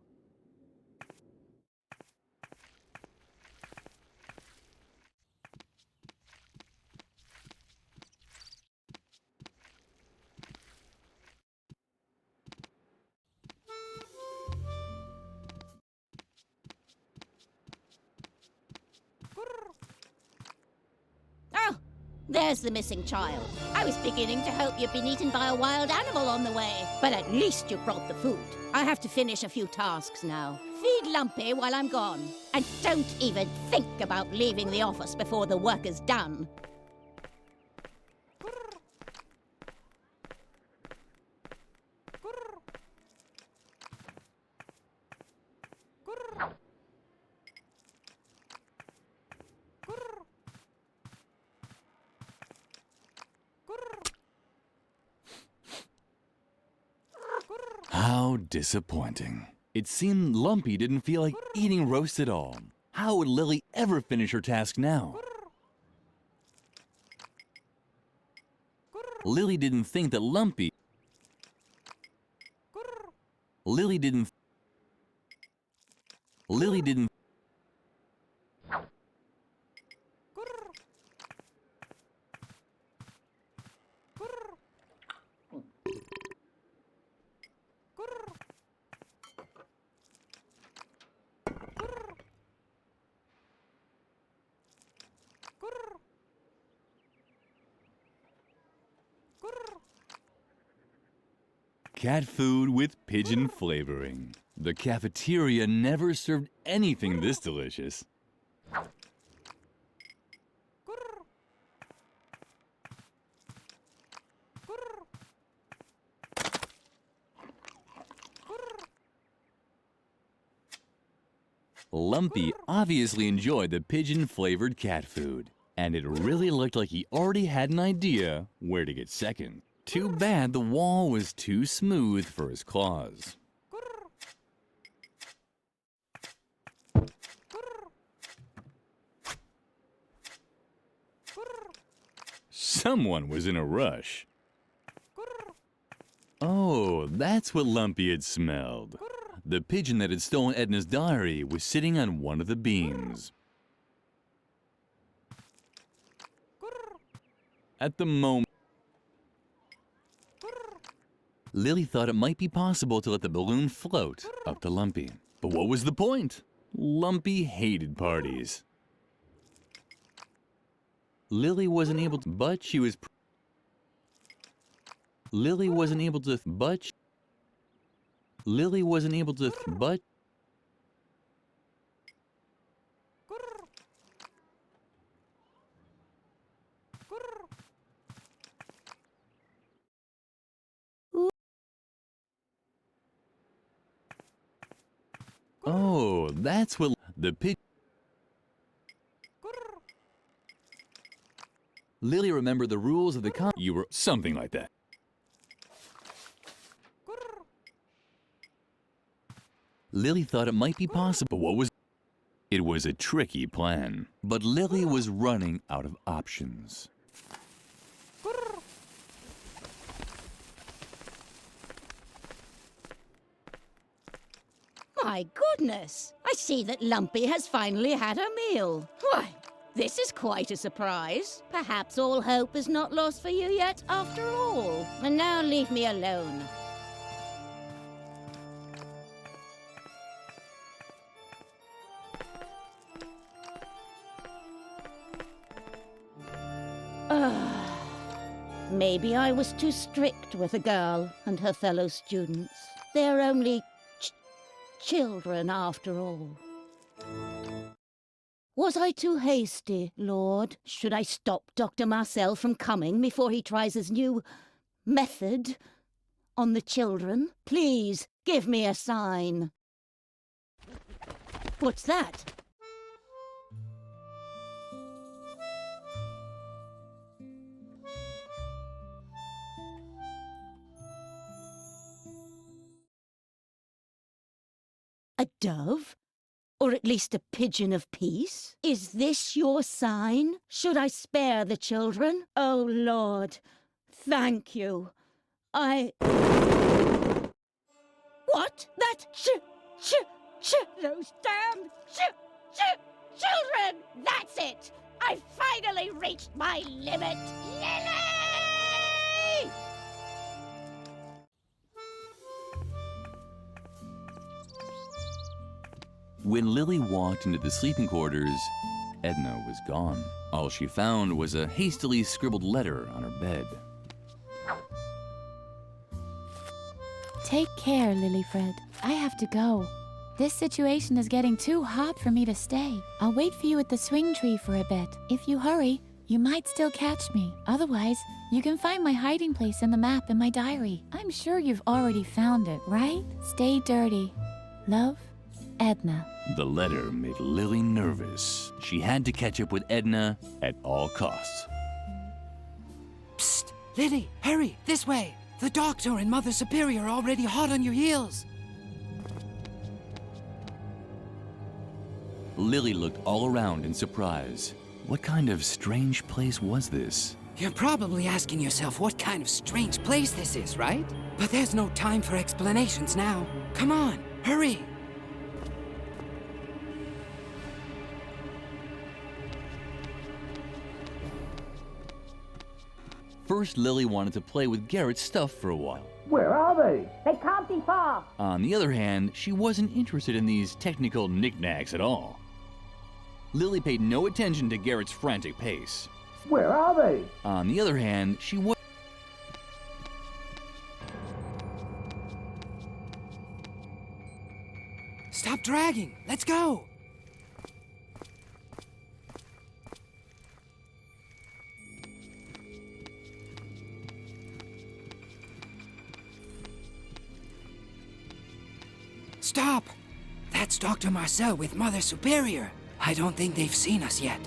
Oh, there's the missing child. I was beginning to hope you'd been eaten by a wild animal on the way. But at least you brought the food. I have to finish a few tasks now. Feed Lumpy while I'm gone. And don't even think about leaving the office before the work is done. How disappointing. It seemed Lumpy didn't feel like eating roast at all. How would Lily ever finish her task now? Lily didn't think that Lumpy... Lily didn't... Cat food with pigeon flavoring. The cafeteria never served anything this delicious. Lumpy obviously enjoyed the pigeon-flavored cat food, and it really looked like he already had an idea where to get second. Too bad the wall was too smooth for his claws. Someone was in a rush. Oh, that's what Lumpy had smelled. The pigeon that had stolen Edna's diary was sitting on one of the beams. At the moment, Lily thought it might be possible to let the balloon float up to Lumpy. But what was the point? Lumpy hated parties. Lily wasn't able to, but she was... Lily wasn't able to, but... Lily wasn't able to, but... Oh, that's what the pigeon... Lily remembered the rules of the you were something like that. Lily thought it might be possible. What was... It was a tricky plan, but Lily was running out of options. My goodness! I see that Lumpy has finally had a meal. Why, this is quite a surprise. Perhaps all hope is not lost for you yet after all. And now leave me alone. Maybe I was too strict with the girl and her fellow students. They're only children after all. Was I too hasty, Lord? Should I stop Dr. Marcel from coming before he tries his new method on the children? Please, give me a sign. What's that? A dove? Or at least a pigeon of peace? Is this your sign? Should I spare the children? Oh, Lord, thank you. What? That those damn children! That's it! I finally reached my limit! Lily! When Lily walked into the sleeping quarters, Edna was gone. All she found was a hastily scribbled letter on her bed. Take care, Lilyfred. I have to go. This situation is getting too hot for me to stay. I'll wait for you at the swing tree for a bit. If you hurry, you might still catch me. Otherwise, you can find my hiding place in the map in my diary. I'm sure you've already found it, right? Stay dirty. Love, Edna. The letter made Lily nervous. She had to catch up with Edna at all costs. Psst! Lily, hurry! This way! The Doctor and Mother Superior are already hot on your heels. Lily looked all around in surprise. What kind of strange place was this? You're probably asking yourself what kind of strange place this is, right? But there's no time for explanations now. Come on, hurry! First, Lily wanted to play with Garrett's stuff for a while. Where are they? They can't be far. On the other hand, she wasn't interested in these technical knickknacks at all. Lily paid no attention to Garrett's frantic pace. Where are they? On the other hand, she was... Stop dragging. Let's go. Stop! That's Dr. Marcel with Mother Superior. I don't think they've seen us yet.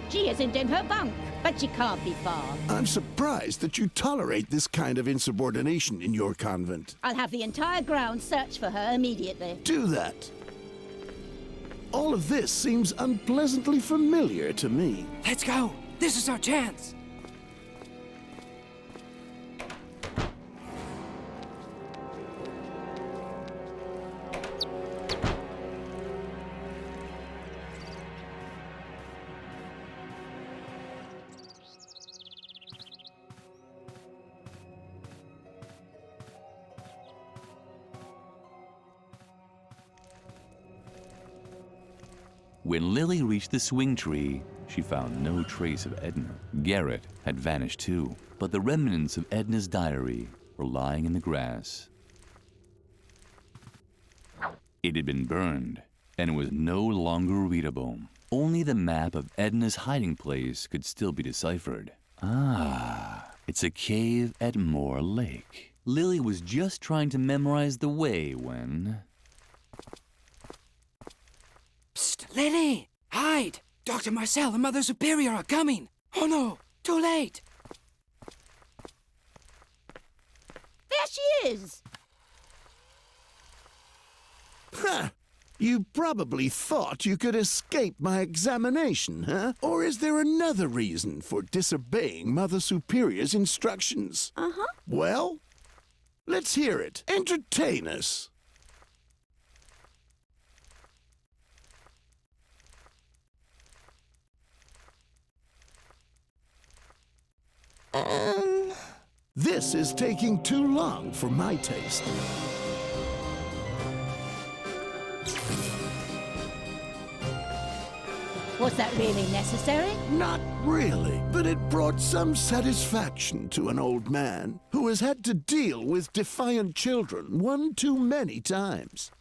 She isn't in her bunk, but she can't be far. I'm surprised that you tolerate this kind of insubordination in your convent. I'll have the entire ground search for her immediately. Do that. All of this seems unpleasantly familiar to me. Let's go. This is our chance. When Lily reached the swing tree, she found no trace of Edna. Garrett had vanished too, but the remnants of Edna's diary were lying in the grass. It had been burned, and was no longer readable. Only the map of Edna's hiding place could still be deciphered. Ah, it's a cave at Moor Lake. Lily was just trying to memorize the way when... Psst, Lily! Hide! Dr. Marcel and Mother Superior are coming! Oh no! Too late! There she is! Ha! You probably thought you could escape my examination, huh? Or is there another reason for disobeying Mother Superior's instructions? Uh-huh. Well, let's hear it. Entertain us. This is taking too long for my taste. Was that really necessary? Not really, but it brought some satisfaction to an old man who has had to deal with defiant children one too many times.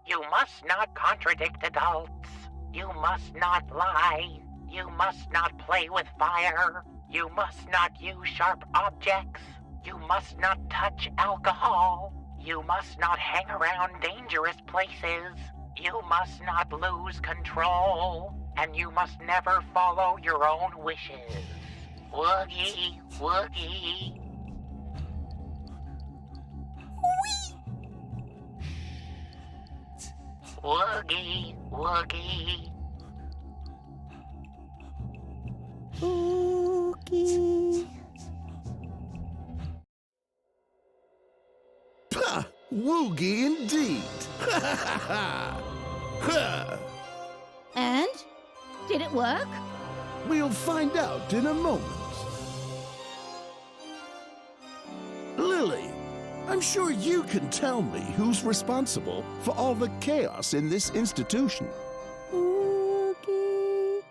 You must not contradict adults. You must not lie. You must not play with fire. You must not use sharp objects. You must not touch alcohol. You must not hang around dangerous places. You must not lose control. And you must never follow your own wishes. Woogie, woogie. Woogie, woogie. Oogie. Pah! Woogie indeed! Ha ha ha ha! And? Did it work? We'll find out in a moment. Lily, I'm sure you can tell me who's responsible for all the chaos in this institution. Oogie.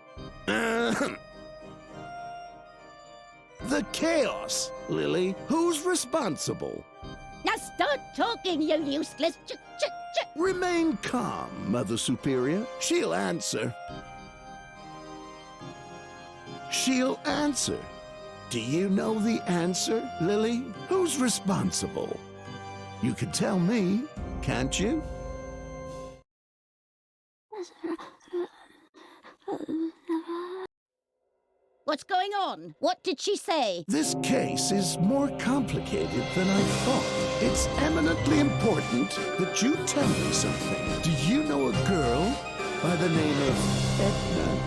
The chaos, Lily. Who's responsible? Now start talking, you useless Remain calm, Mother Superior. She'll answer. She'll answer. Do you know the answer, Lily? Who's responsible? You can tell me, can't you? What's going on? What did she say? This case is more complicated than I thought. It's eminently important that you tell me something. Do you know a girl by the name of Edna?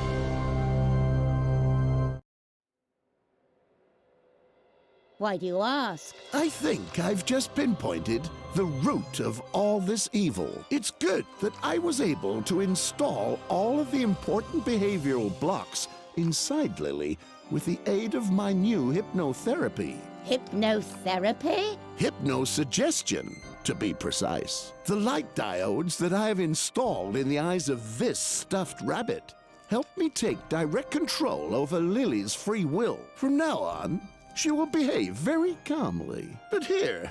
Why do you ask? I think I've just pinpointed the root of all this evil. It's good that I was able to install all of the important behavioral blocks inside Lily with the aid of my new hypnotherapy. Hypnotherapy? Hypnosuggestion, to be precise. The light diodes that I have installed in the eyes of this stuffed rabbit help me take direct control over Lily's free will. From now on, she will behave very calmly. But here,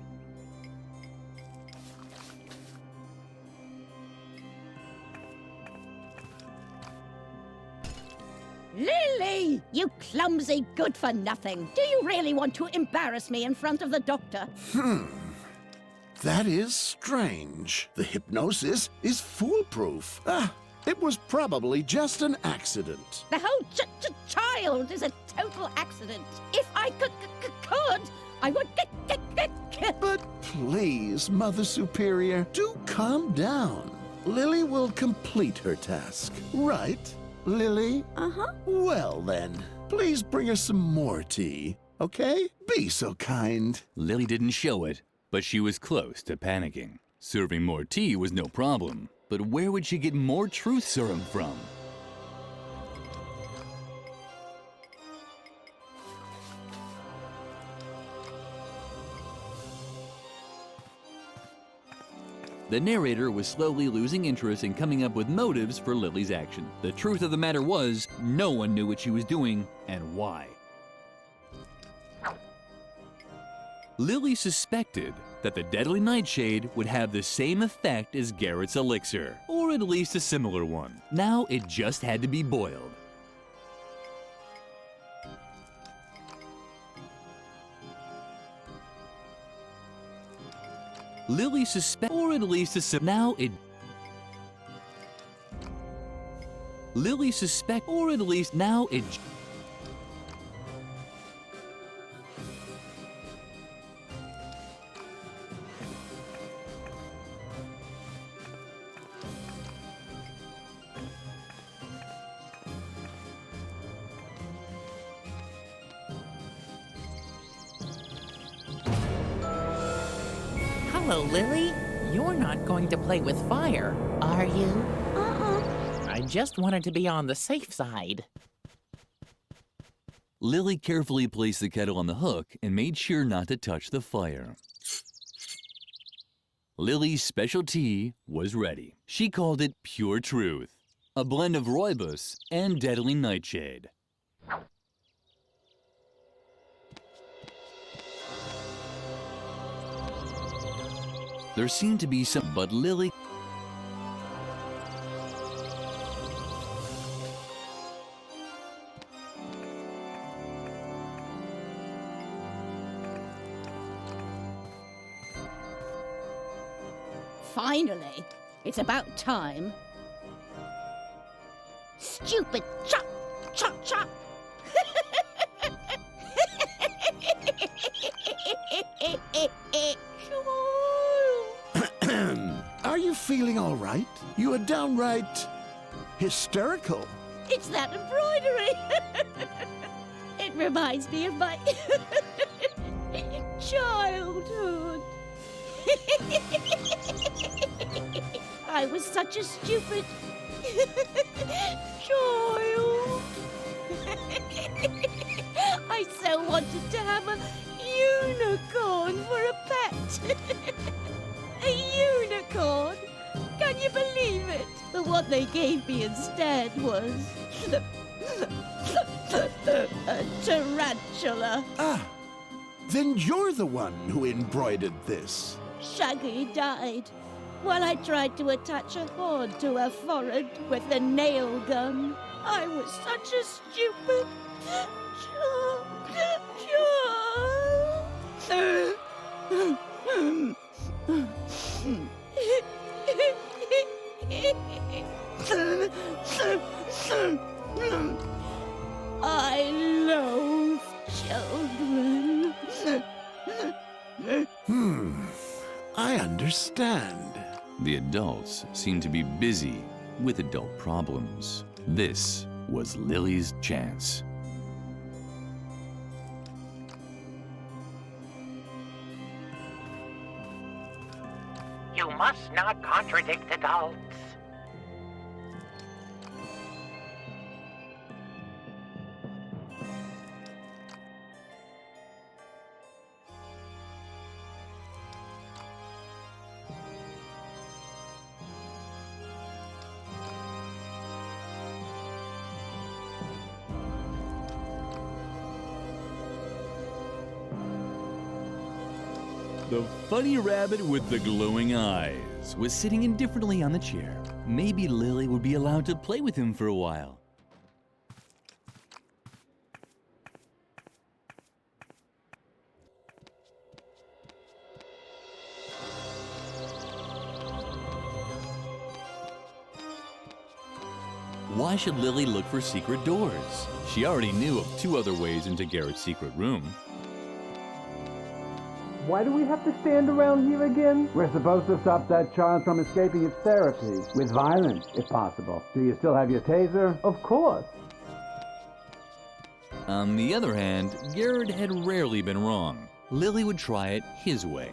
clumsy good-for-nothing. Do you really want to embarrass me in front of the doctor? That is strange. The hypnosis is foolproof. It was probably just an accident. The whole child is a total accident. If I could, I would But please, Mother Superior, do calm down. Lily will complete her task. Right, Lily? Uh-huh. Well then, please bring her some more tea, okay? Be so kind. Lily didn't show it, but she was close to panicking. Serving more tea was no problem, but where would she get more truth serum from? The narrator was slowly losing interest in coming up with motives for Lily's action. The truth of the matter was, no one knew what she was doing and why. Lily suspected that the deadly nightshade would have the same effect as Garrett's elixir, or at least a similar one. Now it just had to be boiled. Lily suspected, or at least a now it. Lily suspect, or at least now it. Hello, Lily. You're not going to play with fire, are you? I just wanted to be on the safe side. Lily carefully placed the kettle on the hook and made sure not to touch the fire. Lily's special tea was ready. She called it Pure Truth, a blend of rooibos and deadly nightshade. There seemed to be some, but Lily... Finally, it's about time. Stupid chop, chop, chop. Are you feeling all right? You are downright hysterical. It's that embroidery. It reminds me of my childhood. I was such a stupid child. I so wanted to have a unicorn for a pet. A unicorn? Can you believe it? But what they gave me instead was a tarantula. Ah, then you're the one who embroidered this. Shaggy died while I tried to attach a horn to her forehead with a nail gun. I was such a stupid child. I loathe children. I understand. The adults seemed to be busy with adult problems. This was Lily's chance. You must not contradict adults. The funny rabbit with the glowing eyes was sitting indifferently on the chair. Maybe Lily would be allowed to play with him for a while. Why should Lily look for secret doors? She already knew of 2 other ways into Garrett's secret room. Why do we have to stand around here again? We're supposed to stop that child from escaping its therapy. With violence, if possible. Do you still have your taser? Of course. On the other hand, Garrett had rarely been wrong. Lily would try it his way.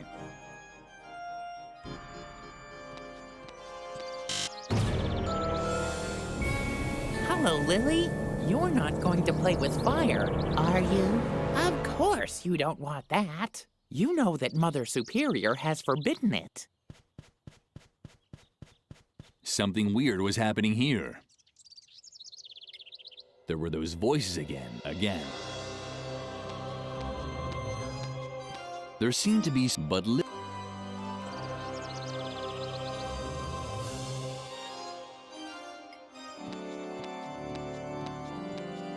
Hello, Lily. You're not going to play with fire, are you? Of course you don't want that. You know that Mother Superior has forbidden it. Something weird was happening here. There were those voices again. There seemed to be, but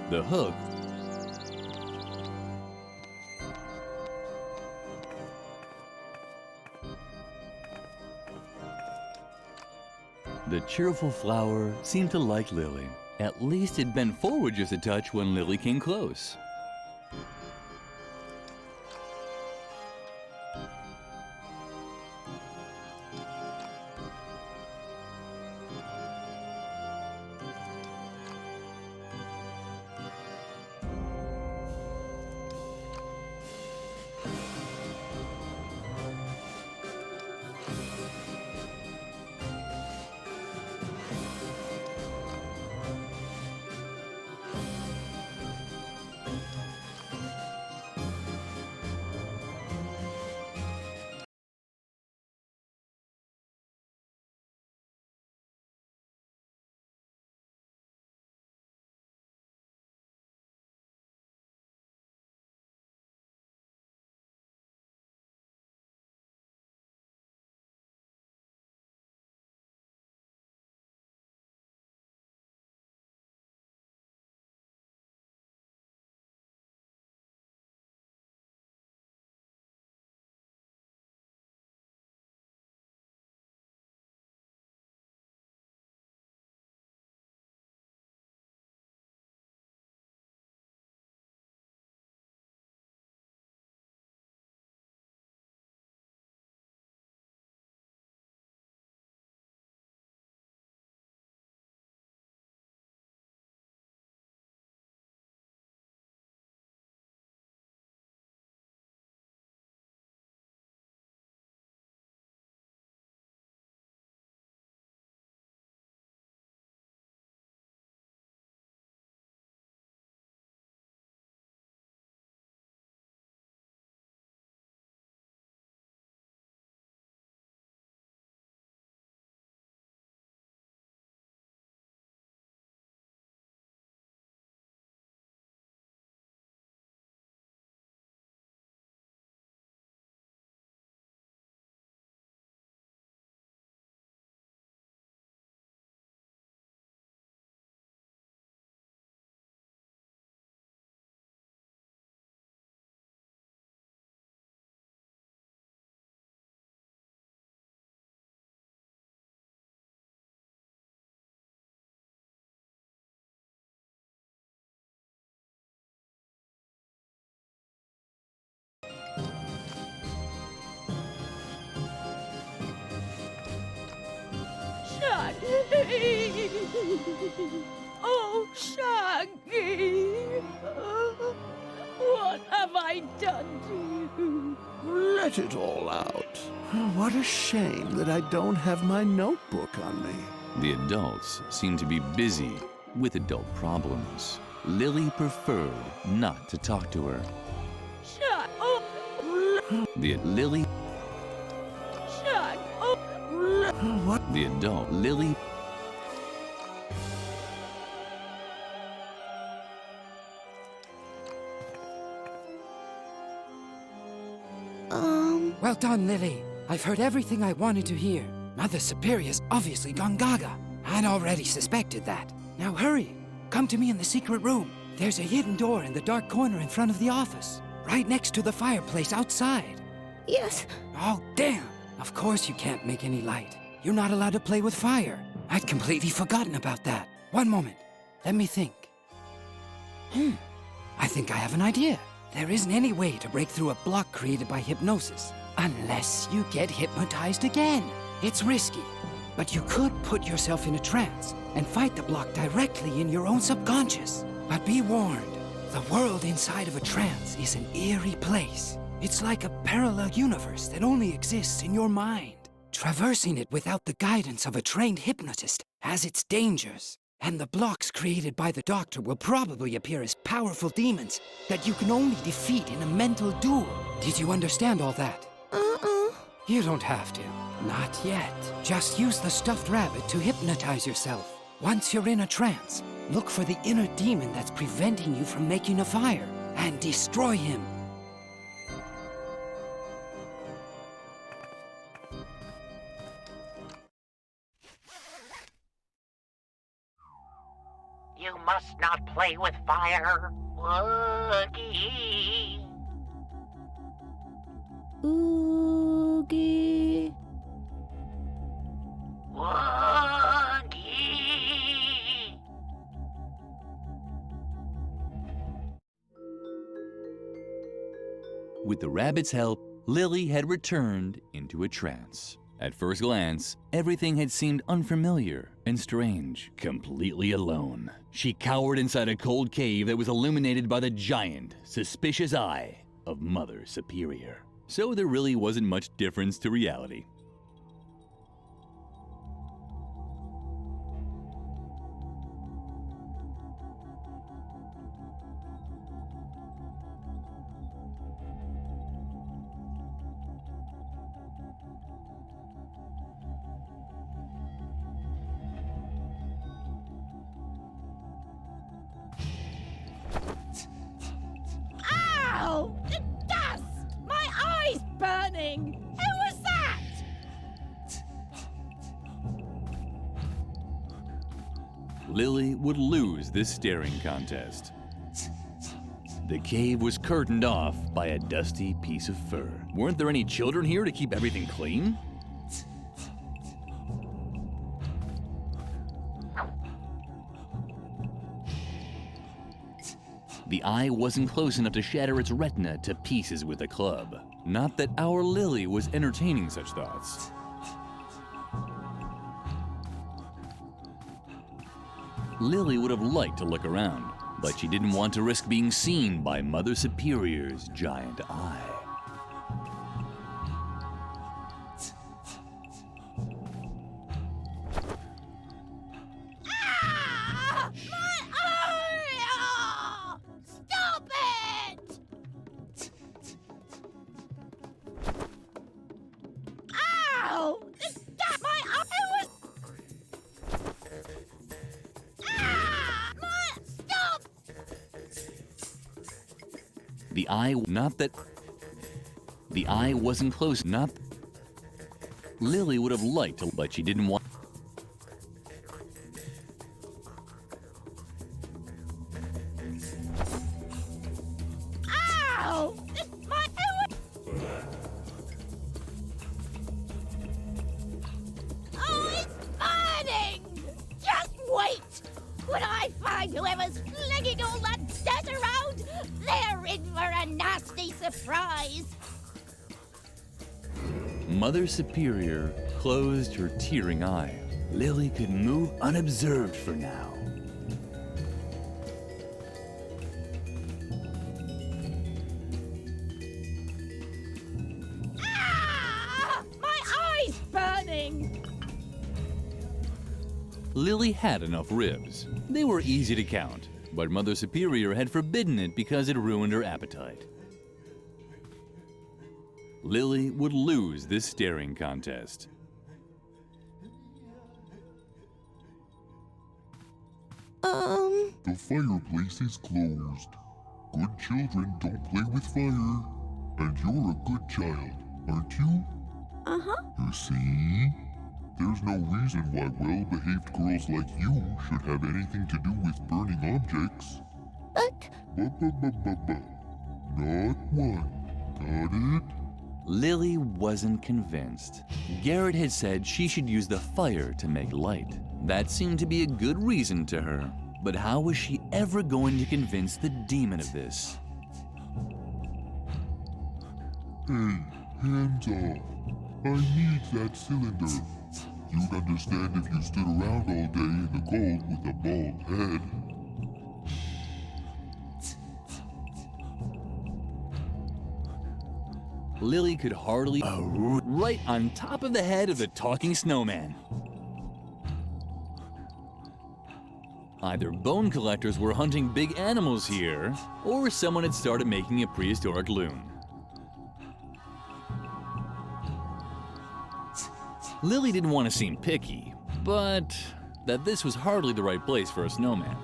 the hook the cheerful flower seemed to like Lily. At least it bent forward just a touch when Lily came close. Shaggy! Oh, Shaggy! What have I done to you? Let it all out. What a shame that I don't have my notebook on me. The adults seemed to be busy with adult problems. Lily preferred not to talk to her. Shag! Oh! Lily. Shag! Oh! What? The adult Lily. Well done, Lily. I've heard everything I wanted to hear. Mother Superior's obviously gone gaga. I'd already suspected that. Now hurry. Come to me in the secret room. There's a hidden door in the dark corner in front of the office. Right next to the fireplace outside. Yes. Oh, damn. Of course you can't make any light. You're not allowed to play with fire. I'd completely forgotten about that. One moment. Let me think. I think I have an idea. There isn't any way to break through a block created by hypnosis unless you get hypnotized again. It's risky, but you could put yourself in a trance and fight the block directly in your own subconscious. But be warned, the world inside of a trance is an eerie place. It's like a parallel universe that only exists in your mind. Traversing it without the guidance of a trained hypnotist has its dangers. And the blocks created by the doctor will probably appear as powerful demons that you can only defeat in a mental duel. Did you understand all that? You don't have to. Not yet. Just use the stuffed rabbit to hypnotize yourself. Once you're in a trance, look for the inner demon that's preventing you from making a fire and destroy him. You must not play with fire. Woogie. Oogie. Woogie. With the rabbit's help, Lily had returned into a trance. At first glance, everything had seemed unfamiliar and strange. Completely alone, she cowered inside a cold cave that was illuminated by the giant, suspicious eye of Mother Superior. So there really wasn't much difference to reality. Ow! The dust! My eye's burning! Who was that? Lily would lose this staring contest. The cave was curtained off by a dusty piece of fur. Weren't there any children here to keep everything clean? The eye wasn't close enough to shatter its retina to pieces with a club. Not that our Lily was entertaining such thoughts. Lily would have liked to look around, but she didn't want to risk being seen by Mother Superior's giant eye. Stop it! Ow! My eye was... Stop! The eye, not that... The eye wasn't close, not... Lily would have liked to, but she didn't want... Ow! My eye was... Oh, it's burning! Just wait! When I find whoever's flinging all that dirt around, they're in for a nasty surprise! Mother Superior closed her tearing eye. Lily could move unobserved for now. My eye's burning! Lily had enough ribs. They were easy to count, but Mother Superior had forbidden it because it ruined her appetite. Lily would lose this staring contest. The fireplace is closed. Good children don't play with fire. And you're a good child, aren't you? Uh-huh. You see? There's no reason why well-behaved girls like you should have anything to do with burning objects. But... Not one. Got it? Lily wasn't convinced. Garrett had said she should use the fire to make light. That seemed to be a good reason to her. But how was she ever going to convince the demon of this? Hey, hands off. I need that cylinder. You'd understand if you stood around all day in the cold with a bald head. Lily could hardly right on top of the head of the talking snowman. Either bone collectors were hunting big animals here, or someone had started making a prehistoric loon. Lily didn't want to seem picky, but that this was hardly the right place for a snowman.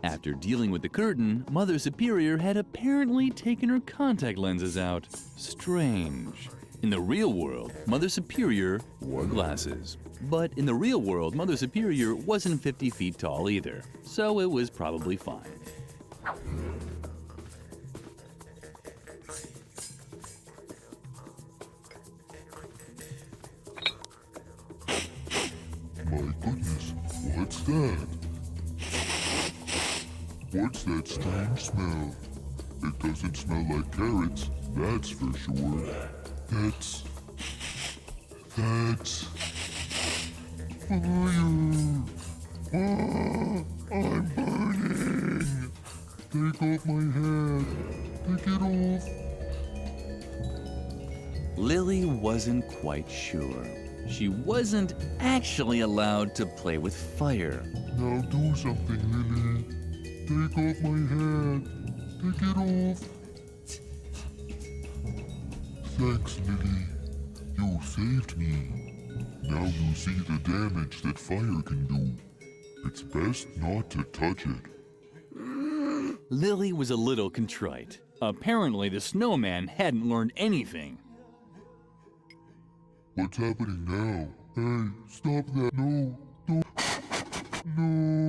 After dealing with the curtain, Mother Superior had apparently taken her contact lenses out. Strange. In the real world, Mother Superior wore glasses. But in the real world, Mother Superior wasn't 50 feet tall either, so it was probably fine. My goodness, what's that? What's that strange smell? It doesn't smell like carrots, that's for sure. That's fire! Ah, I'm burning! Take off my head! Take it off! Lily wasn't quite sure. She wasn't actually allowed to play with fire. Now do something, Lily. Take off my head. Take it off. Thanks, Lily. You saved me. Now you see the damage that fire can do. It's best not to touch it. Lily was a little contrite. Apparently the snowman hadn't learned anything. What's happening now? Hey, stop that. No, don't. No.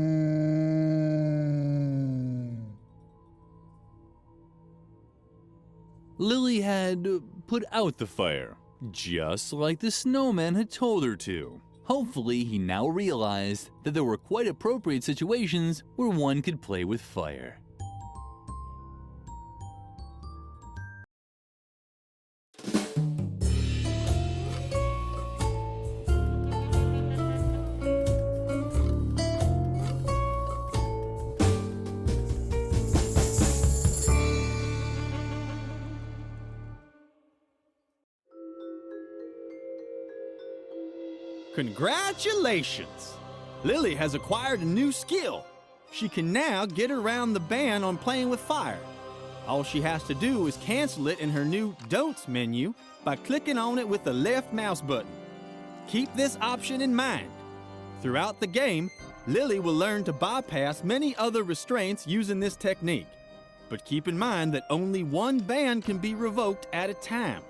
Lily had put out the fire, just like the snowman had told her to. Hopefully, he now realized that there were quite appropriate situations where one could play with fire. Congratulations! Lily has acquired a new skill. She can now get around the ban on playing with fire. All she has to do is cancel it in her new Don'ts menu by clicking on it with the left mouse button. Keep this option in mind. Throughout the game, Lily will learn to bypass many other restraints using this technique. But keep in mind that only one ban can be revoked at a time.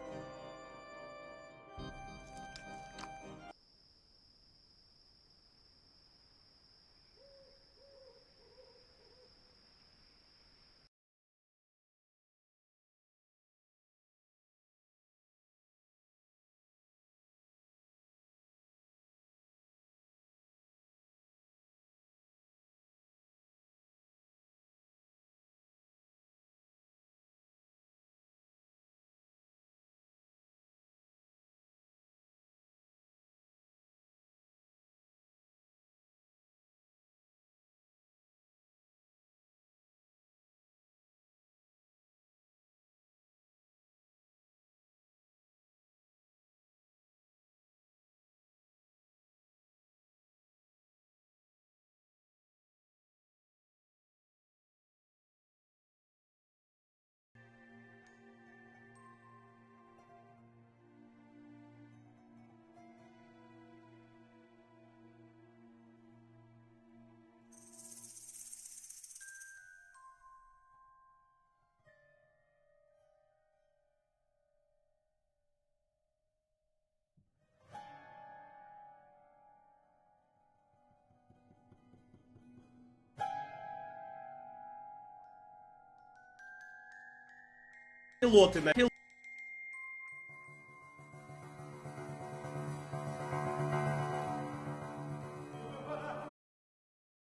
пилоты на